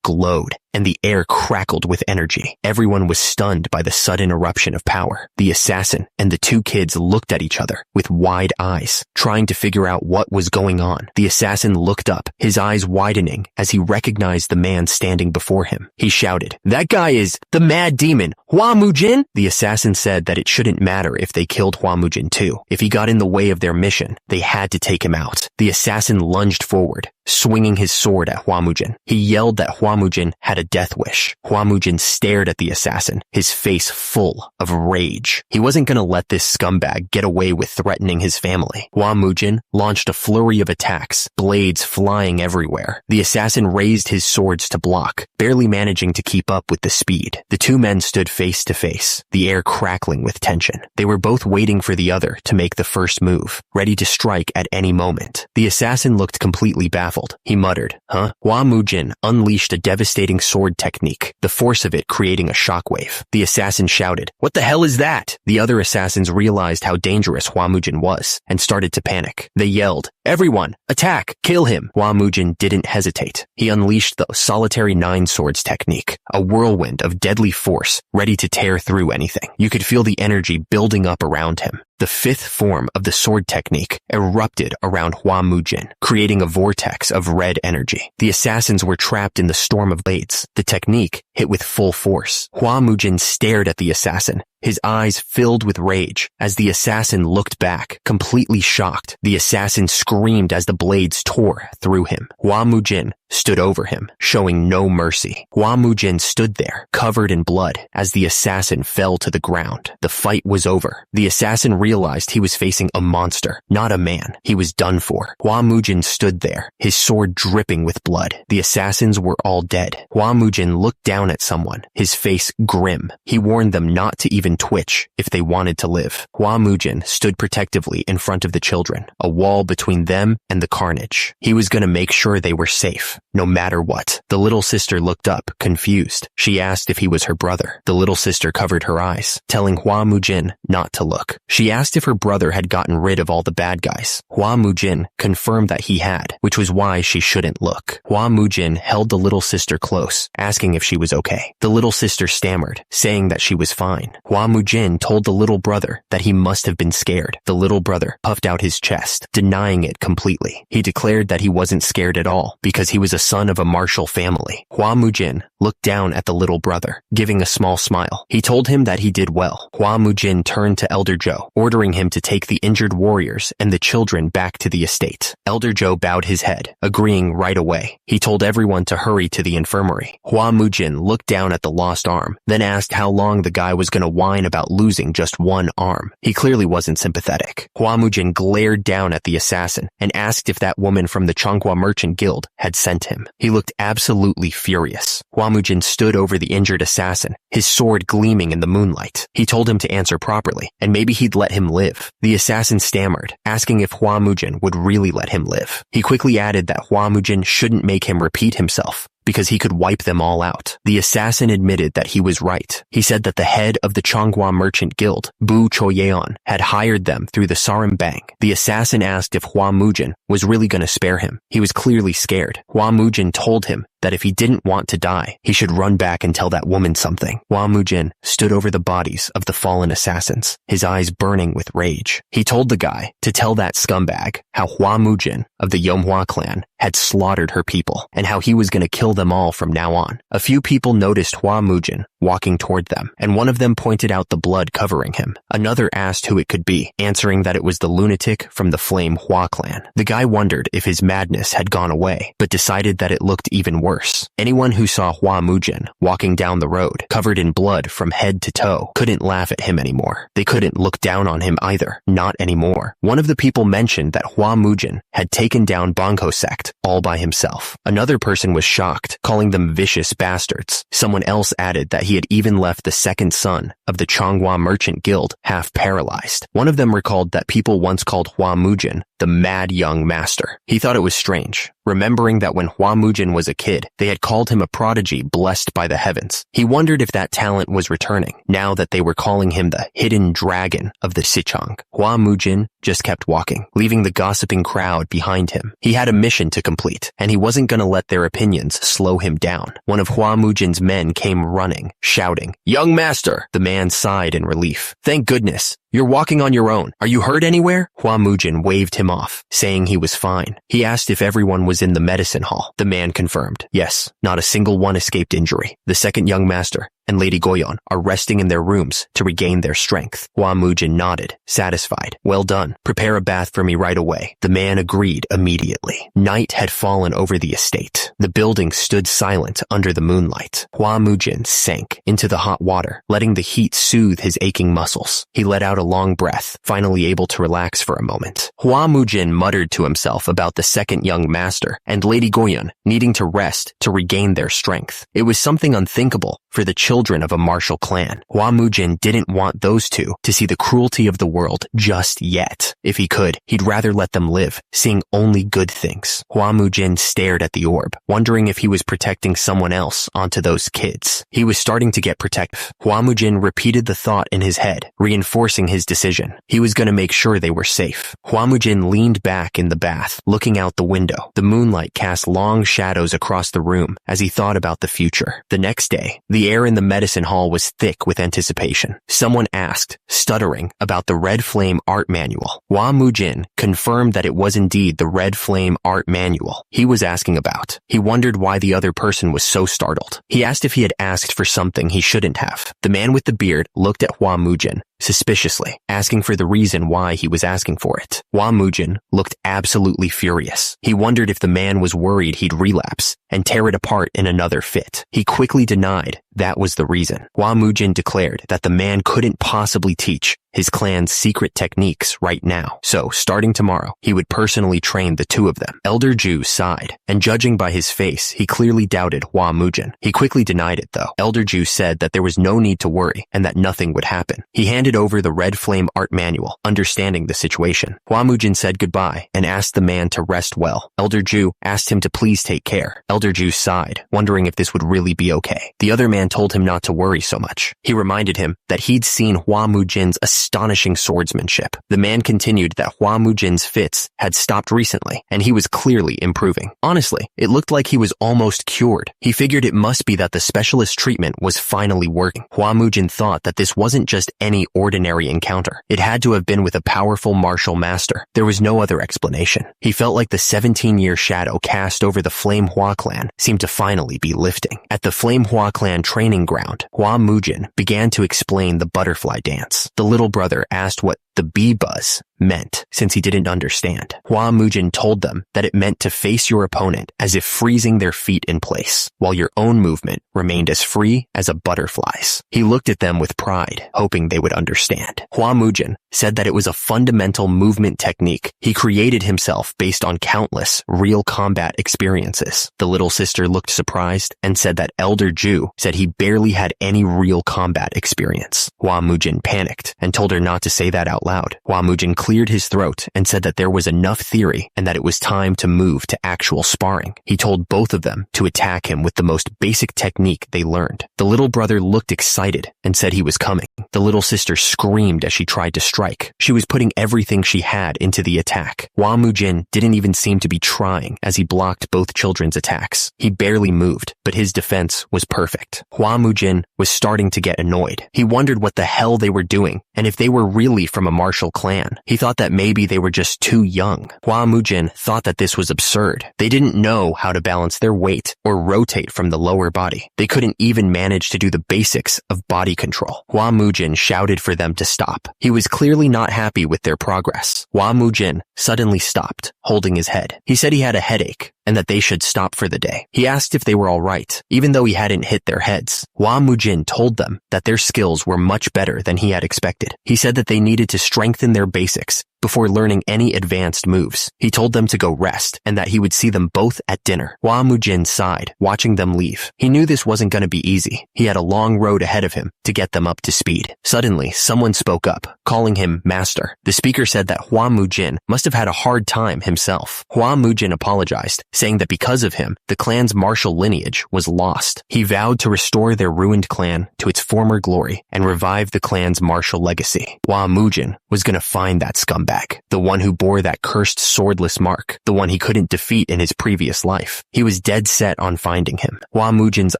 glowed, and the air crackled with energy. Everyone was stunned by the sudden eruption of power. The assassin and the two kids looked at each other with wide eyes, trying to figure out what was going on. The assassin looked up, his eyes widening as he recognized the man standing before him. He shouted, "That guy is the mad demon, Hua Mujin!" The assassin said that it shouldn't matter if they killed Hua Mujin too. If he got in the way of their mission, they had to take him out. The assassin lunged forward, swinging his sword at Hua Mujin. He yelled that Hua Mujin had a death wish. Hua Mujin stared at the assassin, his face full of rage. He wasn't going to let this scumbag get away with threatening his family. Hua Mujin launched a flurry of attacks, blades flying everywhere. The assassin raised his swords to block, barely managing to keep up with the speed. The two men stood face to face, the air crackling with tension. They were both waiting for the other to make the first move, ready to strike at any moment. The assassin looked completely baffled. He muttered, "Huh?" Hua Mujin unleashed a devastating sword technique, the force of it creating a shockwave. The assassin shouted, "What the hell is that?" The other assassins realized how dangerous Hua Mujin was and started to panic. They yelled, "Everyone, attack! Kill him!" Hua Mujin didn't hesitate. He unleashed the solitary nine swords technique, a whirlwind of deadly force ready to tear through anything. You could feel the energy building up around him. The fifth form of the sword technique erupted around Hua Mujin, creating a vortex of red energy. The assassins were trapped in the storm of blades. The technique hit with full force. Hua Mujin stared at the assassin, his eyes filled with rage. As the assassin looked back, completely shocked, the assassin screamed as the blades tore through him. Hua Mujin stood over him, showing no mercy. Hua Mujin stood there, covered in blood, as the assassin fell to the ground. The fight was over. The assassin realized he was facing a monster, not a man. He was done for. Hua Mujin stood there, his sword dripping with blood. The assassins were all dead. Hua Mujin looked down at someone, his face grim. He warned them not to even twitch if they wanted to live. Hua Mujin stood protectively in front of the children, a wall between them and the carnage. He was going to make sure they were safe, no matter what. The little sister looked up, confused. She asked if he was her brother. The little sister covered her eyes, telling Hua Mujin not to look. She asked if her brother had gotten rid of all the bad guys. Hua Mujin confirmed that he had, which was why she shouldn't look. Hua Mujin held the little sister close, asking if she was okay. The little sister stammered, saying that she was fine. Hua Mujin told the little brother that he must have been scared. The little brother puffed out his chest, denying it completely. He declared that he wasn't scared at all because he was a son of a martial family. Hua Mujin looked down at the little brother, giving a small smile. He told him that he did well. Hua Mujin turned to Elder Joe, ordering him to take the injured warriors and the children back to the estate. Elder Joe bowed his head, agreeing right away. He told everyone to hurry to the infirmary. Hua Mujin looked down at the lost arm, then asked how long the guy was going to want whine about losing just one arm. He clearly wasn't sympathetic. Hua Mujin glared down at the assassin and asked if that woman from the Changhua Merchant Guild had sent him. He looked absolutely furious. Hua Mujin stood over the injured assassin, his sword gleaming in the moonlight. He told him to answer properly, and maybe he'd let him live. The assassin stammered, asking if Hua Mujin would really let him live. He quickly added that Hua Mujin shouldn't make him repeat himself, because he could wipe them all out. The assassin admitted that he was right. He said that the head of the Changhua Merchant Guild, Bu Choyeon, had hired them through the Sarambang. The assassin asked if Hua Mujin was really going to spare him. He was clearly scared. Hua Mujin told him that if he didn't want to die, he should run back and tell that woman something. Hua Mujin stood over the bodies of the fallen assassins, his eyes burning with rage. He told the guy to tell that scumbag how Hua Mujin of the Yomhua clan had slaughtered her people and how he was going to kill them all from now on. A few people noticed Hua Mujin walking toward them, and one of them pointed out the blood covering him. Another asked who it could be, answering that it was the lunatic from the Flame Hua clan. The guy wondered if his madness had gone away, but decided that it looked even worse. Anyone who saw Hua Mujin walking down the road, covered in blood from head to toe, couldn't laugh at him anymore. They couldn't look down on him either. Not anymore. One of the people mentioned that Hua Mujin had taken down Bangho sect all by himself. Another person was shocked, calling them vicious bastards. Someone else added that he had even left the second son of the Changhua Merchant Guild half paralyzed. One of them recalled that people once called Hua Mujin the mad young master. He thought it was strange, remembering that when Hua Mujin was a kid, they had called him a prodigy blessed by the heavens. He wondered if that talent was returning, now that they were calling him the hidden dragon of the Sichang. Hua Mujin just kept walking, leaving the gossiping crowd behind him. He had a mission to complete, and he wasn't going to let their opinions slow him down. One of Hua Mujin's men came running, shouting, "Young master!" The man sighed in relief. "Thank goodness. You're walking on your own. Are you hurt anywhere?" Hua Mujin waved him off, saying he was fine. He asked if everyone was in the medicine hall. The man confirmed. Yes, not a single one escaped injury. The second young master and Lady Goyon are resting in their rooms to regain their strength. Hua Mujin nodded, satisfied. "Well done. Prepare a bath for me right away." The man agreed immediately. Night had fallen over the estate. The building stood silent under the moonlight. Hua Mujin sank into the hot water, letting the heat soothe his aching muscles. He let out a long breath, finally able to relax for a moment. Hua Mujin muttered to himself about the second young master and Lady Goyon needing to rest to regain their strength. It was something unthinkable for the children of a martial clan. Hua Mujin didn't want those two to see the cruelty of the world just yet. If he could, he'd rather let them live, seeing only good things. Hua Mujin stared at the orb, wondering if he was protecting someone else onto those kids. He was starting to get protective. Hua Mujin repeated the thought in his head, reinforcing his decision. He was going to make sure they were safe. Hua Mujin leaned back in the bath, looking out the window. The moonlight cast long shadows across the room as he thought about the future. The next day, the air in the medicine hall was thick with anticipation. Someone asked, stuttering, about the Red Flame art manual. Hua Mujin confirmed that it was indeed the Red Flame art manual he was asking about. He wondered why the other person was so startled. He asked if he had asked for something he shouldn't have. The man with the beard looked at Hua Mujin suspiciously, asking for the reason why he was asking for it. Hua Mujin looked absolutely furious. He wondered if the man was worried he'd relapse and tear it apart in another fit. He quickly denied that was the reason. Hua Mujin declared that the man couldn't possibly teach his clan's secret techniques right now. So, starting tomorrow, he would personally train the two of them. Elder Ju sighed, and judging by his face, he clearly doubted Hua Mujin. He quickly denied it, though. Elder Ju said that there was no need to worry and that nothing would happen. He handed over the Red Flame art manual, understanding the situation. Hua Mujin said goodbye and asked the man to rest well. Elder Ju asked him to please take care. Elder Ju sighed, wondering if this would really be okay. The other man told him not to worry so much. He reminded him that he'd seen Hua Mujin's astonishing swordsmanship. The man continued that Hua Mujin's fits had stopped recently, and he was clearly improving. Honestly, it looked like he was almost cured. He figured it must be that the specialist treatment was finally working. Hua Mujin thought that this wasn't just any ordinary encounter. It had to have been with a powerful martial master. There was no other explanation. He felt like the 17-year shadow cast over the Flame Hua clan seemed to finally be lifting. At the Flame Hua clan training ground, Hua Mujin began to explain the butterfly dance. The little brother asked what the bee buzz meant, since he didn't understand. Hua Mujin told them that it meant to face your opponent as if freezing their feet in place, while your own movement remained as free as a butterfly's. He looked at them with pride, hoping they would understand. Hua Mujin said that it was a fundamental movement technique he created himself based on countless real combat experiences. The little sister looked surprised and said that Elder Ju said he barely had any real combat experience. Hua Mujin panicked and told her not to say that out loud. Hua Mujin cleared his throat and said that there was enough theory and that it was time to move to actual sparring. He told both of them to attack him with the most basic technique they learned. The little brother looked excited and said he was coming. The little sister screamed as she tried to strike. She was putting everything she had into the attack. Hua Mujin didn't even seem to be trying as he blocked both children's attacks. He barely moved, but his defense was perfect. Hua Mujin was starting to get annoyed. He wondered what the hell they were doing and if they were really from a martial clan. He thought that maybe they were just too young. Hua Mujin thought that this was absurd. They didn't know how to balance their weight or rotate from the lower body. They couldn't even manage to do the basics of body control. Hua Mujin shouted for them to stop. He was clearly not happy with their progress. Hua Mujin suddenly stopped, holding his head. He said he had a headache and that they should stop for the day. He asked if they were all right, even though he hadn't hit their heads. Hua Mujin told them that their skills were much better than he had expected. He said that they needed to strengthen their basics before learning any advanced moves. He told them to go rest and that he would see them both at dinner. Hua Mujin sighed, watching them leave. He knew this wasn't going to be easy. He had a long road ahead of him to get them up to speed. Suddenly, someone spoke up, calling him master. The speaker said that Hua Mujin must have had a hard time himself. Hua Mujin apologized, saying that because of him, the clan's martial lineage was lost. He vowed to restore their ruined clan to its former glory and revive the clan's martial legacy. Hua Mujin was going to find that scumbag, the one who bore that cursed swordless mark, the one he couldn't defeat in his previous life. He was dead set on finding him. Hua Mujin's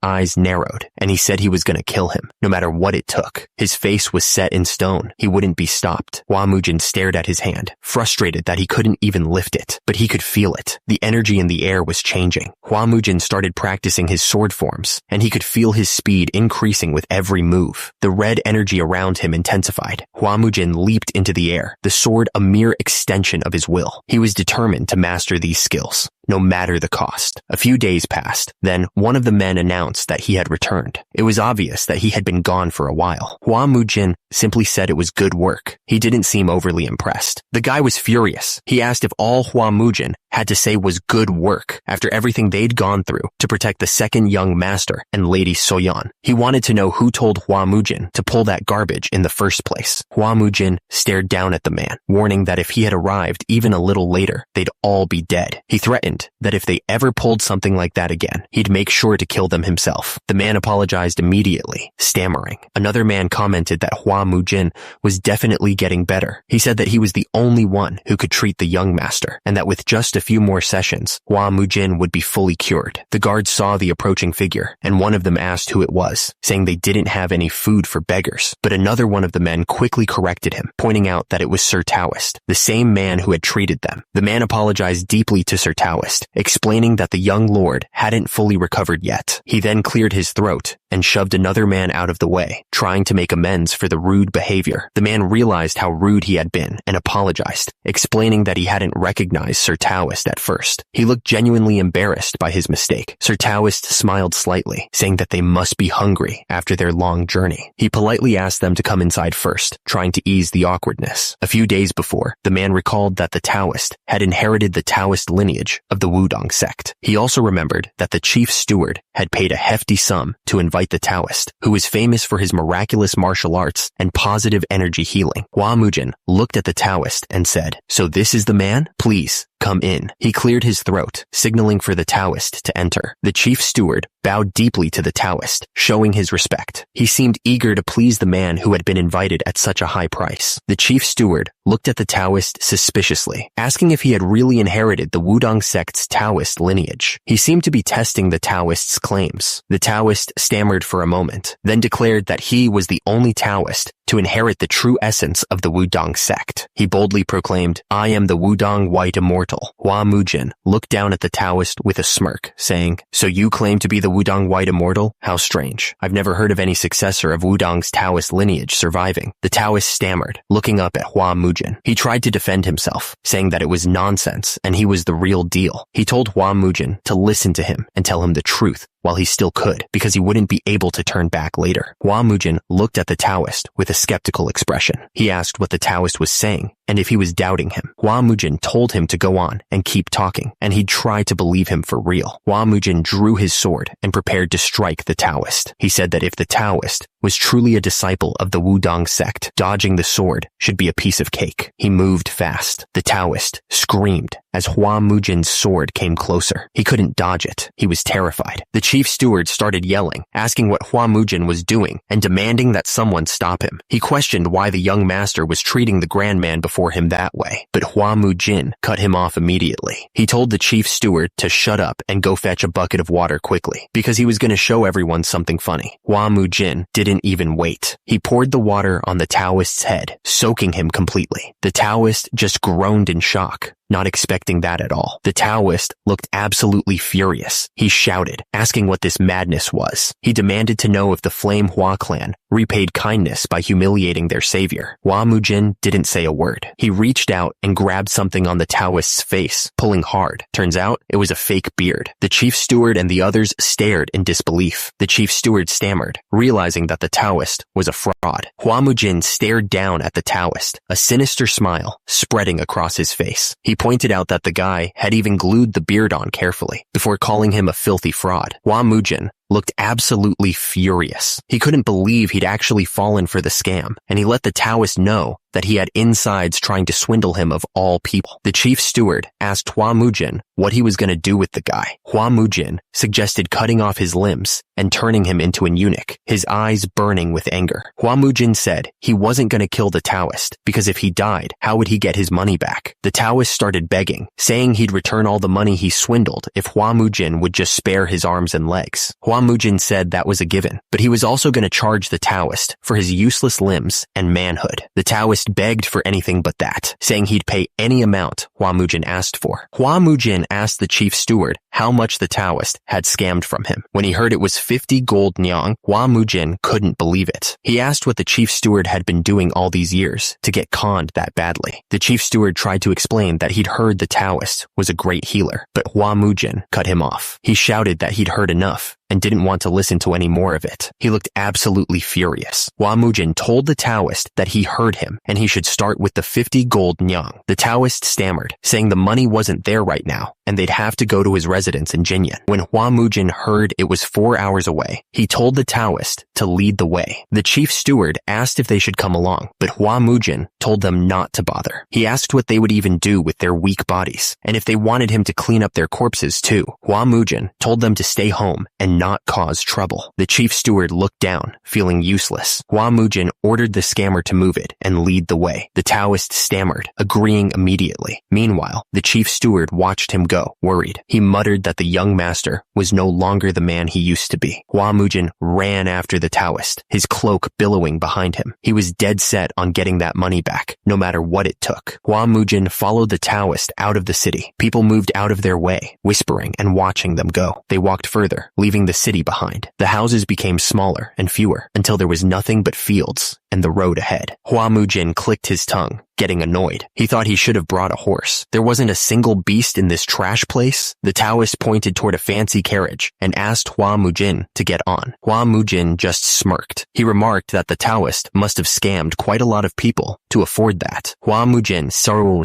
eyes narrowed, and he said he was going to kill him, no matter what it took. His face was set in stone. He wouldn't be stopped. Hua Mujin stared at his hand, frustrated that he couldn't even lift it, but he could feel it. The energy in the air was changing. Hua Mujin started practicing his sword forms, and he could feel his speed increasing with every move. The red energy around him intensified. Hua Mujin leaped into the air, the sword a mere extension of his will. He was determined to master these skills, no matter the cost. A few days passed. Then one of the men announced that he had returned. It was obvious that he had been gone for a while. Hua Mujin simply said it was good work. He didn't seem overly impressed. The guy was furious. He asked if all Hua Mujin had to say was good work after everything they'd gone through to protect the second young master and Lady Soyeon. He wanted to know who told Hua Mujin to pull that garbage in the first place. Hua Mujin stared down at the man, warning that if he had arrived even a little later, they'd all be dead. He threatened that if they ever pulled something like that again, he'd make sure to kill them himself. The man apologized immediately, stammering. Another man commented that Hua Mujin was definitely getting better. He said that he was the only one who could treat the young master, and that with just a few more sessions, Hua Mujin would be fully cured. The guards saw the approaching figure, and one of them asked who it was, saying they didn't have any food for beggars. But another one of the men quickly corrected him, pointing out that it was Sir Taoist, the same man who had treated them. The man apologized deeply to Sir Taoist, explaining that the young lord hadn't fully recovered yet. He then cleared his throat and shoved another man out of the way, trying to make amends for the rude behavior. The man realized how rude he had been and apologized, explaining that he hadn't recognized Sir Taoist at first. He looked genuinely embarrassed by his mistake. Sir Taoist smiled slightly, saying that they must be hungry after their long journey. He politely asked them to come inside first, trying to ease the awkwardness. A few days before, the man recalled that the Taoist had inherited the Taoist lineage of the Wudong sect. He also remembered that the chief steward had paid a hefty sum to invite the Taoist, who was famous for his miraculous martial arts and positive energy healing. Hua Mujin looked at the Taoist and said, "So this is the man? Please, come in." He cleared his throat, signaling for the Taoist to enter. The chief steward bowed deeply to the Taoist, showing his respect. He seemed eager to please the man who had been invited at such a high price. The chief steward looked at the Taoist suspiciously, asking if he had really inherited the Wudong sect's Taoist lineage. He seemed to be testing the Taoist's claims. The Taoist stammered for a moment, then declared that he was the only Taoist to inherit the true essence of the Wudong sect. He boldly proclaimed, "I am the Wudong White Immortal." Hua Mujin looked down at the Taoist with a smirk, saying, "So you claim to be the Wudong White Immortal? How strange. I've never heard of any successor of Wudong's Taoist lineage surviving." The Taoist stammered, looking up at Hua Mujin. He tried to defend himself, saying that it was nonsense and he was the real deal. He told Hua Mujin to listen to him and tell him the truth while he still could, because he wouldn't be able to turn back later. Hua Mujin looked at the Taoist with a skeptical expression. He asked what the Taoist was saying and if he was doubting him. Hua Mujin told him to go on and keep talking, and he'd try to believe him for real. Hua Mujin drew his sword and prepared to strike the Taoist. He said that if the Taoist was truly a disciple of the Wudong sect, dodging the sword should be a piece of cake. He moved fast. The Taoist screamed as Hua Mujin's sword came closer. He couldn't dodge it. He was terrified. The chief steward started yelling, asking what Hua Mujin was doing and demanding that someone stop him. He questioned why the young master was treating the grand man before him that way, but Hua Mujin cut him off immediately. He told the chief steward to shut up and go fetch a bucket of water quickly, because he was going to show everyone something funny. Hua Mujin didn't even wait. He poured the water on the Taoist's head, soaking him completely. The Taoist just groaned in shock, not expecting that at all. The Taoist looked absolutely furious. He shouted, asking what this madness was. He demanded to know if the Flame Hua clan repaid kindness by humiliating their savior. Hua Mujin didn't say a word. He reached out and grabbed something on the Taoist's face, pulling hard. Turns out it was a fake beard. The chief steward and the others stared in disbelief. The chief steward stammered, realizing that the Taoist was a fraud. Hua Mujin stared down at the Taoist, a sinister smile spreading across his face. He pointed out that the guy had even glued the beard on carefully before calling him a filthy fraud. Hua Mujin looked absolutely furious. He couldn't believe he'd actually fallen for the scam, and he let the Taoist know that he had insides trying to swindle him of all people. The chief steward asked Hua Mujin what he was going to do with the guy. Hua Mujin suggested cutting off his limbs and turning him into an eunuch, his eyes burning with anger. Hua Mujin said he wasn't going to kill the Taoist, because if he died, how would he get his money back? The Taoist started begging, saying he'd return all the money he swindled if Hua Mujin would just spare his arms and legs. Hua Mujin said that was a given, but he was also going to charge the Taoist for his useless limbs and manhood. The Taoist begged for anything but that, saying he'd pay any amount Hua Mujin asked for. Hua Mujin asked the chief steward how much the Taoist had scammed from him. When he heard it was 50 gold nyang, Hua Mujin couldn't believe it. He asked what the chief steward had been doing all these years to get conned that badly. The chief steward tried to explain that he'd heard the Taoist was a great healer, but Hua Mujin cut him off. He shouted that he'd heard enough and didn't want to listen to any more of it. He looked absolutely furious. Hua Mujin told the Taoist that he heard him and he should start with the 50 gold nyang. The Taoist stammered, saying the money wasn't there right now and they'd have to go to his residence in Jinyan. When Hua Mujin heard it was 4 hours away, he told the Taoist to lead the way. The chief steward asked if they should come along, but Hua Mujin told them not to bother. He asked what they would even do with their weak bodies and if they wanted him to clean up their corpses too. Hua Mujin told them to stay home and not cause trouble. The chief steward looked down, feeling useless. Hua Mujin ordered the scammer to move it and lead the way. The Taoist stammered, agreeing immediately. Meanwhile, the chief steward watched him go, worried. He muttered that the young master was no longer the man he used to be. Hua Mujin ran after the Taoist, his cloak billowing behind him. He was dead set on getting that money back, no matter what it took. Hua Mujin followed the Taoist out of the city. People moved out of their way, whispering and watching them go. They walked further, leaving the city behind. The houses became smaller and fewer until there was nothing but fields and the road ahead. Hua Mujin clicked his tongue, getting annoyed. He thought he should have brought a horse. There wasn't a single beast in this trash place. The Taoist pointed toward a fancy carriage and asked Hua Mujin to get on. Hua Mujin just smirked. He remarked that the Taoist must have scammed quite a lot of people to afford that. Hua Mujin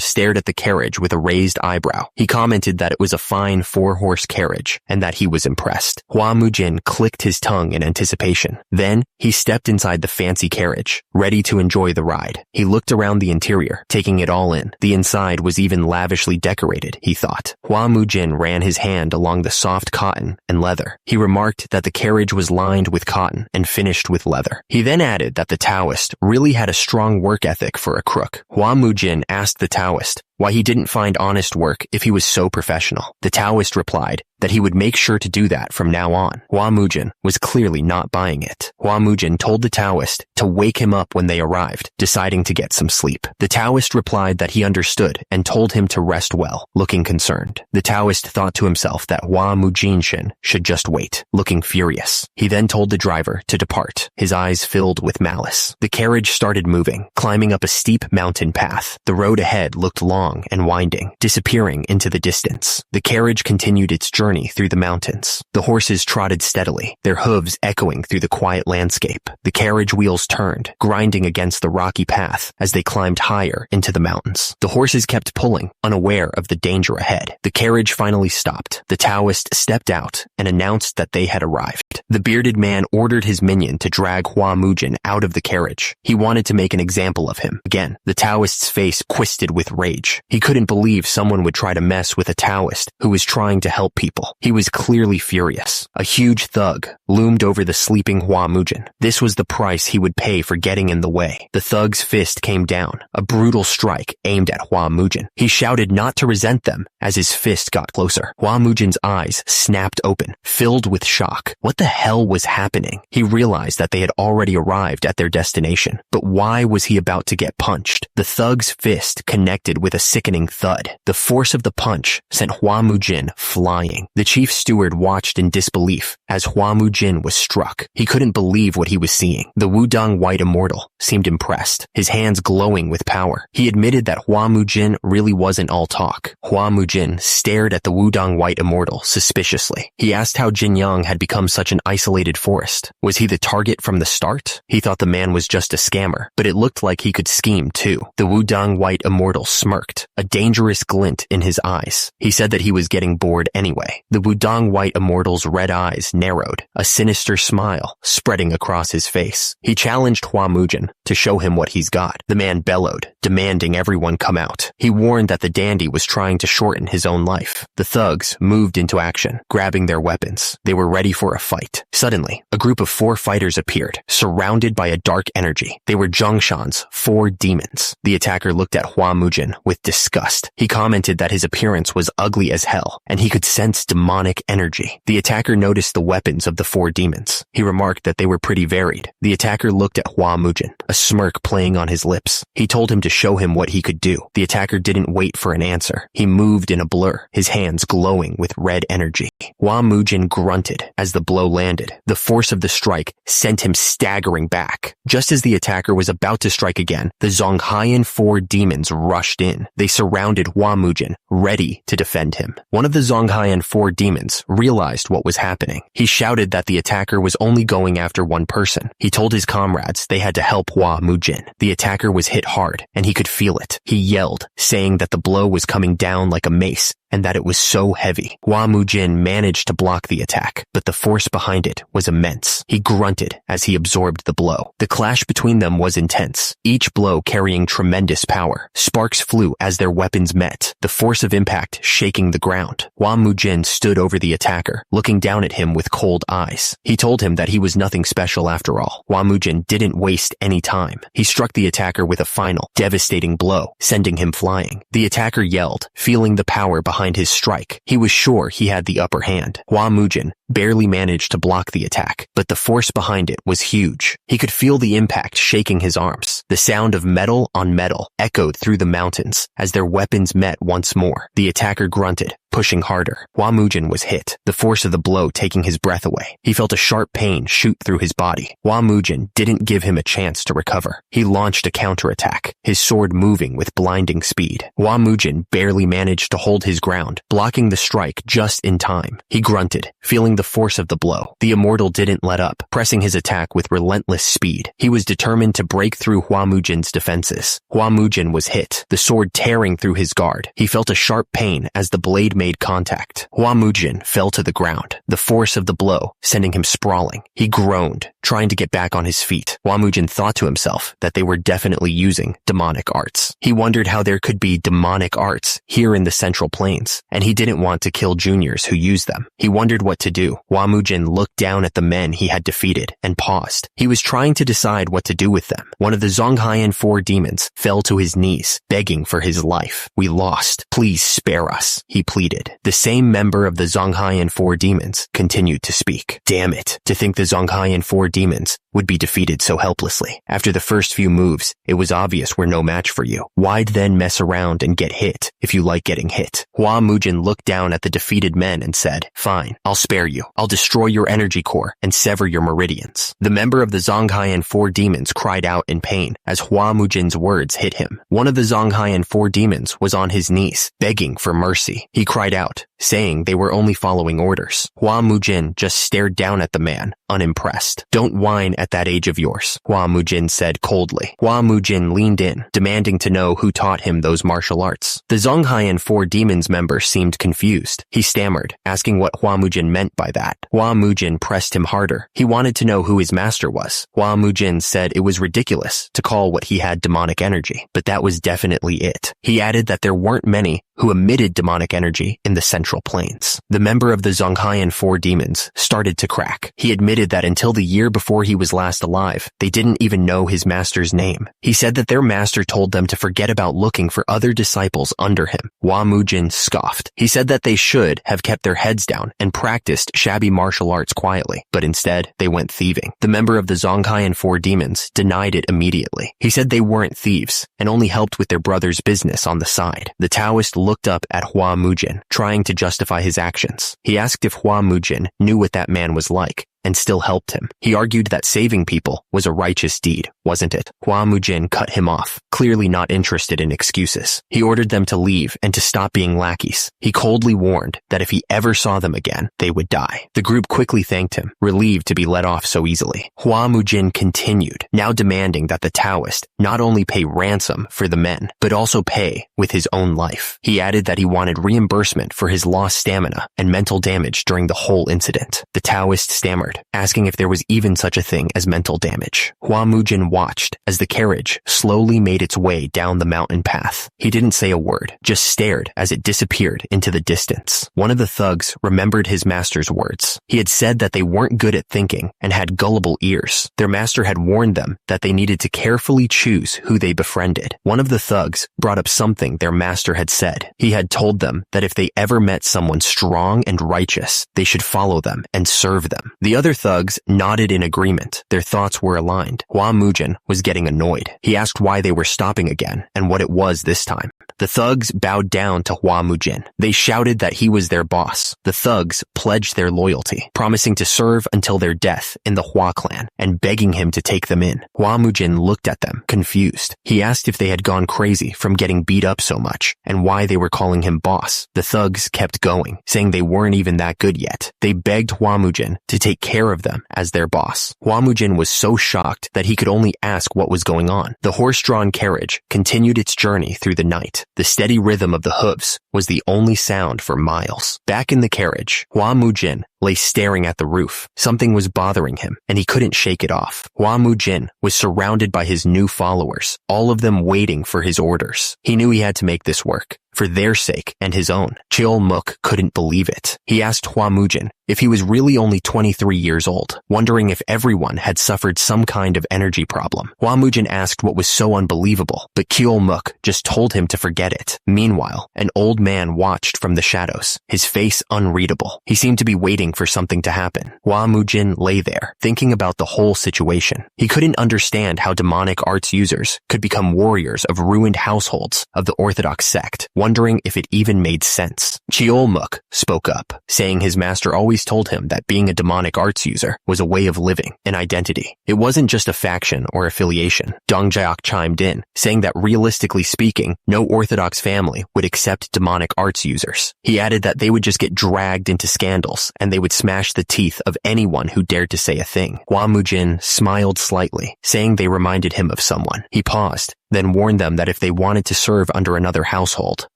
stared at the carriage with a raised eyebrow. He commented that it was a fine 4-horse carriage and that he was impressed. Hua Mujin clicked his tongue in anticipation. Then he stepped inside the fancy carriage, ready to enjoy the ride. He looked around the interior, taking it all in. The inside was even lavishly decorated, he thought. Hua Mujin ran his hand along the soft cotton and leather. He remarked that the carriage was lined with cotton and finished with leather. He then added that the Taoist really had a strong work ethic for a crook. Hua Mujin asked the Taoist why he didn't find honest work if he was so professional. The Taoist replied that he would make sure to do that from now on. Hua Mujin was clearly not buying it. Hua Mujin told the Taoist to wake him up when they arrived, deciding to get some sleep. The Taoist replied that he understood and told him to rest well, looking concerned. The Taoist thought to himself that Hua Mujinshin should just wait, looking furious. He then told the driver to depart, his eyes filled with malice. The carriage started moving, climbing up a steep mountain path. The road ahead looked long and winding, disappearing into the distance. The carriage continued its journey through the mountains. The horses trotted steadily, their hooves echoing through the quiet landscape. The carriage wheels turned, grinding against the rocky path as they climbed higher into the mountains. The horses kept pulling, unaware of the danger ahead. The carriage finally stopped. The Taoist stepped out and announced that they had arrived. The bearded man ordered his minion to drag Hua Mujin out of the carriage. He wanted to make an example of him. Again, the Taoist's face twisted with rage. He couldn't believe someone would try to mess with a Taoist who was trying to help people. He was clearly furious. A huge thug loomed over the sleeping Hua Mujin. This was the price he would pay for getting in the way. The thug's fist came down, a brutal strike aimed at Hua Mujin. He shouted not to resent them as his fist got closer. Hua Mujin's eyes snapped open, filled with shock. What the hell was happening? He realized that they had already arrived at their destination. But why was he about to get punched? The thug's fist connected with a sickening thud. The force of the punch sent Hua Mujin flying. The chief steward watched in disbelief as Hua Mujin was struck. He couldn't believe what he was seeing. The Wudong White Immortal seemed impressed, his hands glowing with power. He admitted that Hua Mujin really wasn't all talk. Hua Mujin stared at the Wudong White Immortal suspiciously. He asked how Jinyang had become such an isolated forest. Was he the target from the start? He thought the man was just a scammer, but it looked like he could scheme too. The Wudong White Immortal smirked, a dangerous glint in his eyes. He said that he was getting bored anyway. The Wudong White Immortal's red eyes narrowed, a sinister smile spreading across his face. He challenged Hua Mujin to show him what he's got. The man bellowed, demanding everyone come out. He warned that the dandy was trying to shorten his own life. The thugs moved into action, grabbing their weapons. They were ready for a fight. Suddenly, a group of 4 fighters appeared, surrounded by a dark energy. They were Zhongshan's 4 demons. The attacker looked at Hua Mujin with disgust. He commented that his appearance was ugly as hell, and he could sense demonic energy. The attacker noticed the weapons of the 4 demons. He remarked that they were pretty varied. The attacker looked at Hua Mujin, a smirk playing on his lips. He told him to show him what he could do. The attacker didn't wait for an answer. He moved in a blur, his hands glowing with red energy. Hua Mujin grunted as the blow landed. The force of the strike sent him staggering back. Just as the attacker was about to strike again, the Zhonghayan 4 demons rushed in. They surrounded Hua Mujin, ready to defend him. One of the Zhonghayan 4 demons realized what was happening. He shouted that the attacker was only going after one person. He told his comrades they had to help Hua Mujin. The attacker was hit hard, and he could feel it. He yelled, saying that the blow was coming down like a mace, and that it was so heavy. Hua Mujin managed to block the attack, but the force behind it was immense. He grunted as he absorbed the blow. The clash between them was intense, each blow carrying tremendous power. Sparks flew as their weapons met, the force of impact shaking the ground. Hua Mujin stood over the attacker, looking down at him with cold eyes. He told him that he was nothing special after all. Hua Mujin didn't waste any time. He struck the attacker with a final, devastating blow, sending him flying. The attacker yelled, feeling the power behind his strike. He was sure he had the upper hand. Hua Mujin barely managed to block the attack, but the force behind it was huge. He could feel the impact shaking his arms. The sound of metal on metal echoed through the mountains as their weapons met once more. The attacker grunted, pushing harder. Hua Mujin was hit, the force of the blow taking his breath away. He felt a sharp pain shoot through his body. Hua Mujin didn't give him a chance to recover. He launched a counterattack, his sword moving with blinding speed. Hua Mujin barely managed to hold his ground, blocking the strike just in time. He grunted, feeling the force of the blow. The immortal didn't let up, pressing his attack with relentless speed. He was determined to break through Hua Mujin's defenses. Hua Mujin was hit, the sword tearing through his guard. He felt a sharp pain as the blade made contact. Hua Mujin fell to the ground, the force of the blow sending him sprawling. He groaned, trying to get back on his feet. Hua Mujin thought to himself that they were definitely using demonic arts. He wondered how there could be demonic arts here in the Central Plains, and he didn't want to kill juniors who used them. He wondered what to do. do. Hua Mujin looked down at the men he had defeated and paused. He was trying to decide what to do with them. One of the Zhonghaian 4 demons fell to his knees, begging for his life. "We lost. Please spare us," he pleaded. The same member of the Zhonghaian 4 demons continued to speak. Damn it, to think the Zhonghaian 4 demons would be defeated so helplessly. After the first few moves, it was obvious we're no match for you. Why'd then mess around and get hit, if you like getting hit? Hua Mujin looked down at the defeated men and said, "Fine, I'll spare you. I'll destroy your energy core and sever your meridians." The member of the Zhonghaian 4 demons cried out in pain as Hua Mujin's words hit him. One of the Zhonghaian 4 demons was on his knees, begging for mercy. He cried out, saying they were only following orders. Hua Mujin just stared down at the man, unimpressed. "Don't whine at that age of yours," Hua Mujin said coldly. Hua Mujin leaned in, demanding to know who taught him those martial arts. The Zhonghaian 4 demons member seemed confused. He stammered, asking what Hua Mujin meant by that. Hua Mujin pressed him harder. He wanted to know who his master was. Hua Mujin said it was ridiculous to call what he had demonic energy, but that was definitely it. He added that there weren't many who emitted demonic energy in the central plains. The member of the Zhonghaian 4 demons started to crack. He admitted that until the year before he was last alive, they didn't even know his master's name. He said that their master told them to forget about looking for other disciples under him. Hua Mujin scoffed. He said that they should have kept their heads down and practiced shabby martial arts quietly, but instead they went thieving. The member of the Zhonghaian 4 demons denied it immediately. He said they weren't thieves and only helped with their brother's business on the side. The Taoist looked up at Hua Mujin, trying to justify his actions. He asked if Hua Mujin knew what that man was like, and still helped him. He argued that saving people was a righteous deed, wasn't it? Hua Mujin cut him off, clearly not interested in excuses. He ordered them to leave and to stop being lackeys. He coldly warned that if he ever saw them again, they would die. The group quickly thanked him, relieved to be let off so easily. Hua Mujin continued, now demanding that the Taoist not only pay ransom for the men, but also pay with his own life. He added that he wanted reimbursement for his lost stamina and mental damage during the whole incident. The Taoist stammered, asking if there was even such a thing as mental damage. Hua Mujin watched as the carriage slowly made its way down the mountain path. He didn't say a word, just stared as it disappeared into the distance. One of the thugs remembered his master's words. He had said that they weren't good at thinking and had gullible ears. Their master had warned them that they needed to carefully choose who they befriended. One of the thugs brought up something their master had said. He had told them that if they ever met someone strong and righteous, they should follow them and serve them. The other thugs nodded in agreement. Their thoughts were aligned. Hua Mujin was getting annoyed. He asked why they were stopping again and what it was this time. The thugs bowed down to Hua Mujin. They shouted that he was their boss. The thugs pledged their loyalty, promising to serve until their death in the Hua clan and begging him to take them in. Hua Mujin looked at them, confused. He asked if they had gone crazy from getting beat up so much and why they were calling him boss. The thugs kept going, saying they weren't even that good yet. They begged Hua Mujin to take care of them as their boss. Hua Mujin was so shocked that he could only ask what was going on. The horse-drawn carriage continued its journey through the night. The steady rhythm of the hooves was the only sound for miles. Back in the carriage, Hua Mujin lay staring at the roof. Something was bothering him, and he couldn't shake it off. Hua Mujin was surrounded by his new followers, all of them waiting for his orders. He knew he had to make this work, for their sake and his own. Cheol Muk couldn't believe it. He asked Hua Mujin if he was really only 23 years old, wondering if everyone had suffered some kind of energy problem. Hua Mujin asked what was so unbelievable, but Cheol Muk just told him to forget it. Meanwhile, an old man watched from the shadows, his face unreadable. He seemed to be waiting for something to happen. Hua Mujin lay there, thinking about the whole situation. He couldn't understand how demonic arts users could become warriors of ruined households of the Orthodox sect, wondering if it even made sense. Cheol Muk spoke up, saying his master always told him that being a demonic arts user was a way of living, an identity. It wasn't just a faction or affiliation. Dong Jiak chimed in, saying that realistically speaking, no Orthodox family would accept demonic arts users. He added that they would just get dragged into scandals and they would smash the teeth of anyone who dared to say a thing. Hua Mujin smiled slightly, saying they reminded him of someone. He paused, then warned them that if they wanted to serve under another household,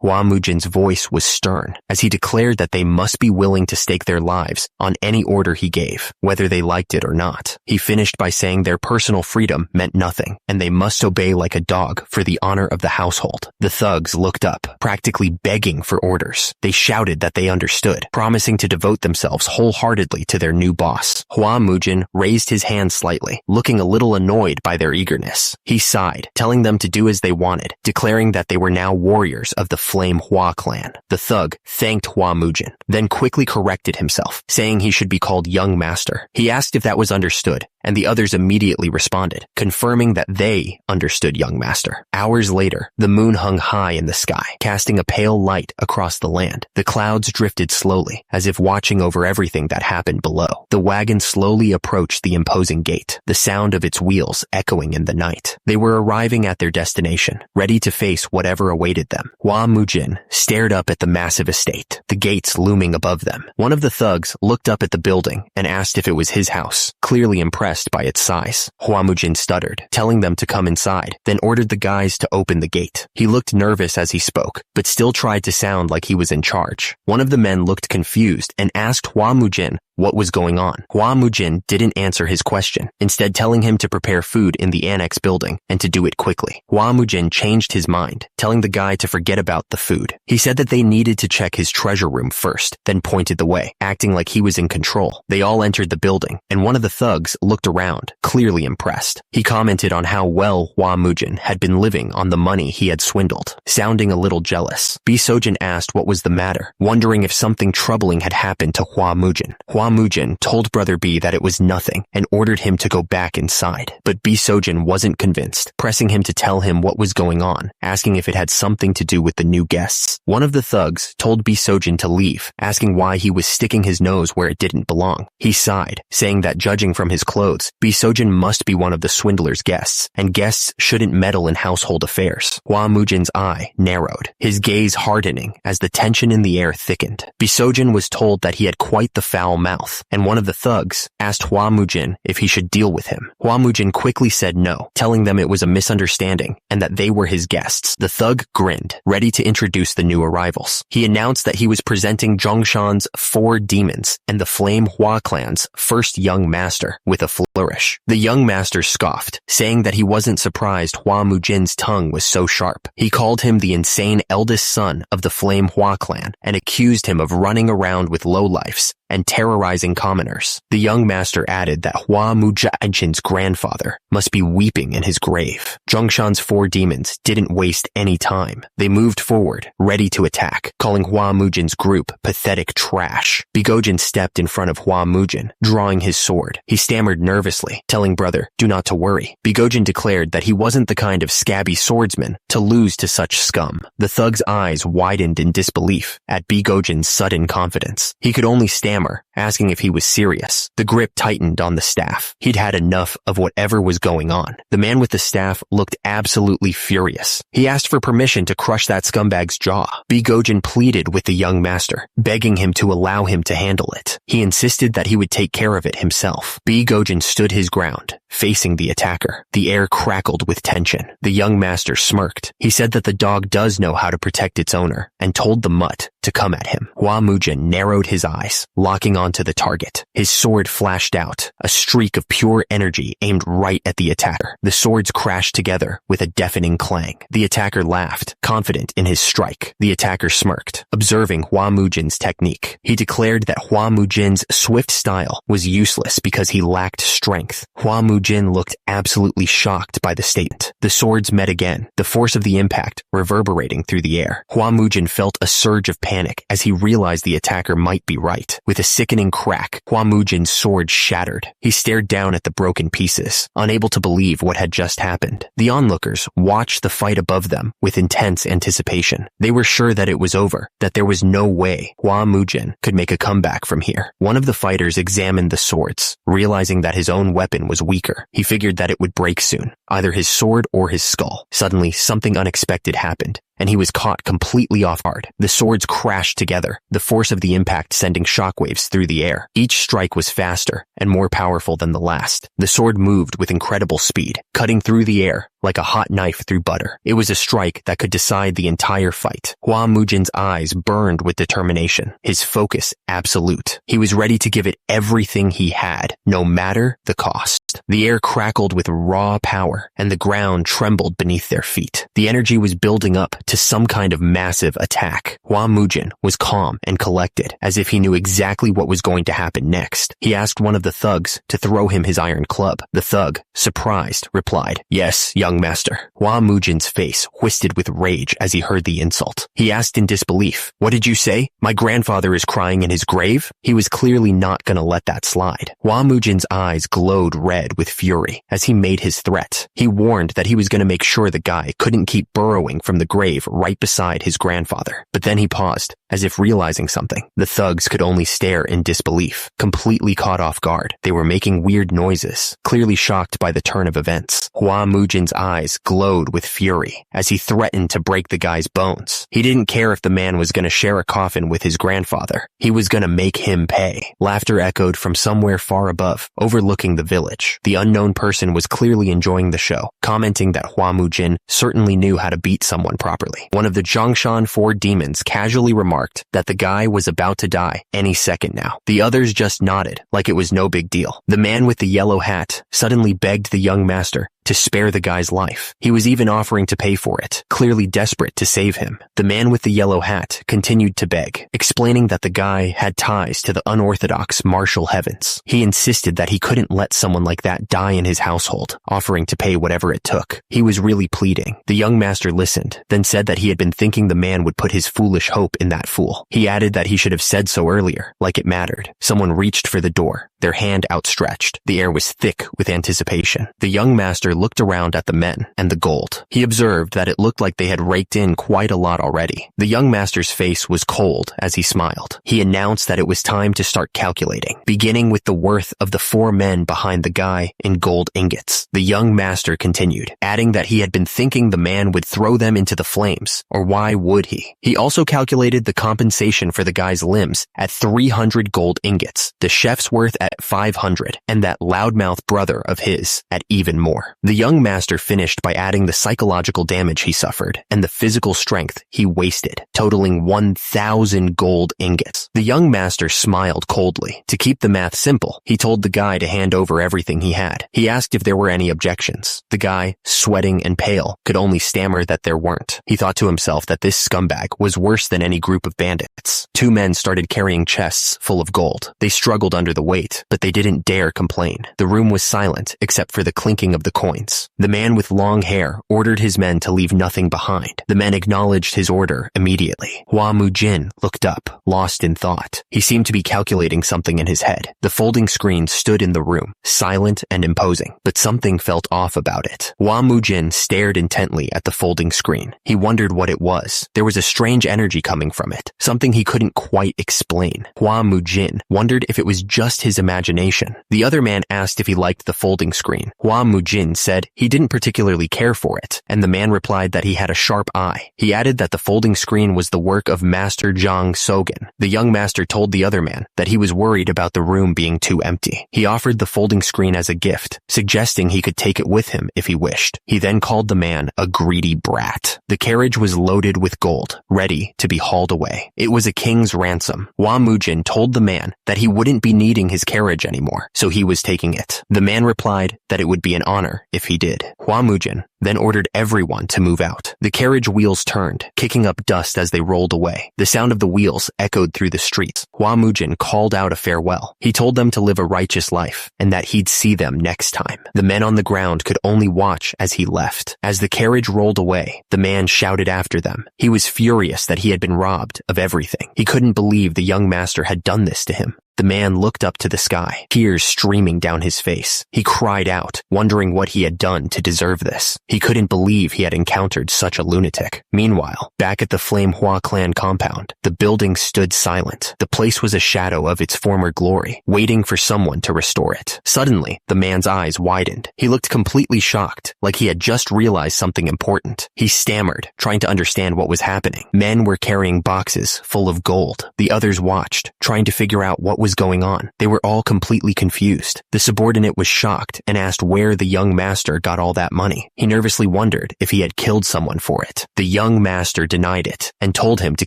Hua Mujin's voice was stern, as he declared that they must be willing to stake their lives on any order he gave, whether they liked it or not. He finished by saying their personal freedom meant nothing, and they must obey like a dog for the honor of the household. The thugs looked up, practically begging for orders. They shouted that they understood, promising to devote themselves wholeheartedly to their new boss. Hua Mujin raised his hand slightly, looking a little annoyed by their eagerness. He sighed, telling them to do as they wanted, declaring that they were now warriors of the Flame Hua clan. The thug thanked Hua Mujin, then quickly corrected himself, saying he should be called Young Master. He asked if that was understood, and the others immediately responded, confirming that they understood Young Master. Hours later, the moon hung high in the sky, casting a pale light across the land. The clouds drifted slowly, as if watching over everything that happened below. The wagon slowly approached the imposing gate, the sound of its wheels echoing in the night. They were arriving at their destination, ready to face whatever awaited them. Hua Mujin stared up at the massive estate, the gates looming above them. One of the thugs looked up at the building and asked if it was his house, clearly impressed by its size. Hua Mujin stuttered, telling them to come inside, then ordered the guys to open the gate. He looked nervous as he spoke, but still tried to sound like he was in charge. One of the men looked confused and asked Hua Mujin what was going on. Hua Mujin didn't answer his question, instead telling him to prepare food in the annex building and to do it quickly. Hua Mujin changed his mind, telling the guy to forget about the food. He said that they needed to check his treasure room first, then pointed the way, acting like he was in control. They all entered the building, and one of the thugs looked around, clearly impressed. He commented on how well Hua Mujin had been living on the money he had swindled, sounding a little jealous. Sojin asked what was the matter, wondering if something troubling had happened to Hua Mujin. Hua Mujin told Brother B that it was nothing and ordered him to go back inside. But Sojin wasn't convinced, pressing him to tell him what was going on, asking if it had something to do with the new guests. One of the thugs told Sojin to leave, asking why he was sticking his nose where it didn't belong. He sighed, saying that judging from his clothes, Sojin must be one of the swindler's guests, and guests shouldn't meddle in household affairs. Hua Mujin's eye narrowed, his gaze hardening as the tension in the air thickened. Sojin was told that he had quite the foul mouth, and one of the thugs asked Hua Mujin if he should deal with him. Hua Mujin quickly said no, telling them it was a misunderstanding and that they were his guests. The thug grinned, ready to introduce the new arrivals. He announced that he was presenting Zhongshan's 4 demons and the Flame Hua clan's first young master with a flourish. The young master scoffed, saying that he wasn't surprised Hua Mujin's tongue was so sharp. He called him the insane eldest son of the Flame Hua clan and accused him of running around with lowlifes and terrorizing commoners. The young master added that Hua Mujin's grandfather must be weeping in his grave. Zhongshan's 4 demons didn't waste any time. They moved forward, ready to attack, calling Hua Mujin's group pathetic trash. Bigojin stepped in front of Hua Mujin, drawing his sword. He stammered nervously, telling Brother do not to worry. Bigojin declared that he wasn't the kind of scabby swordsman to lose to such scum. The thug's eyes widened in disbelief at Bigojin's sudden confidence. He could only stammer, asking if he was serious. The grip tightened on the staff. He'd had enough of whatever was going on. The man with the staff looked absolutely furious. He asked for permission to crush that scumbag's jaw. Bigojin pleaded with the young master, begging him to allow him to handle it. He insisted that he would take care of it himself. Bigojin stood his ground, facing the attacker. The air crackled with tension. The young master smirked. He said that the dog does know how to protect its owner, and told the mutt to come at him. Hua Mujin narrowed his eyes, locking onto the target. His sword flashed out, a streak of pure energy aimed right at the attacker. The swords crashed together with a deafening clang. The attacker laughed, confident in his strike. The attacker smirked, observing Hua Mujin's technique. He declared that Hua Mujin's swift style was useless because he lacked strength. Hua Mujin looked absolutely shocked by the statement. The swords met again, the force of the impact reverberating through the air. Hua Mujin felt a surge of panic as he realized the attacker might be right. With a sickening crack, Hua Mujin's sword shattered. He stared down at the broken pieces, unable to believe what had just happened. The onlookers watched the fight above them with intense anticipation. They were sure that it was over, that there was no way Hua Mujin could make a comeback from here. One of the fighters examined the swords, realizing that his own weapon was weaker. He figured that it would break soon, either his sword or his skull. Suddenly, something unexpected happened, and he was caught completely off guard. The swords crashed together, the force of the impact sending shockwaves through the air. Each strike was faster and more powerful than the last. The sword moved with incredible speed, cutting through the air like a hot knife through butter. It was a strike that could decide the entire fight. Hua Mujin's eyes burned with determination, his focus absolute. He was ready to give it everything he had, no matter the cost. The air crackled with raw power, and the ground trembled beneath their feet. The energy was building up to some kind of massive attack. Hua Mujin was calm and collected, as if he knew exactly what was going to happen next. He asked one of the thugs to throw him his iron club. The thug, surprised, replied, "Yes, young master." Hua Mujin's face twisted with rage as he heard the insult. He asked in disbelief, "What did you say? My grandfather is crying in his grave?" He was clearly not going to let that slide. Hua Mujin's eyes glowed red with fury as he made his threat. He warned that he was going to make sure the guy couldn't keep burrowing from the grave right beside his grandfather. But then he paused, as if realizing something. The thugs could only stare in disbelief, completely caught off guard. They were making weird noises, clearly shocked by the turn of events. Hua Mujin's eyes glowed with fury as he threatened to break the guy's bones. He didn't care if the man was going to share a coffin with his grandfather. He was going to make him pay. Laughter echoed from somewhere far above, overlooking the village. The unknown person was clearly enjoying the show, commenting that Hua Mujin certainly knew how to beat someone properly. One of the Zhongshan 4 demons casually remarked that the guy was about to die any second now. The others just nodded, like it was no big deal. The man with the yellow hat suddenly begged the young master to spare the guy's life. He was even offering to pay for it, clearly desperate to save him. The man with the yellow hat continued to beg, explaining that the guy had ties to the unorthodox martial heavens. He insisted that he couldn't let someone like that die in his household, offering to pay whatever it took. He was really pleading. The young master listened, then said that he had been thinking the man would put his foolish hope in that fool. He added that he should have said so earlier, like it mattered. Someone reached for the door, their hand outstretched. The air was thick with anticipation. The young master looked around at the men and the gold. He observed that it looked like they had raked in quite a lot already. The young master's face was cold as he smiled. He announced that it was time to start calculating, beginning with the worth of the 4 men behind the guy in gold ingots. The young master continued, adding that he had been thinking the man would throw them into the flames, or why would he? He also calculated the compensation for the guy's limbs at 300 gold ingots, the chef's worth at 500, and that loudmouth brother of his at even more. The young master finished by adding the psychological damage he suffered and the physical strength he wasted, totaling 1,000 gold ingots. The young master smiled coldly. To keep the math simple, he told the guy to hand over everything he had. He asked if there were any objections. The guy, sweating and pale, could only stammer that there weren't. He thought to himself that this scumbag was worse than any group of bandits. 2 men started carrying chests full of gold. They struggled under the weight, but they didn't dare complain. The room was silent except for the clinking of the coins. The man with long hair ordered his men to leave nothing behind. The men acknowledged his order immediately. Hua Mujin looked up, lost in thought. He seemed to be calculating something in his head. The folding screen stood in the room, silent and imposing, but something felt off about it. Hua Mujin stared intently at the folding screen. He wondered what it was. There was a strange energy coming from it, something he couldn't quite explain. Hua Mujin wondered if it was just his imagination. The other man asked if he liked the folding screen. Hua Mujin said he didn't particularly care for it, and the man replied that he had a sharp eye. He added that the folding screen was the work of Master Zhang Sogen. The young master told the other man that he was worried about the room being too empty. He offered the folding screen as a gift, suggesting he could take it with him if he wished. He then called the man a greedy brat. The carriage was loaded with gold, ready to be hauled away. It was a king's ransom. Hua Mujin told the man that he wouldn't be needing his carriage anymore, so he was taking it. The man replied that it would be an honor if he did. Hua Mujin then ordered everyone to move out. The carriage wheels turned, kicking up dust as they rolled away. The sound of the wheels echoed through the streets. Hua Mujin called out a farewell. He told them to live a righteous life, and that he'd see them next time. The men on the ground could only watch as he left. As the carriage rolled away, the man shouted after them. He was furious that he had been robbed of everything. He couldn't believe the young master had done this to him. The man looked up to the sky, tears streaming down his face. He cried out, wondering what he had done to deserve this. He couldn't believe he had encountered such a lunatic. Meanwhile, back at the Flame Hua clan compound, the building stood silent. The place was a shadow of its former glory, waiting for someone to restore it. Suddenly, the man's eyes widened. He looked completely shocked, like he had just realized something important. He stammered, trying to understand what was happening. Men were carrying boxes full of gold. The others watched, trying to figure out what was was going on. They were all completely confused. The subordinate was shocked and asked where the young master got all that money. He nervously wondered if he had killed someone for it. The young master denied it and told him to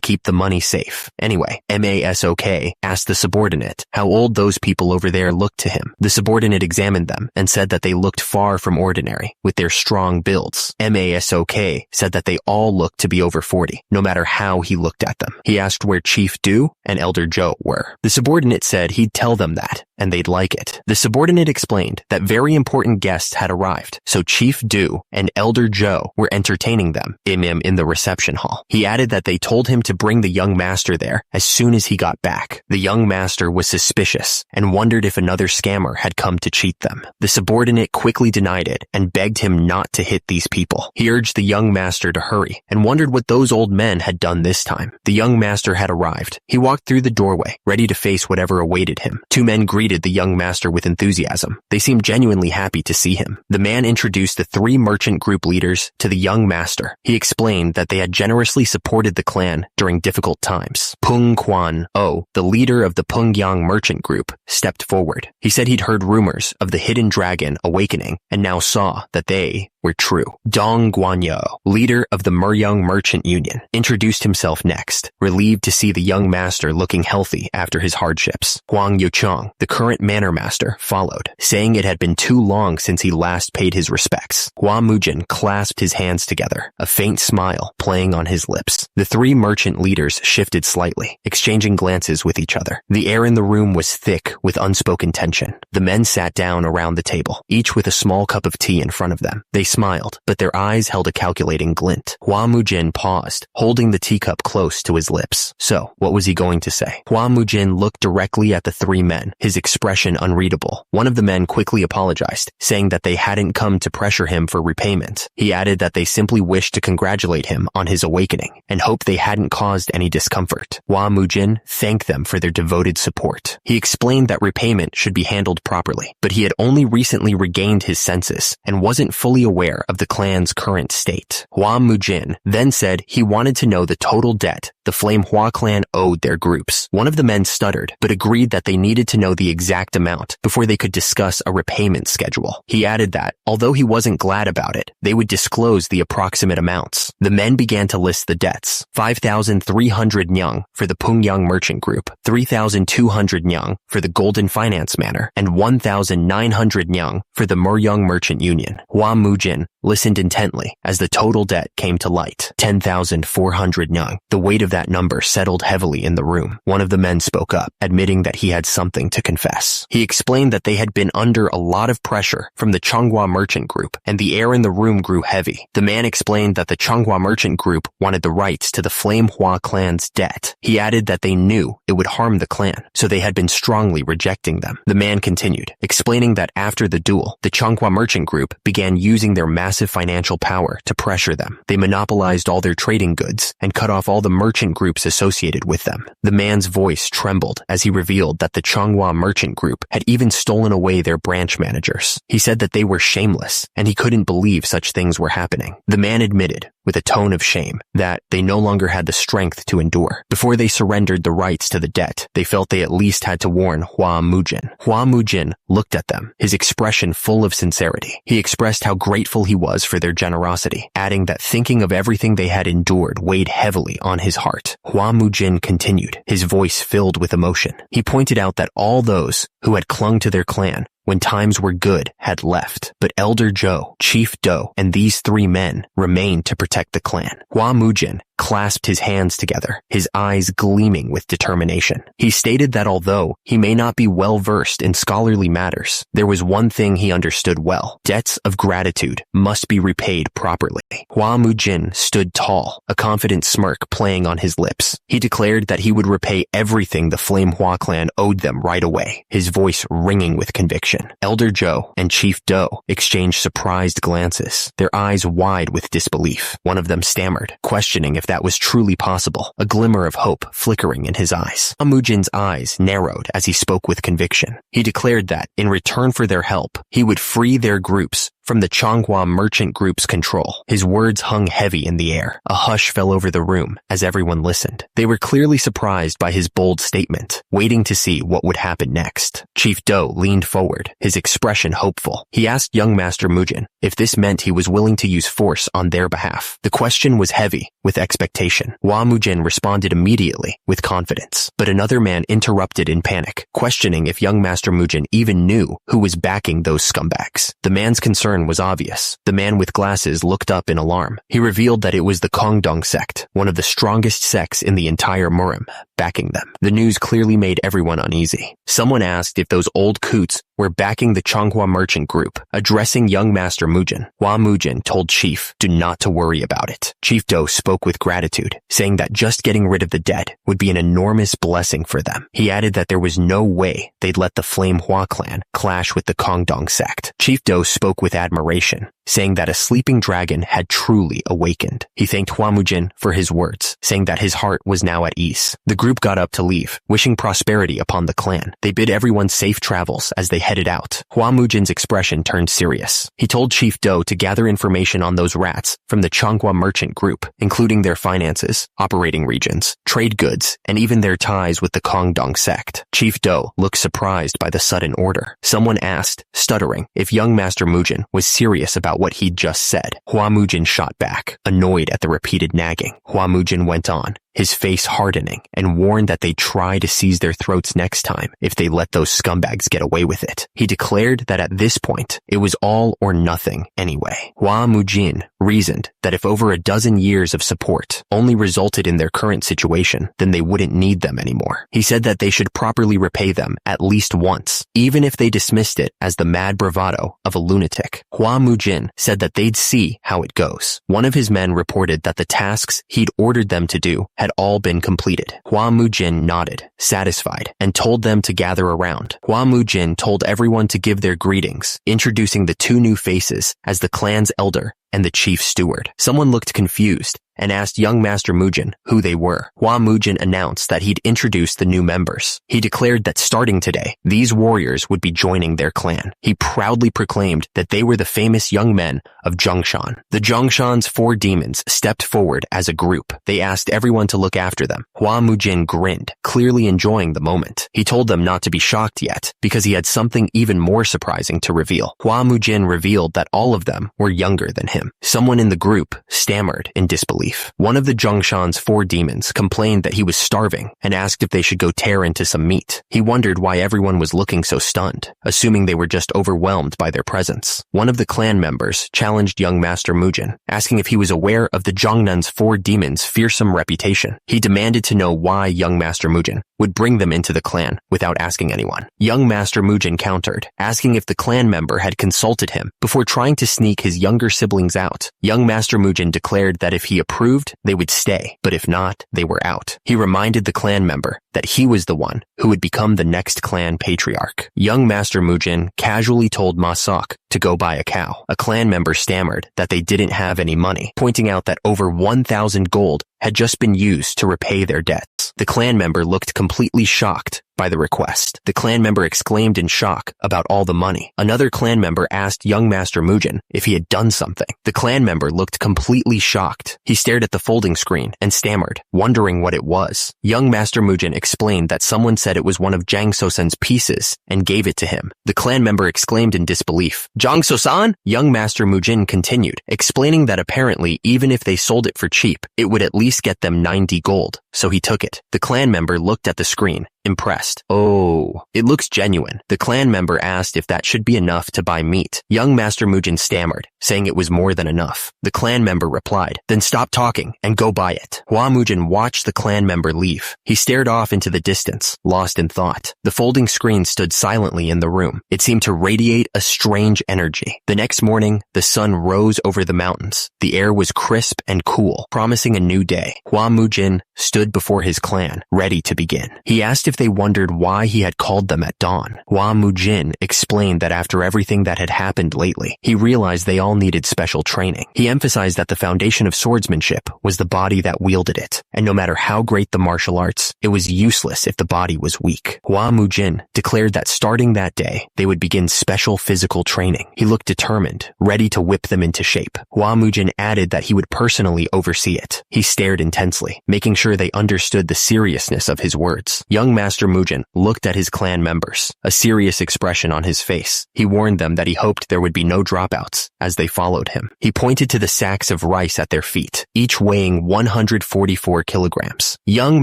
keep the money safe. Anyway, MASOK asked the subordinate how old those people over there looked to him. The subordinate examined them and said that they looked far from ordinary with their strong builds. MASOK said that they all looked to be over 40, no matter how he looked at them. He asked where Chief Do and Elder Joe were. The subordinate said he'd tell them that, and they'd like it. The subordinate explained that very important guests had arrived, so Chief Do and Elder Joe were entertaining them in the reception hall. He added that they told him to bring the young master there as soon as he got back. The young master was suspicious and wondered if another scammer had come to cheat them. The subordinate quickly denied it and begged him not to hit these people. He urged the young master to hurry and wondered what those old men had done this time. The young master had arrived. He walked through the doorway, ready to face whatever awaited him. Two men greeted the young master with enthusiasm. They seemed genuinely happy to see him. The man introduced the three merchant group leaders to the young master. He explained that they had generously supported the clan during difficult times. Pung Kwan O, the leader of the Pungyang merchant group, stepped forward. He said he'd heard rumors of the hidden dragon awakening and now saw that they were true. Dong Guanyo, leader of the Muryang Merchant Union, introduced himself next, relieved to see the young master looking healthy after his hardships. Huang Yuchong, the current manor master, followed, saying it had been too long since he last paid his respects. Hua Mujin clasped his hands together, a faint smile playing on his lips. The three merchant leaders shifted slightly, exchanging glances with each other. The air in the room was thick with unspoken tension. The men sat down around the table, each with a small cup of tea in front of them. They smiled, but their eyes held a calculating glint. Hua Mujin paused, holding the teacup close to his lips. So, what was he going to say? Hua Mujin looked directly at the three men, his expression unreadable. One of the men quickly apologized, saying that they hadn't come to pressure him for repayment. He added that they simply wished to congratulate him on his awakening and hoped they hadn't caused any discomfort. Hua Mujin thanked them for their devoted support. He explained that repayment should be handled properly, but he had only recently regained his senses and wasn't fully aware of the clan's current state. Hua Mujin then said he wanted to know the total debt the Flame Hua clan owed their groups. One of the men stuttered, but agreed that they needed to know the exact amount before they could discuss a repayment schedule. He added that, although he wasn't glad about it, they would disclose the approximate amounts. The men began to list the debts: 5,300 nyang for the Pungyang Merchant Group, 3,200 nyang for the Golden Finance Manor, and 1,900 nyang for the Muryang Merchant Union. Hua Mujin listened intently as the total debt came to light: 10,400 nyang. The weight of that number settled heavily in the room. One of the men spoke up, admitting that he had something to confess. He explained that they had been under a lot of pressure from the Changhua Merchant Group, and the air in the room grew heavy. The man explained that the Changhua Merchant Group wanted the rights to the Flame Hua clan's debt. He added that they knew it would harm the clan, so they had been strongly rejecting them. The man continued, explaining that after the duel, the Changhua Merchant Group began using their massive financial power to pressure them. They monopolized all their trading goods and cut off all the merchant groups associated with them. The man's voice trembled as he revealed that the Changhua Merchant Group had even stolen away their branch managers. He said that they were shameless, and he couldn't believe such things were happening. The man admitted, with a tone of shame, that they no longer had the strength to endure. Before they surrendered the rights to the debt, they felt they at least had to warn Hua Mujin. Hua Mujin looked at them, his expression full of sincerity. He expressed how grateful he was for their generosity, adding that thinking of everything they had endured weighed heavily on his heart. Hua Mujin continued, his voice filled with emotion. He pointed out that all those who had clung to their clan when times were good had left, but Elder Joe, Chief Do, and these three men remained to protect the clan. Hua Mujin clasped his hands together, his eyes gleaming with determination. He stated that although he may not be well versed in scholarly matters, there was one thing he understood well: debts of gratitude must be repaid properly. Hua Mujin stood tall, a confident smirk playing on his lips. He declared that he would repay everything the Flame Hua clan owed them right away, his voice ringing with conviction. Elder Joe and Chief Do exchanged surprised glances, their eyes wide with disbelief. One of them stammered, questioning if that was truly possible, a glimmer of hope flickering in his eyes. Amujin's eyes narrowed as he spoke with conviction. He declared that, in return for their help, he would free their groups from the Changhua merchant group's control. His words hung heavy in the air. A hush fell over the room as everyone listened. They were clearly surprised by his bold statement, waiting to see what would happen next. Chief Do leaned forward, his expression hopeful. He asked young Master Mujin if this meant he was willing to use force on their behalf. The question was heavy with expectation. Hua Mujin responded immediately with confidence, but another man interrupted in panic, questioning if young Master Mujin even knew who was backing those scumbags. The man's concern was obvious. The man with glasses looked up in alarm. He revealed that it was the Kongdong sect, one of the strongest sects in the entire Murim, backing them. The news clearly made everyone uneasy. Someone asked if those old coots were backing the Changhua merchant group. Addressing young Master Mujin, Hua Mujin told Chief Do not to worry about it. Chief Do spoke with gratitude, saying that just getting rid of the dead would be an enormous blessing for them. He added that there was no way they'd let the Flame Hua clan clash with the Kongdong sect. Chief Do spoke with admiration, saying that a sleeping dragon had truly awakened. He thanked Hua Mujin for his words, saying that his heart was now at ease. The group got up to leave, wishing prosperity upon the clan. They bid everyone safe travels as they headed out. Hua Mujin's expression turned serious. He told Chief Do to gather information on those rats from the Changhua merchant group, including their finances, operating regions, trade goods, and even their ties with the Kongdong sect. Chief Do looked surprised by the sudden order. Someone asked, stuttering, if young Master Mujin was serious about what he'd just said. Hua Mujin shot back, annoyed at the repeated nagging. Hua Mujin went on, his face hardening, and warned that they'd try to seize their throats next time if they let those scumbags get away with it. He declared that at this point, it was all or nothing anyway. Hua Mujin reasoned that if over a dozen years of support only resulted in their current situation, then they wouldn't need them anymore. He said that they should properly repay them at least once, even if they dismissed it as the mad bravado of a lunatic. Hua Mujin said that they'd see how it goes. One of his men reported that the tasks he'd ordered them to do had all been completed. Hua Mujin nodded, satisfied, and told them to gather around. Hua Mujin told everyone to give their greetings, introducing the two new faces as the clan's elder and the chief steward. Someone looked confused and asked young Master Mujin who they were. Hua Mujin announced that he'd introduced the new members. He declared that starting today, these warriors would be joining their clan. He proudly proclaimed that they were the famous young men of Zhongshan. The Zhongshan's 4 demons stepped forward as a group. They asked everyone to look after them. Hua Mujin grinned, clearly enjoying the moment. He told them not to be shocked yet, because he had something even more surprising to reveal. Hua Mujin revealed that all of them were younger than him. Someone in the group stammered in disbelief. One of the Zhongshan's 4 demons complained that he was starving and asked if they should go tear into some meat. He wondered why everyone was looking so stunned, assuming they were just overwhelmed by their presence. One of the clan members challenged young Master Mujin, asking if he was aware of the Zhongnan's 4 demons' fearsome reputation. He demanded to know why young Master Mujin would bring them into the clan without asking anyone. Young Master Mujin countered, asking if the clan member had consulted him before trying to sneak his younger siblings out. Young Master Mujin declared that if he approved, they would stay, but if not, they were out. He reminded the clan member that he was the one who would become the next clan patriarch. Young Master Mujin casually told Ma Sok to go buy a cow. A clan member stammered that they didn't have any money, pointing out that over 1,000 gold had just been used to repay their debts. The clan member looked completely shocked by the request. The clan member exclaimed in shock about all the money. Another clan member asked young Master Mujin if he had done something. The clan member looked completely shocked. He stared at the folding screen and stammered, wondering what it was. Young Master Mujin explained that someone said it was one of Jang So-san's pieces and gave it to him. The clan member exclaimed in disbelief, "Jang So-san?" Young Master Mujin continued, explaining that apparently even if they sold it for cheap, it would at least get them 90 gold, so he took it. The clan member looked at the screen, impressed. "Oh, it looks genuine." The clan member asked if that should be enough to buy meat. Young Master Mujin stammered, saying it was more than enough. The clan member replied, "Then stop talking and go buy it." Hua Mujin watched the clan member leave. He stared off into the distance, lost in thought. The folding screen stood silently in the room. It seemed to radiate a strange energy. The next morning, the sun rose over the mountains. The air was crisp and cool, promising a new day. Hua Mujin stood before his clan, ready to begin. He asked if they wondered why he had called them at dawn. Hua Mujin explained that after everything that had happened lately, he realized they all needed special training. He emphasized that the foundation of swordsmanship was the body that wielded it, and no matter how great the martial arts, it was useless if the body was weak. Hua Mujin declared that starting that day, they would begin special physical training. He looked determined, ready to whip them into shape. Hua Mujin added that he would personally oversee it. He stared intensely, making sure they understood the seriousness of his words. Young Master Mujin looked at his clan members, a serious expression on his face. He warned them that he hoped there would be no dropouts as they followed him. He pointed to the sacks of rice at their feet, each weighing 144 kilograms. Young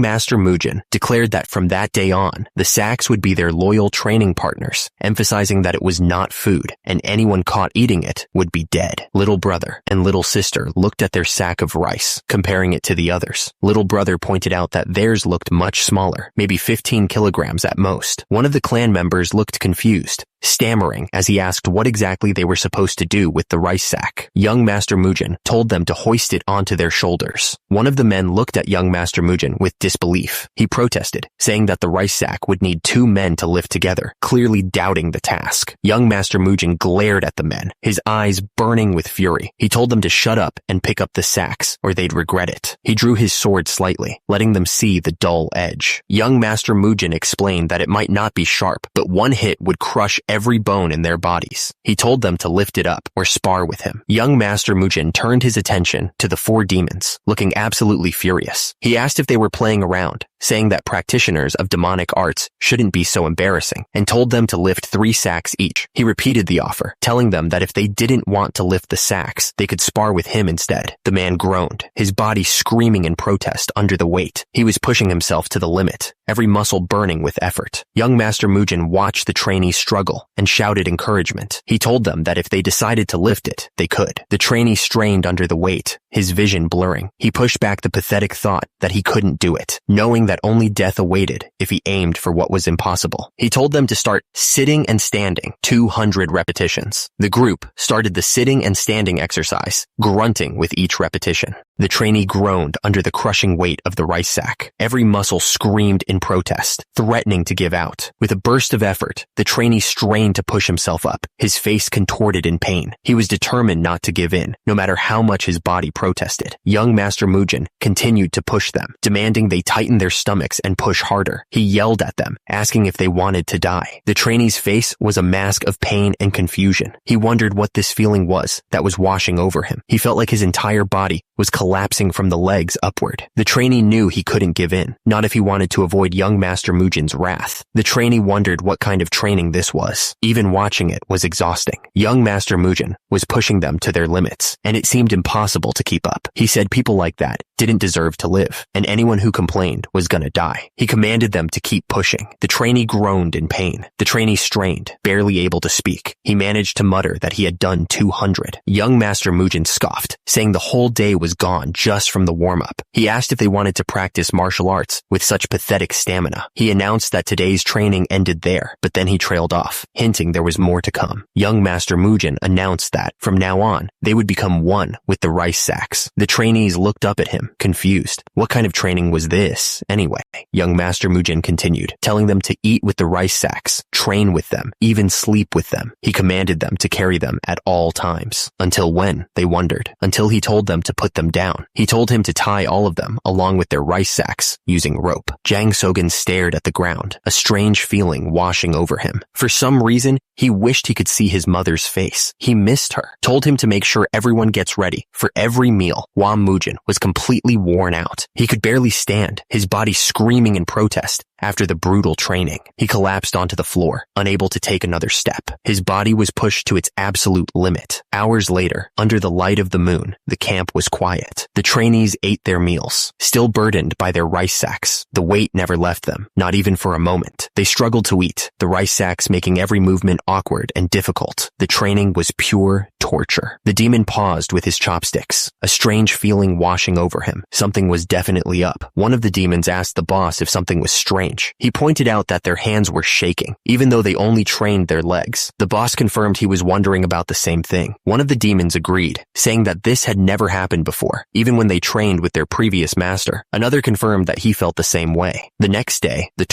Master Mujin declared that from that day on, the sacks would be their loyal training partners, emphasizing that it was not food, and anyone caught eating it would be dead. Little brother and little sister looked at their sack of rice, comparing it to the others. Little brother pointed out that theirs looked much smaller, maybe 15 kilograms at most. One of the clan members looked confused, stammering as he asked what exactly they were supposed to do with the rice sack. Young Master Mujin told them to hoist it onto their shoulders. One of the men looked at young Master Mujin with disbelief. He protested, saying that the rice sack would need 2 men to lift together, clearly doubting the task. Young Master Mujin glared at the men, his eyes burning with fury. He told them to shut up and pick up the sacks, or they'd regret it. He drew his sword slightly, letting them see the dull edge. Young Master Mujin explained that it might not be sharp, but one hit would crush every bone in their bodies. He told them to lift it up or spar with him. Young Master Mujin turned his attention to the 4 demons, looking absolutely furious. He asked if they were playing around, saying that practitioners of demonic arts shouldn't be so embarrassing, and told them to lift 3 sacks each. He repeated the offer, telling them that if they didn't want to lift the sacks, they could spar with him instead. The man groaned, his body screaming in protest under the weight. He was pushing himself to the limit, every muscle burning with effort. Young Master Mujin watched the trainee struggle and shouted encouragement. He told them that if they decided to lift it, they could. The trainee strained under the weight, his vision blurring. He pushed back the pathetic thought that he couldn't do it, knowing that only death awaited if he aimed for what was impossible. He told them to start sitting and standing, 200 repetitions. The group started the sitting and standing exercise, grunting with each repetition. The trainee groaned under the crushing weight of the rice sack. Every muscle screamed in protest, threatening to give out. With a burst of effort, the trainee strained to push himself up, his face contorted in pain. He was determined not to give in, no matter how much his body protested. Young Master Mujin continued to push them, demanding they tighten their stomachs and push harder. He yelled at them, asking if they wanted to die. The trainee's face was a mask of pain and confusion. He wondered what this feeling was that was washing over him. He felt like his entire body was collapsing from the legs upward. The trainee knew he couldn't give in, not if he wanted to avoid young Master Mujin's wrath. The trainee wondered what kind of training this was. Even watching it was exhausting. Young Master Mujin was pushing them to their limits, and it seemed impossible to keep up. He said people like that didn't deserve to live, and anyone who complained was gonna die. He commanded them to keep pushing. The trainee groaned in pain. The trainee strained, barely able to speak. He managed to mutter that he had done 200. Young Master Mujin scoffed, saying the whole day was gone just from the warm-up. He asked if they wanted to practice martial arts with such pathetic stamina. He announced that today's training ended there, but then he trailed off, hinting there was more to come. Young Master Mujin announced that, from now on, they would become one with the rice sacks. The trainees looked up at him, confused. What kind of training was this, anyway? Young Master Mujin continued, telling them to eat with the rice sacks, train with them, even sleep with them. He commanded them to carry them at all times. Until when, they wondered. Until he told them to put them down. He told him to tie all of them, along with their rice sacks, using rope. Jang Sogen stared at the ground, a strange feeling washing over him. For some reason, he wished he could see his mother's face. He missed her. Told him to make sure everyone gets ready for every meal. Hua Mujin was completely worn out. He could barely stand, his body screaming in protest. After the brutal training, he collapsed onto the floor, unable to take another step. His body was pushed to its absolute limit. Hours later, under the light of the moon, the camp was quiet. The trainees ate their meals, still burdened by their rice sacks. The weight never left them, not even for a moment. They struggled to eat, the rice sacks making every movement awkward and difficult. The training was pure torture. The demon paused with his chopsticks, a strange feeling washing over him. Something was definitely up. One of the demons asked the boss if something was strange. strange. He pointed out that their hands were shaking, even though they only trained their legs. The boss confirmed he was wondering about the same thing. One of the demons agreed, saying that this had never happened before, even when they trained with their previous master. Another confirmed that he felt the same way. The next day, the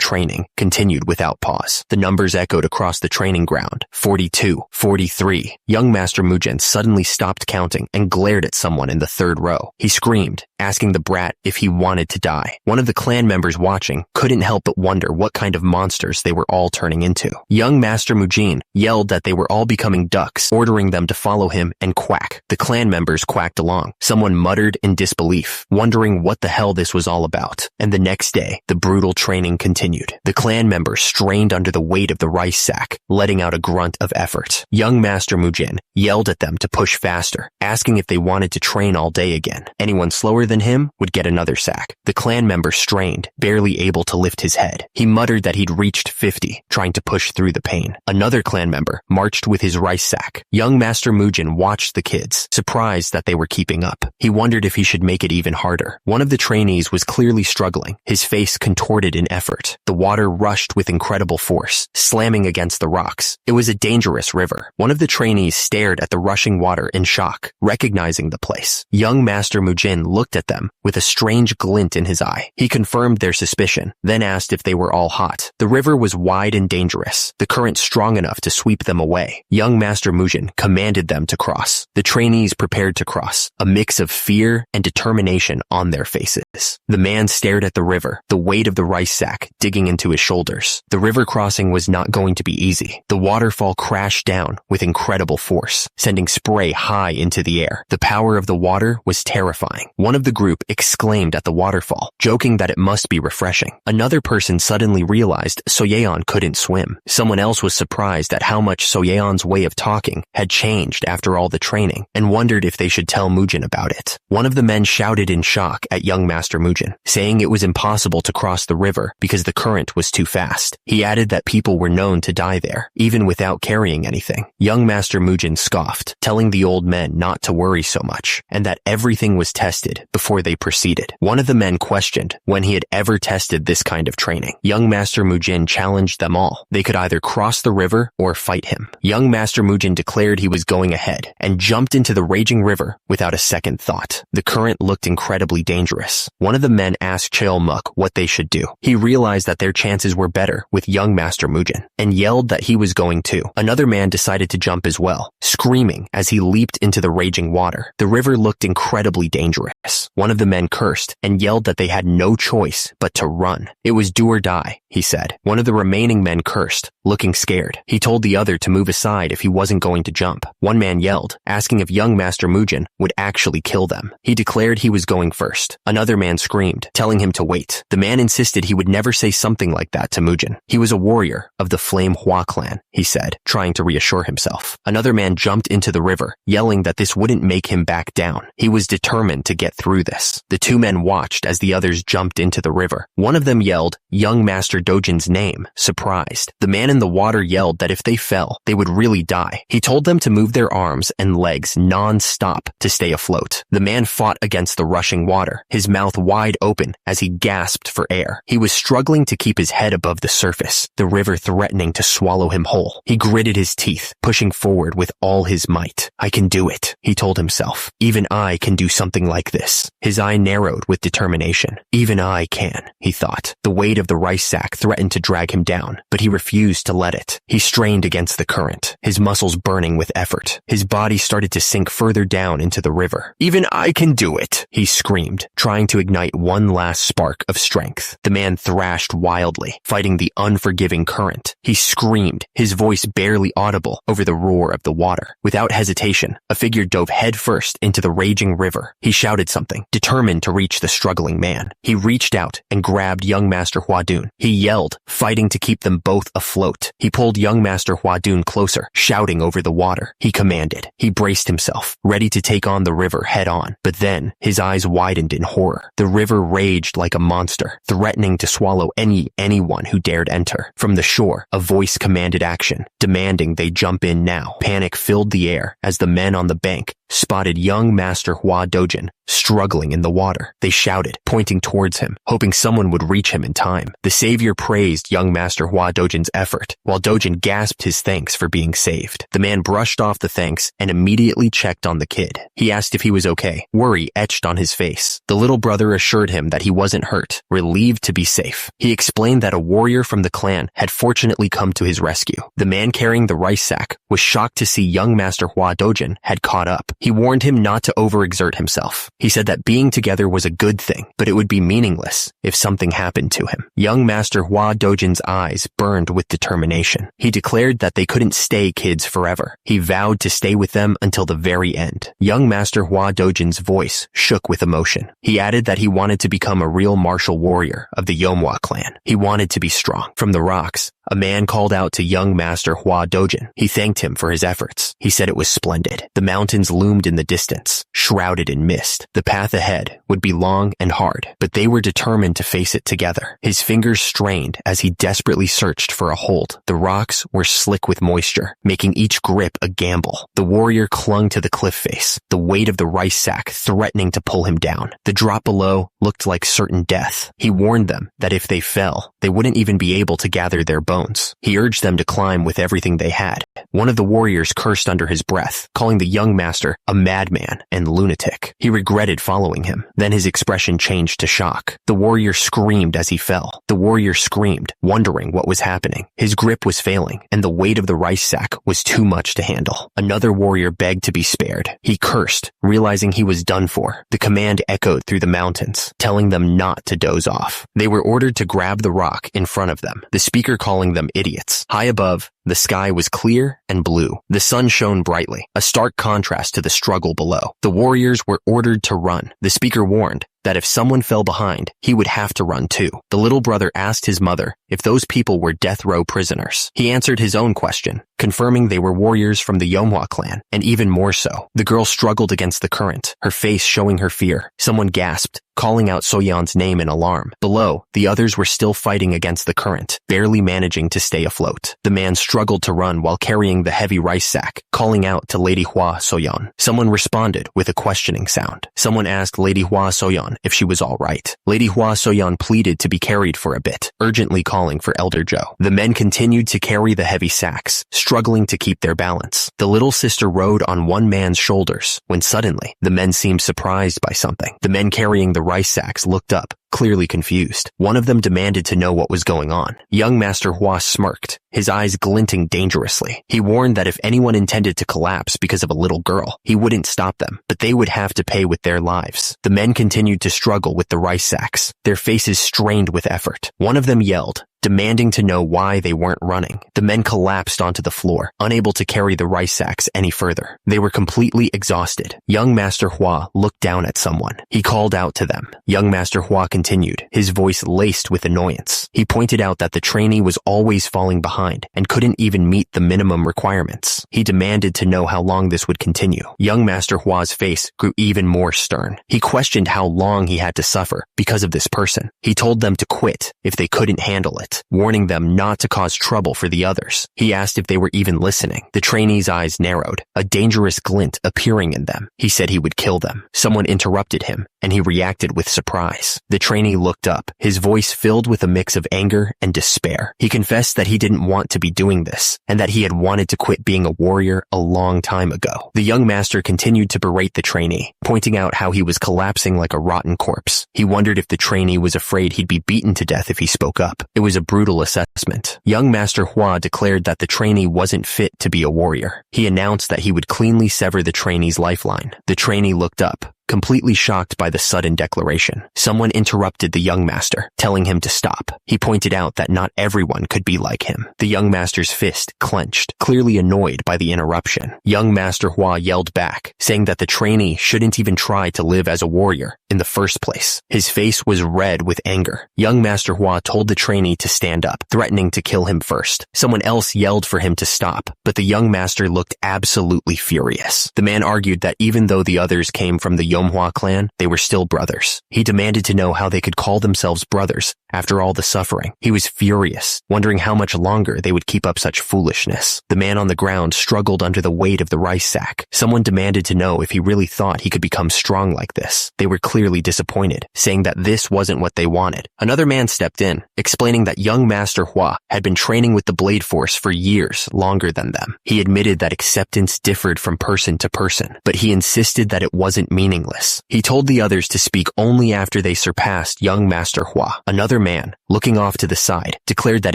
training, continued without pause. The numbers echoed across the training ground. 42, 43. Young Master Mujin suddenly stopped counting and glared at someone in the third row. He screamed, asking the brat if he wanted to die. One of the clan members watching couldn't help but wonder what kind of monsters they were all turning into. Young Master Mujin yelled that they were all becoming ducks, ordering them to follow him and quack. The clan members quacked along. Someone muttered in disbelief, wondering what the hell this was all about. And the next day, the brutal training continued. The clan members strained under the weight of the rice sack, letting out a grunt of effort. Young Master Mujin yelled at them to push faster, asking if they wanted to train all day again. Anyone slower than him would get another sack. The clan member strained, barely able to lift his head. He muttered that he'd reached 50, trying to push through the pain. Another clan member marched with his rice sack. Young Master Mujin watched the kids, surprised that they were keeping up. He wondered if he should make it even harder. One of the trainees was clearly struggling, his face contorted in effort. The water rushed with incredible force, slamming against the rocks. It was a dangerous river. One of the trainees stared at the rushing water in shock, recognizing the place. Young Master Mujin looked at them with a strange glint in his eye. He confirmed their suspicion, then asked if they were all hot. The river was wide and dangerous, the current strong enough to sweep them away. Young Master Mujin commanded them to cross. The trainees prepared to cross, a mix of fear and determination on their faces. The man stared at the river, the weight of the rice sack digging into his shoulders. The river crossing was not going to be easy. The waterfall crashed down with incredible force, sending spray high into the air. The power of the water was terrifying. One of the group exclaimed at the waterfall, joking that it must be refreshing. Another person suddenly realized Soyeon couldn't swim. Someone else was surprised at how much Soyeon's way of talking had changed after all the training, and wondered if they should tell Mujin about it. One of the men shouted in shock at young Master Mujin, saying it was impossible to cross the river because the current was too fast. He added that people were known to die there, even without carrying anything. Young Master Mujin scoffed, telling the old men not to worry so much, and that everything was tested before they proceeded. One of the men questioned when he had ever tested this kind of training. Young Master Mujin challenged them all. They could either cross the river or fight him. Young Master Mujin declared he was going ahead and jumped into the raging river without a second thought. The current looked incredibly dangerous. One of the men asked Cheolmuk what they should do. He realized that their chances were better with young Master Mujin and yelled that he was going too. Another man decided to jump as well, screaming as he leaped into the raging water. The river looked incredibly dangerous. One of the men cursed and yelled that they had no choice but to run. It was do or die, he said. One of the remaining men cursed, looking scared. He told the other to move aside if he wasn't going to jump. One man yelled, asking if young Master Mujin would actually kill them. He declared he was going first. Another man screamed, telling him to wait. The man insisted he would never say something like that to Mujin. He was a warrior of the Flame Hua clan, he said, trying to reassure himself. Another man jumped into the river, yelling that this wouldn't make him back down. He was determined to get through this. The two men watched as the others jumped into the river. One of them yelled young Master Dojin's name, surprised. The man in the water yelled that if they fell, they would really die. He told them to move their arms and legs non-stop to stay afloat. The man fought against the rushing water, his mouth wide open as he gasped for air. He was struggling to keep his head above the surface, the river threatening to swallow him whole. He gritted his teeth, pushing forward with all his might. I can do it, he told himself. Even I can do something like this. His eye narrowed with determination. Even I can, he thought. The weight of the rice sack threatened to drag him down, but he refused to let it. He strained against the current, his muscles burning with effort. His body started to sink further down into the river. Even I can do it, he screamed, trying to ignite one last spark of strength. The man thrashed wildly, fighting the unforgiving current. He screamed, his voice barely audible over the roar of the water. Without hesitation, a figure dove headfirst into the raging river. He shouted something, determined to reach the struggling man. He reached out and grabbed young Master Hwadun. He yelled, fighting to keep them both afloat. He pulled young Master Hwadun closer, shouting over the water. He commanded. He braced himself, ready to take on the river head on. But then, his eyes widened in horror. The river raged like a monster, threatening to swallow anyone who dared enter. From the shore, a voice commanded action, demanding they jump in now. Panic filled the air as the men on the bank spotted young Master Hua Dojin struggling in the water. They shouted, pointing towards him, hoping someone would reach him in time. The savior praised young Master Hua Dojin's effort, while Dojin gasped his thanks for being saved. The man brushed off the thanks and immediately checked on the kid. He asked if he was okay. Worry etched on his face. The little brother assured him that he wasn't hurt, relieved to be safe. He explained that a warrior from the clan had fortunately come to his rescue. The man carrying the rice sack was shocked to see young Master Hua Dojin had caught up. He warned him not to overexert himself. He said that being together was a good thing, but it would be meaningless if something happened to him. Young Master Hua Dojin's eyes burned with determination. He declared that they couldn't stay kids forever. He vowed to stay with them until the very end. Young Master Hua Dojin's voice shook with emotion. He added that he wanted to become a real martial warrior of the Manhwa clan. He wanted to be strong. From the rocks, a man called out to young Master Hua Dojin. He thanked him for his efforts. He said it was splendid. The mountains loomed in the distance, shrouded in mist. The path ahead would be long and hard, but they were determined to face it together. His fingers strained as he desperately searched for a hold. The rocks were slick with moisture, making each grip a gamble. The warrior clung to the cliff face, the weight of the rice sack threatening to pull him down. The drop below looked like certain death. He warned them that if they fell, they wouldn't even be able to gather their bones. He urged them to climb with everything they had. One of the warriors cursed under his breath, calling the young master a madman and lunatic. He regretted following him. Then his expression changed to shock. The warrior screamed as he fell. The warrior screamed, wondering what was happening. His grip was failing, and the weight of the rice sack was too much to handle. Another warrior begged to be spared. He cursed, realizing he was done for. The command echoed through the mountains, telling them not to doze off. They were ordered to grab the rock in front of them, the speaker calling them idiots. High above, the sky was clear and blue. The sun shone brightly, a stark contrast to the struggle below. The warriors were ordered to run. The speaker warned that if someone fell behind, he would have to run too. The little brother asked his mother if those people were death row prisoners. He answered his own question, confirming they were warriors from the Manhwa clan, and even more so. The girl struggled against the current, her face showing her fear. Someone gasped, calling out Soyeon's name in alarm. Below, the others were still fighting against the current, barely managing to stay afloat. The man struggled to run while carrying the heavy rice sack, calling out to Lady Hua Soyeon. Someone responded with a questioning sound. Someone asked Lady Hua Soyeon if she was all right. Lady Hua Soyeon pleaded to be carried for a bit, urgently calling for Elder Joe. The men continued to carry the heavy sacks, struggling to keep their balance. The little sister rode on one man's shoulders, when suddenly, the men seemed surprised by something. The men carrying the rice sacks looked up, clearly confused. One of them demanded to know what was going on. Young Master Hua smirked, his eyes glinting dangerously. He warned that if anyone intended to collapse because of a little girl, he wouldn't stop them, but they would have to pay with their lives. The men continued to struggle with the rice sacks, their faces strained with effort. One of them yelled, demanding to know why they weren't running. The men collapsed onto the floor, unable to carry the rice sacks any further. They were completely exhausted. Young Master Hua looked down at someone. He called out to them. Young Master Hua continued, his voice laced with annoyance. He pointed out that the trainee was always falling behind and couldn't even meet the minimum requirements. He demanded to know how long this would continue. Young Master Hua's face grew even more stern. He questioned how long he had to suffer because of this person. He told them to quit if they couldn't handle it, warning them not to cause trouble for the others. He asked if they were even listening. The trainee's eyes narrowed, a dangerous glint appearing in them. He said he would kill them. Someone interrupted him, and he reacted with surprise. The trainee looked up, his voice filled with a mix of anger and despair. He confessed that he didn't want to be doing this, and that he had wanted to quit being a warrior a long time ago. The young master continued to berate the trainee, pointing out how he was collapsing like a rotten corpse. He wondered if the trainee was afraid he'd be beaten to death if he spoke up. It was a brutal assessment. Young Master Hua declared that the trainee wasn't fit to be a warrior. He announced that he would cleanly sever the trainee's lifeline. The trainee looked up, completely shocked by the sudden declaration. Someone interrupted the young master, telling him to stop. He pointed out that not everyone could be like him. The young master's fist clenched, clearly annoyed by the interruption. Young Master Hua yelled back, saying that the trainee shouldn't even try to live as a warrior in the first place. His face was red with anger. Young Master Hua told the trainee to stand up, threatening to kill him first. Someone else yelled for him to stop, but the young master looked absolutely furious. The man argued that even though the others came from the Manhwa clan, they were still brothers. He demanded to know how they could call themselves brothers After all the suffering, he was furious, wondering how much longer they would keep up such foolishness. The man on the ground struggled under the weight of the rice sack. Someone demanded to know if he really thought he could become strong like this. They were clearly disappointed, saying that this wasn't what they wanted. Another man stepped in, explaining that young Master Hua had been training with the Blade Force for years longer than them. He admitted that acceptance differed from person to person, but he insisted that it wasn't meaningless. He told the others to speak only after they surpassed young Master Hua. Another man, looking off to the side, declared that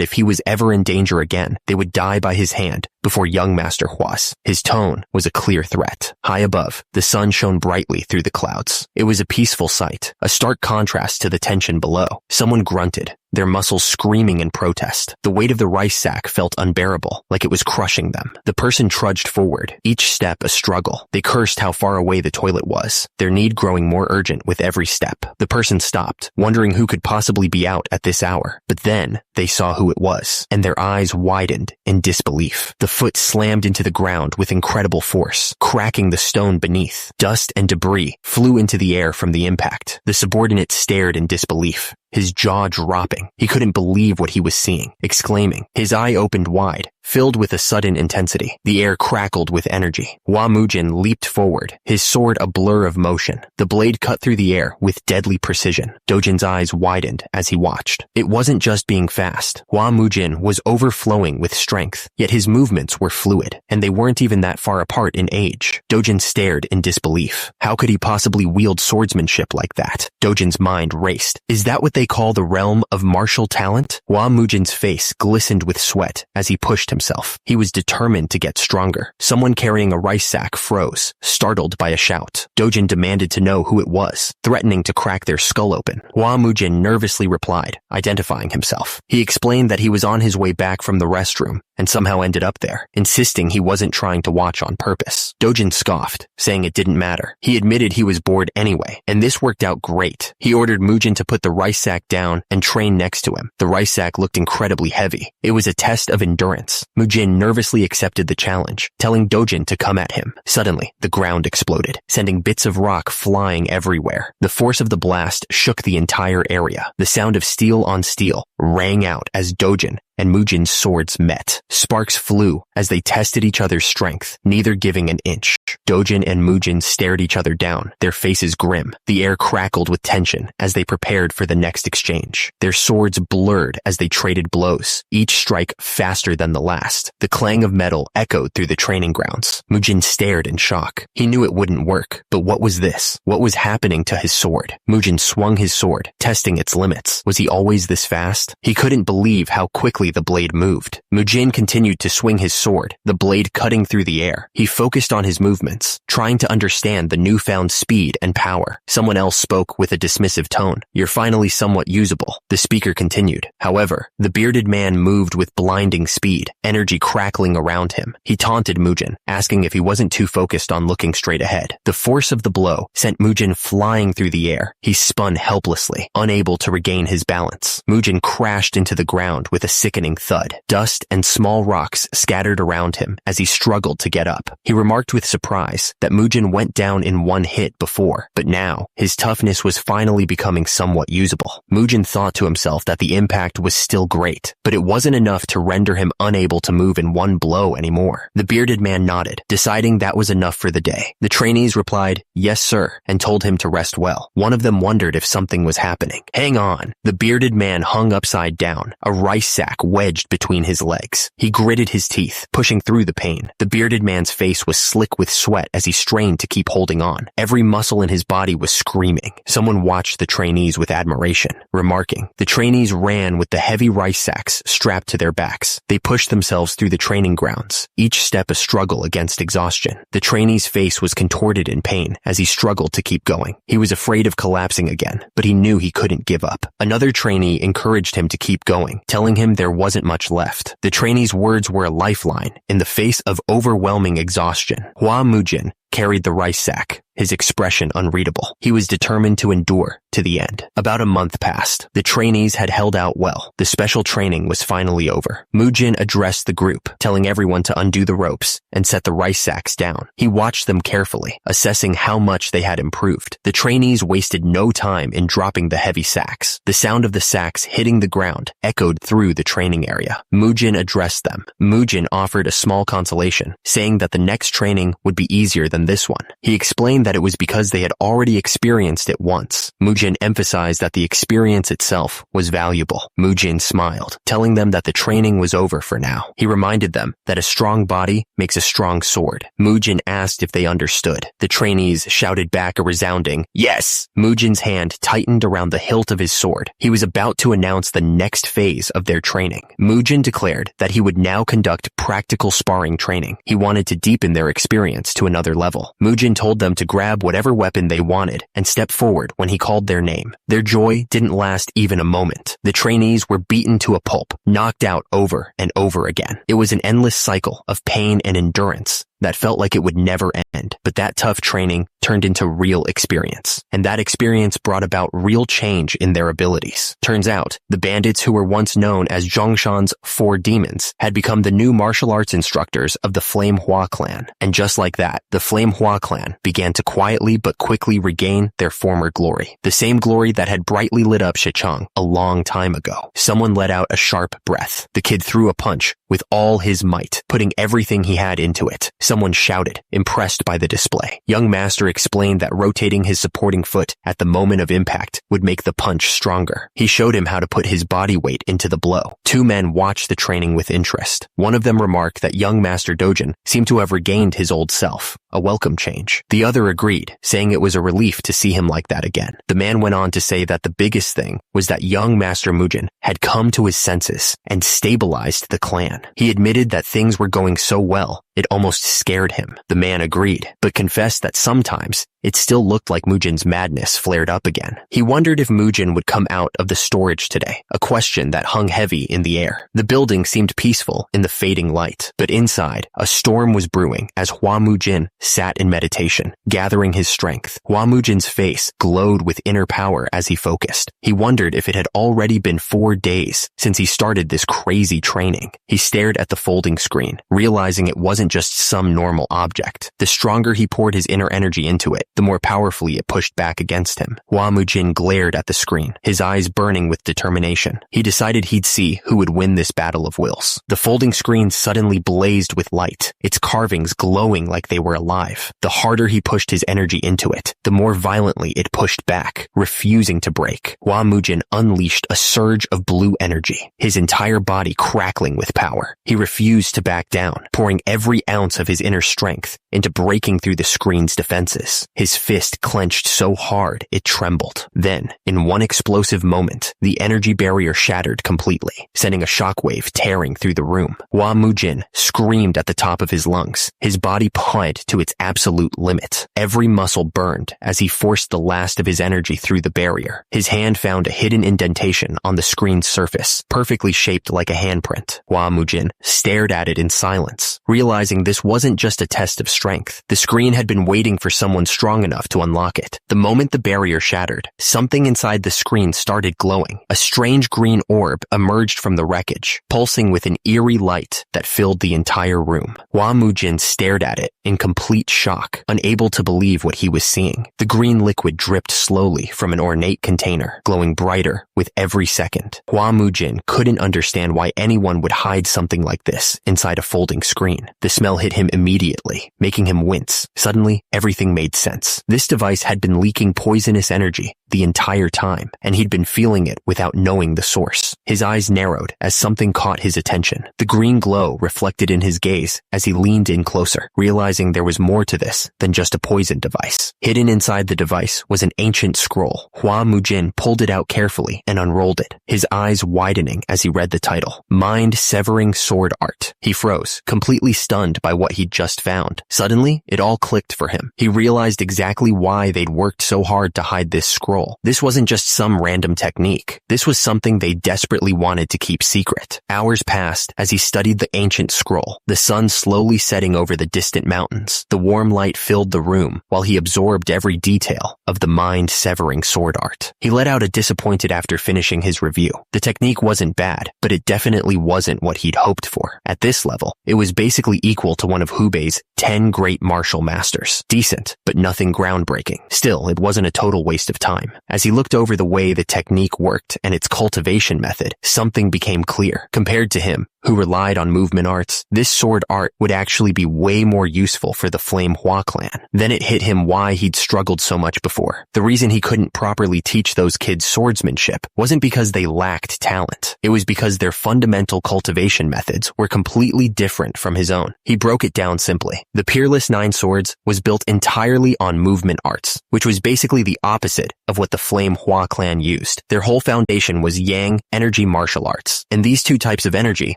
if he was ever in danger again, they would die by his hand before young Master Hua's. His tone was a clear threat. High above, the sun shone brightly through the clouds. It was a peaceful sight, a stark contrast to the tension below. Someone grunted, their muscles screaming in protest. The weight of the rice sack felt unbearable, like it was crushing them. The person trudged forward, each step a struggle. They cursed how far away the toilet was, their need growing more urgent with every step. The person stopped, wondering who could possibly be out at this hour. But then, they saw who it was, and their eyes widened in disbelief. The foot slammed into the ground with incredible force, cracking the stone beneath. Dust and debris flew into the air from the impact. The subordinate stared in disbelief, his jaw dropping. He couldn't believe what he was seeing, exclaiming. His eye opened wide, filled with a sudden intensity. The air crackled with energy. Hua Mujin leaped forward, his sword a blur of motion. The blade cut through the air with deadly precision. Dojin's eyes widened as he watched. It wasn't just being fast. Hua Mujin was overflowing with strength, yet his movements were fluid, and they weren't even that far apart in age. Dojin stared in disbelief. How could he possibly wield swordsmanship like that? Dojin's mind raced. Is that what they call the realm of martial talent? Hua Mujin's face glistened with sweat as he pushed himself. He was determined to get stronger. Someone carrying a rice sack froze, startled by a shout. Dojin demanded to know who it was, threatening to crack their skull open. Hua Mujin nervously replied, identifying himself. He explained that he was on his way back from the restroom and somehow ended up there, insisting he wasn't trying to watch on purpose. Dojin scoffed, saying it didn't matter. He admitted he was bored anyway, and this worked out great. He ordered Mujin to put the rice sack down and train next to him. The rice sack looked incredibly heavy. It was a test of endurance. Mujin nervously accepted the challenge, telling Dojin to come at him. Suddenly, the ground exploded, sending bits of rock flying everywhere. The force of the blast shook the entire area. The sound of steel on steel rang out as Dojin and Mujin's swords met. Sparks flew as they tested each other's strength, neither giving an inch. Dojin and Mujin stared each other down, their faces grim. The air crackled with tension as they prepared for the next exchange. Their swords blurred as they traded blows, each strike faster than the last. The clang of metal echoed through the training grounds. Mujin stared in shock. He knew it wouldn't work, but what was this? What was happening to his sword? Mujin swung his sword, testing its limits. Was he always this fast? He couldn't believe how quickly the blade moved. Mujin continued to swing his sword, the blade cutting through the air. He focused on his movements, trying to understand the newfound speed and power. Someone else spoke with a dismissive tone. You're finally somewhat usable. The speaker continued. However, the bearded man moved with blinding speed, energy crackling around him. He taunted Mujin, asking if he wasn't too focused on looking straight ahead. The force of the blow sent Mujin flying through the air. He spun helplessly, unable to regain his balance. Mujin crashed into the ground with a sickening thud. Dust and small rocks scattered around him as he struggled to get up. He remarked with surprise that Mujin went down in one hit before, but now his toughness was finally becoming somewhat usable. Mujin thought to himself that the impact was still great, but it wasn't enough to render him unable to move in one blow anymore. The bearded man nodded, deciding that was enough for the day. The trainees replied, "Yes, sir," and told him to rest well. One of them wondered if something was happening. Hang on. The bearded man hung upside down, a rice sack wedged between his legs. He gritted his teeth, pushing through the pain. The bearded man's face was slick with sweat as he strained to keep holding on. Every muscle in his body was screaming. Someone watched the trainees with admiration, remarking. The trainees ran with the heavy rice sacks strapped to their backs. They pushed themselves through the training grounds, each step a struggle against exhaustion. The trainee's face was contorted in pain as he struggled to keep going. He was afraid of collapsing again, but he knew he couldn't give up. Another trainee encouraged him to keep going, telling him there wasn't much left. The trainee's words were a lifeline in the face of overwhelming exhaustion. Hua Mujin carried the rice sack, his expression unreadable. He was determined to endure to the end. About a month passed. The trainees had held out well. The special training was finally over. Mujin addressed the group, telling everyone to undo the ropes and set the rice sacks down. He watched them carefully, assessing how much they had improved. The trainees wasted no time in dropping the heavy sacks. The sound of the sacks hitting the ground echoed through the training area. Mujin addressed them. Mujin offered a small consolation, saying that the next training would be easier than this one. He explained that it was because they had already experienced it once. Mujin emphasized that the experience itself was valuable. Mujin smiled, telling them that the training was over for now. He reminded them that a strong body makes a strong sword. Mujin asked if they understood. The trainees shouted back a resounding, "Yes!" Mujin's hand tightened around the hilt of his sword. He was about to announce the next phase of their training. Mujin declared that he would now conduct practical sparring training. He wanted to deepen their experience to another level. Mujin told them to grab whatever weapon they wanted and step forward when he called their name. Their joy didn't last even a moment. The trainees were beaten to a pulp, knocked out over and over again. It was an endless cycle of pain and endurance that felt like it would never end. But that tough training turned into real experience. And that experience brought about real change in their abilities. Turns out, the bandits who were once known as Zhongshan's 4 demons had become the new martial arts instructors of the Flame Hua clan. And just like that, the Flame Hua clan began to quietly but quickly regain their former glory. The same glory that had brightly lit up Shichang a long time ago. Someone let out a sharp breath. The kid threw a punch with all his might, putting everything he had into it. Someone shouted, impressed by the display. Young Master explained that rotating his supporting foot at the moment of impact would make the punch stronger. He showed him how to put his body weight into the blow. 2 men watched the training with interest. One of them remarked that young Master Dojin seemed to have regained his old self, a welcome change. The other agreed, saying it was a relief to see him like that again. The man went on to say that the biggest thing was that young Master Mujin had come to his senses and stabilized the clan. He admitted that things were going so well, it almost scared him. The man agreed, but confessed that sometimes it still looked like Mujin's madness flared up again. He wondered if Mujin would come out of the storage today, a question that hung heavy in the air. The building seemed peaceful in the fading light, but inside, a storm was brewing as Hua Mujin sat in meditation, gathering his strength. Hua Mujin's face glowed with inner power as he focused. He wondered if it had already been 4 days since he started this crazy training. He stared at the folding screen, realizing it wasn't just some normal object. The stronger he poured his inner energy into it, the more powerfully it pushed back against him. Hua Mujin glared at the screen, his eyes burning with determination. He decided he'd see who would win this battle of wills. The folding screen suddenly blazed with light, its carvings glowing like they were alive. The harder he pushed his energy into it, the more violently it pushed back, refusing to break. Hua Mujin unleashed a surge of blue energy, his entire body crackling with power. He refused to back down, pouring every ounce of his inner strength into breaking through the screen's defenses. His fist clenched so hard it trembled. Then, in one explosive moment, the energy barrier shattered completely, sending a shockwave tearing through the room. Hua Mujin screamed at the top of his lungs, his body pumped to its absolute limit. Every muscle burned as he forced the last of his energy through the barrier. His hand found a hidden indentation on the screen's surface, perfectly shaped like a handprint. Hua Mujin stared at it in silence, realizing this wasn't just a test of strength. The screen had been waiting for someone strong enough to unlock it. The moment the barrier shattered, something inside the screen started glowing. A strange green orb emerged from the wreckage, pulsing with an eerie light that filled the entire room. Hua Mujin stared at it in complete shock, unable to believe what he was seeing. The green liquid dripped slowly from an ornate container, glowing brighter with every second. Hua Mujin couldn't understand why anyone would hide something like this inside a folding screen. The smell hit him immediately, making him wince. Suddenly, everything made sense. This device had been leaking poisonous energy the entire time, and he'd been feeling it without knowing the source. His eyes narrowed as something caught his attention. The green glow reflected in his gaze as he leaned in closer, realizing there was more to this than just a poison device. Hidden inside the device was an ancient scroll. Hua Mujin pulled it out carefully and unrolled it, his eyes widening as he read the title, Mind-Severing Sword Art. He froze, completely stunned by what he'd just found. Suddenly, it all clicked for him. He realized exactly why they'd worked so hard to hide this scroll. scroll. This wasn't just some random technique. This was something they desperately wanted to keep secret. Hours passed as he studied the ancient scroll, the sun slowly setting over the distant mountains. The warm light filled the room while he absorbed every detail of the mind-severing sword art. He let out a disappointed after finishing his review. The technique wasn't bad, but it definitely wasn't what he'd hoped for. At this level, it was basically equal to one of Hubei's 10 great martial masters. Decent, but nothing groundbreaking. Still, it wasn't a total waste of time. As he looked over the way the technique worked and its cultivation method, something became clear. Compared to him, who relied on movement arts, this sword art would actually be way more useful for the Flame Hua clan. Then it hit him why he'd struggled so much before. The reason he couldn't properly teach those kids swordsmanship wasn't because they lacked talent. It was because their fundamental cultivation methods were completely different from his own. He broke it down simply. The Peerless Nine Swords was built entirely on movement arts, which was basically the opposite of what the Flame Hua clan used. Their whole foundation was Yang energy martial arts, and these two types of energy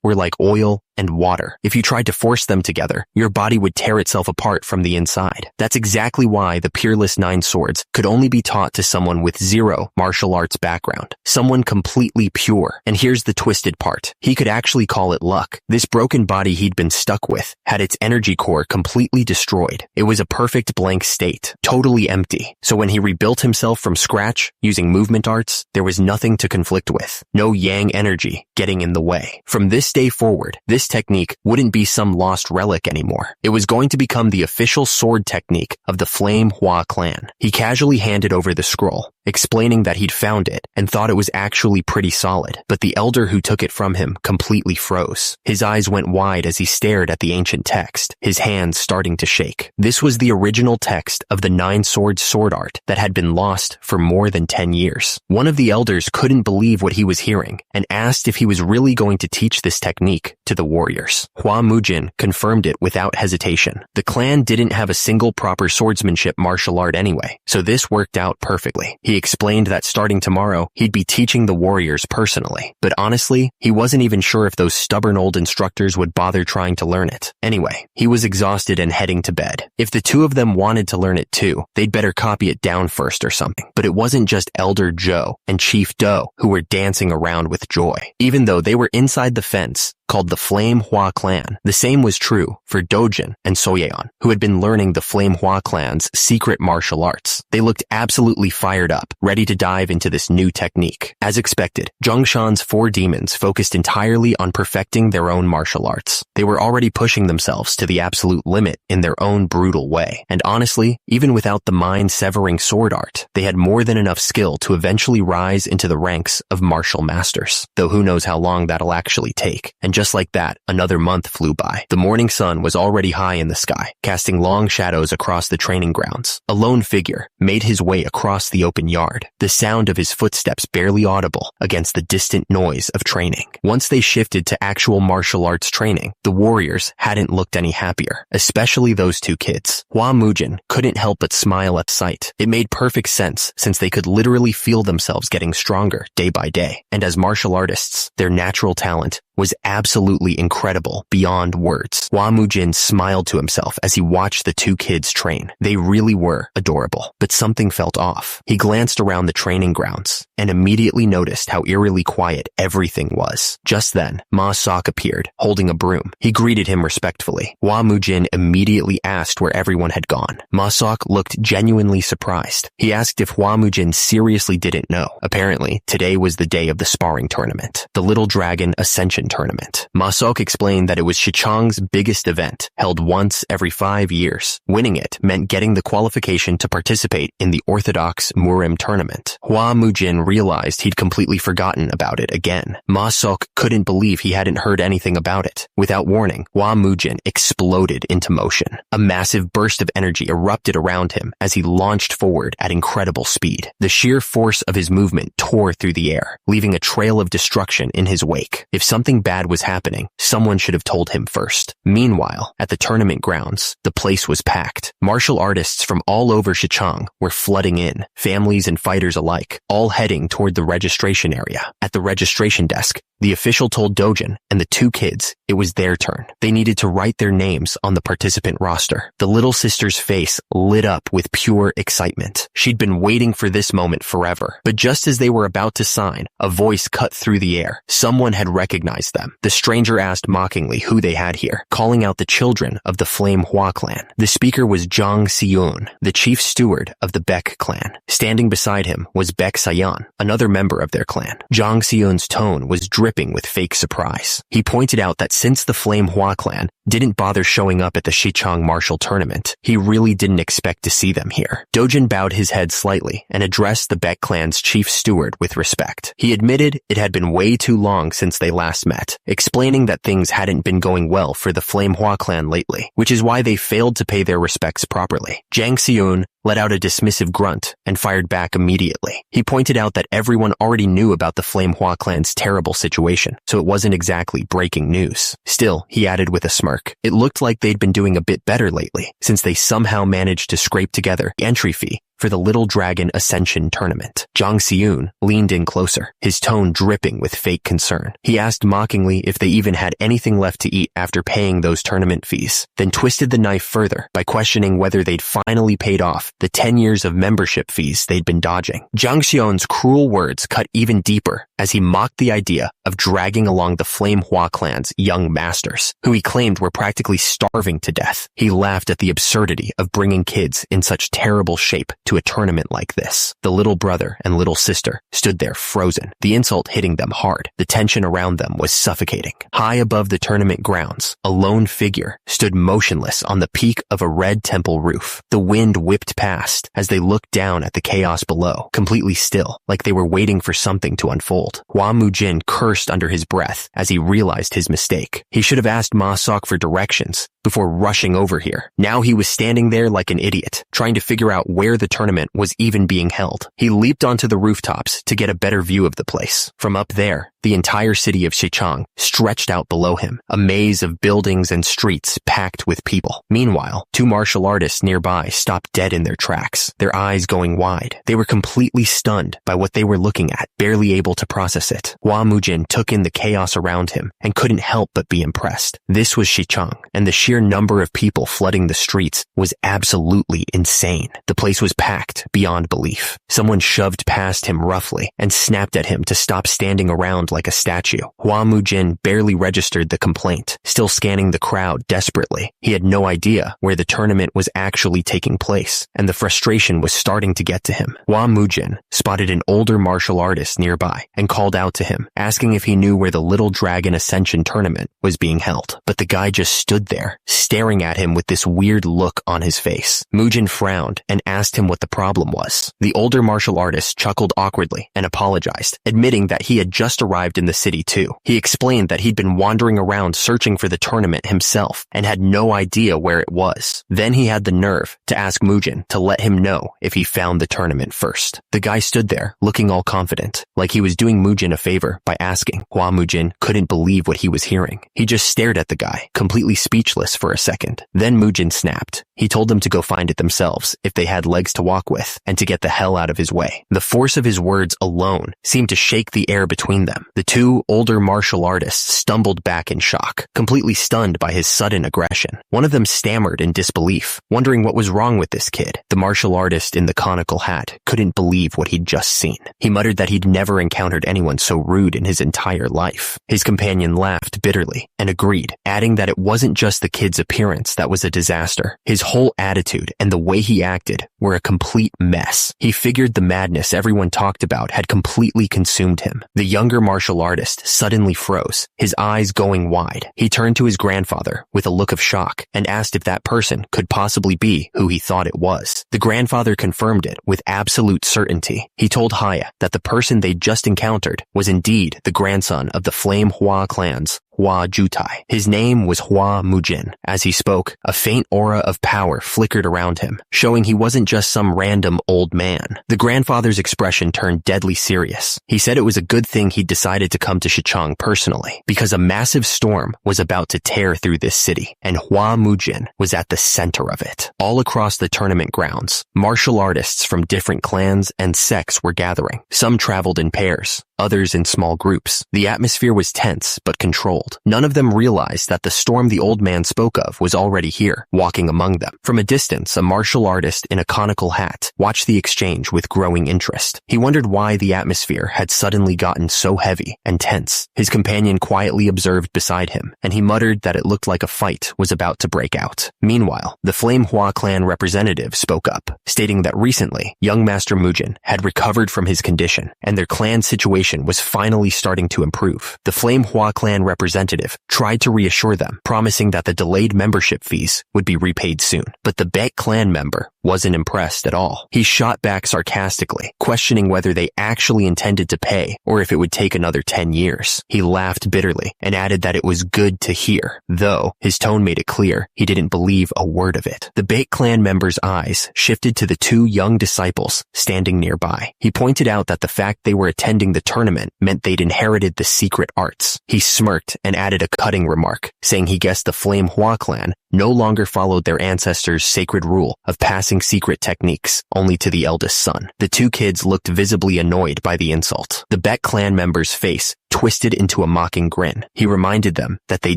were like oil and water. If you tried to force them together, your body would tear itself apart from the inside. That's exactly why the Peerless Nine Swords could only be taught to someone with zero martial arts background, someone completely pure. And here's the twisted part. He could actually call it luck. This broken body he'd been stuck with had its energy core completely destroyed. It was a perfect blank state, totally empty. So when he rebuilt himself from scratch using movement arts, there was nothing to conflict with. No Yang energy getting in the way. From this day forward, this technique wouldn't be some lost relic anymore. It was going to become the official sword technique of the Flame Hua clan. He casually handed over the scroll, explaining that he'd found it and thought it was actually pretty solid, but the elder who took it from him completely froze. His eyes went wide as he stared at the ancient text, his hands starting to shake. This was the original text of the Nine Swords sword art that had been lost for more than 10 years. One of the elders couldn't believe what he was hearing and asked if he was really going to teach this technique to the warriors. Hua Mujin confirmed it without hesitation. The clan didn't have a single proper swordsmanship martial art anyway, so this worked out perfectly. He explained that starting tomorrow, he'd be teaching the warriors personally. But honestly, he wasn't even sure if those stubborn old instructors would bother trying to learn it. Anyway, he was exhausted and heading to bed. If the two of them wanted to learn it too, they'd better copy it down first or something. But it wasn't just Elder Zhou and Chief Do who were dancing around with joy. Even though they were inside the fence, called the Flame Hua clan. The same was true for Dojin and Soyeon, who had been learning the Flame Hua clan's secret martial arts. They looked absolutely fired up, ready to dive into this new technique. As expected, Zhongshan's four demons focused entirely on perfecting their own martial arts. They were already pushing themselves to the absolute limit in their own brutal way. And honestly, even without the mind-severing sword art, they had more than enough skill to eventually rise into the ranks of martial masters. Though who knows how long that'll actually take. And just like that, another month flew by. The morning sun was already high in the sky, casting long shadows across the training grounds. A lone figure made his way across the open yard, the sound of his footsteps barely audible against the distant noise of training. Once they shifted to actual martial arts training, the warriors hadn't looked any happier, especially those two kids. Hua Mujin couldn't help but smile at sight. It made perfect sense since they could literally feel themselves getting stronger day by day. And as martial artists, their natural talent was absolutely incredible beyond words. Hua Mujin smiled to himself as he watched the two kids train. They really were adorable, but something felt off. He glanced around the training grounds and immediately noticed how eerily quiet everything was. Just then, Ma Sok appeared, holding a broom. He greeted him respectfully. Hua Mujin immediately asked where everyone had gone. Ma Sok looked genuinely surprised. He asked if Hua Mujin seriously didn't know. Apparently, today was the day of the sparring tournament, the Little Dragon Ascension tournament. Ma Sok explained that it was Shichang's biggest event, held once every 5 years. Winning it meant getting the qualification to participate in the Orthodox Murim tournament. Hua Mujin realized he'd completely forgotten about it again. Ma Sok couldn't believe he hadn't heard anything about it. Without warning, Hua Mujin exploded into motion. A massive burst of energy erupted around him as he launched forward at incredible speed. The sheer force of his movement tore through the air, leaving a trail of destruction in his wake. If something bad was happening, someone should have told him first. Meanwhile, at the tournament grounds, the place was packed. Martial artists from all over Shichang were flooding in, families and fighters alike, all heading hurrying toward the registration area. At the registration desk, the official told Dojin and the two kids it was their turn. They needed to write their names on the participant roster. The little sister's face lit up with pure excitement. She'd been waiting for this moment forever. But just as they were about to sign, a voice cut through the air. Someone had recognized them. The stranger asked mockingly who they had here, calling out the children of the Flame Hua clan. The speaker was Jang Seun, the chief steward of the Baek clan. Standing beside him was Baek Sayan, another member of their clan. Jang Seun's tone was dripping with fake surprise. He pointed out that since the Flame Hua clan didn't bother showing up at the Shichang martial tournament, he really didn't expect to see them here. Dojin bowed his head slightly and addressed the Baek clan's chief steward with respect. He admitted it had been way too long since they last met, explaining that things hadn't been going well for the Flame Hua clan lately, which is why they failed to pay their respects properly. Jang Seun let out a dismissive grunt and fired back immediately. He pointed out that everyone already knew about the Flame Hua clan's terrible situation, so it wasn't exactly breaking news. Still, he added with a smirk, it looked like they'd been doing a bit better lately, since they somehow managed to scrape together the entry fee for the Little Dragon Ascension tournament. Jang Seun leaned in closer, his tone dripping with fake concern. He asked mockingly if they even had anything left to eat after paying those tournament fees, then twisted the knife further by questioning whether they'd finally paid off the 10 years of membership fees they'd been dodging. Jang Seun's cruel words cut even deeper as he mocked the idea of dragging along the Flame Hua clan's young masters, who he claimed were practically starving to death. He laughed at the absurdity of bringing kids in such terrible shape to a tournament like this. The little brother and little sister stood there frozen, the insult hitting them hard. The tension around them was suffocating. High above the tournament grounds, a lone figure stood motionless on the peak of a red temple roof. The wind whipped past as they looked down at the chaos below, completely still, like they were waiting for something to unfold. Hua Mujin cursed under his breath as he realized his mistake. He should have asked Ma Sok for directions before rushing over here. Now he was standing there like an idiot, trying to figure out where the tournament was even being held. He leaped onto the rooftops to get a better view of the place. From up there, the entire city of Shichang stretched out below him, a maze of buildings and streets packed with people. Meanwhile, two martial artists nearby stopped dead in their tracks, their eyes going wide. They were completely stunned by what they were looking at, barely able to process it. Hua Mujin took in the chaos around him and couldn't help but be impressed. This was Shichang, and the sheer number of people flooding the streets was absolutely insane. The place was packed beyond belief. Someone shoved past him roughly and snapped at him to stop standing around like a statue. Hua Mujin barely registered the complaint, still scanning the crowd desperately. He had no idea where the tournament was actually taking place, and the frustration was starting to get to him. Hua Mujin spotted an older martial artist nearby and called out to him, asking if he knew where the Little Dragon Ascension tournament was being held. But the guy just stood there, staring at him with this weird look on his face. Mujin frowned and asked him what the problem was. The older martial artist chuckled awkwardly and apologized, admitting that he had just arrived in the city too. He explained that he'd been wandering around searching for the tournament himself and had no idea where it was. Then he had the nerve to ask Mujin to let him know if he found the tournament first. The guy stood there, looking all confident, like he was doing Mujin a favor by asking. Hua Mujin couldn't believe what he was hearing. He just stared at the guy, completely speechless for a second. Then Mujin snapped. He told them to go find it themselves if they had legs to walk with, and to get the hell out of his way. The force of his words alone seemed to shake the air between them. The two older martial artists stumbled back in shock, completely stunned by his sudden aggression. One of them stammered in disbelief, wondering what was wrong with this kid. The martial artist in the conical hat couldn't believe what he'd just seen. He muttered that he'd never encountered anyone so rude in his entire life. His companion laughed bitterly and agreed, adding that it wasn't just the kid's appearance that was a disaster. His whole attitude and the way he acted were a complete mess. He figured the madness everyone talked about had completely consumed him. The younger martial artist suddenly froze, his eyes going wide. He turned to his grandfather with a look of shock and asked if that person could possibly be who he thought it was. The grandfather confirmed it with absolute certainty. He told Haya that the person they'd just encountered was indeed the grandson of the Flame Hua clan's Hua Jutai. His name was Hua Mujin. As he spoke, a faint aura of power flickered around him, showing he wasn't just some random old man. The grandfather's expression turned deadly serious. He said it was a good thing he'd decided to come to Shichang personally, because a massive storm was about to tear through this city, and Hua Mujin was at the center of it. All across the tournament grounds, martial artists from different clans and sects were gathering. Some traveled in pairs, others in small groups. The atmosphere was tense but controlled. None of them realized that the storm the old man spoke of was already here, walking among them. From a distance, a martial artist in a conical hat watched the exchange with growing interest. He wondered why the atmosphere had suddenly gotten so heavy and tense. His companion quietly observed beside him, and he muttered that it looked like a fight was about to break out. Meanwhile, the Flame Hua clan representative spoke up, stating that recently, young Master Mujin had recovered from his condition, and their clan situation was finally starting to improve. The Flame Hua clan representative tried to reassure them, promising that the delayed membership fees would be repaid soon. But the Baek clan member wasn't impressed at all. He shot back sarcastically, questioning whether they actually intended to pay or if it would take another 10 years. He laughed bitterly and added that it was good to hear, though his tone made it clear he didn't believe a word of it. The Baek clan member's eyes shifted to the two young disciples standing nearby. He pointed out that the fact they were attending the tournament meant they'd inherited the secret arts. He smirked and added a cutting remark, saying he guessed the Flame Hua clan no longer followed their ancestors' sacred rule of passing secret techniques only to the eldest son. The two kids looked visibly annoyed by the insult. The Baek clan member's face twisted into a mocking grin. He reminded them that they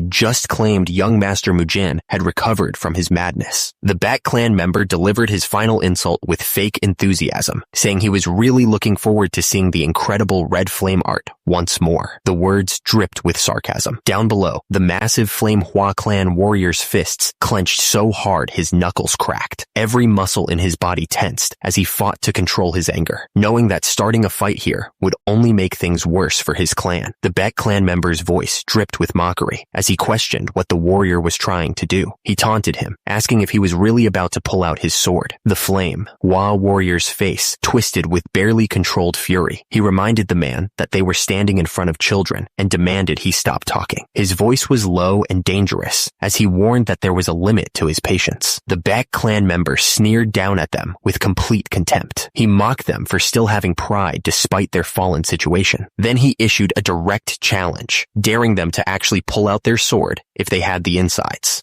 just claimed young Master Mujin had recovered from his madness. The Baek clan member delivered his final insult with fake enthusiasm, saying he was really looking forward to seeing the incredible red flame art once more. The words dripped with sarcasm. Down below, the massive Flame Hua clan warrior's fists clenched so hard his knuckles cracked. Every muscle in his body tensed as he fought to control his anger, knowing that starting a fight here would only make things worse for his clan. The Baek clan member's voice dripped with mockery as he questioned what the warrior was trying to do. He taunted him, asking if he was really about to pull out his sword. The Flame Hua warrior's face twisted with barely controlled fury. He reminded the man that they were standing in front of children and demanded he stop talking. His voice was low and dangerous as he warned that there was a limit to his patience. The Baek clan member sneered down at them with complete contempt. He mocked them for still having pride despite their fallen situation. Then he issued a direct challenge, daring them to actually pull out their sword if they had the insides.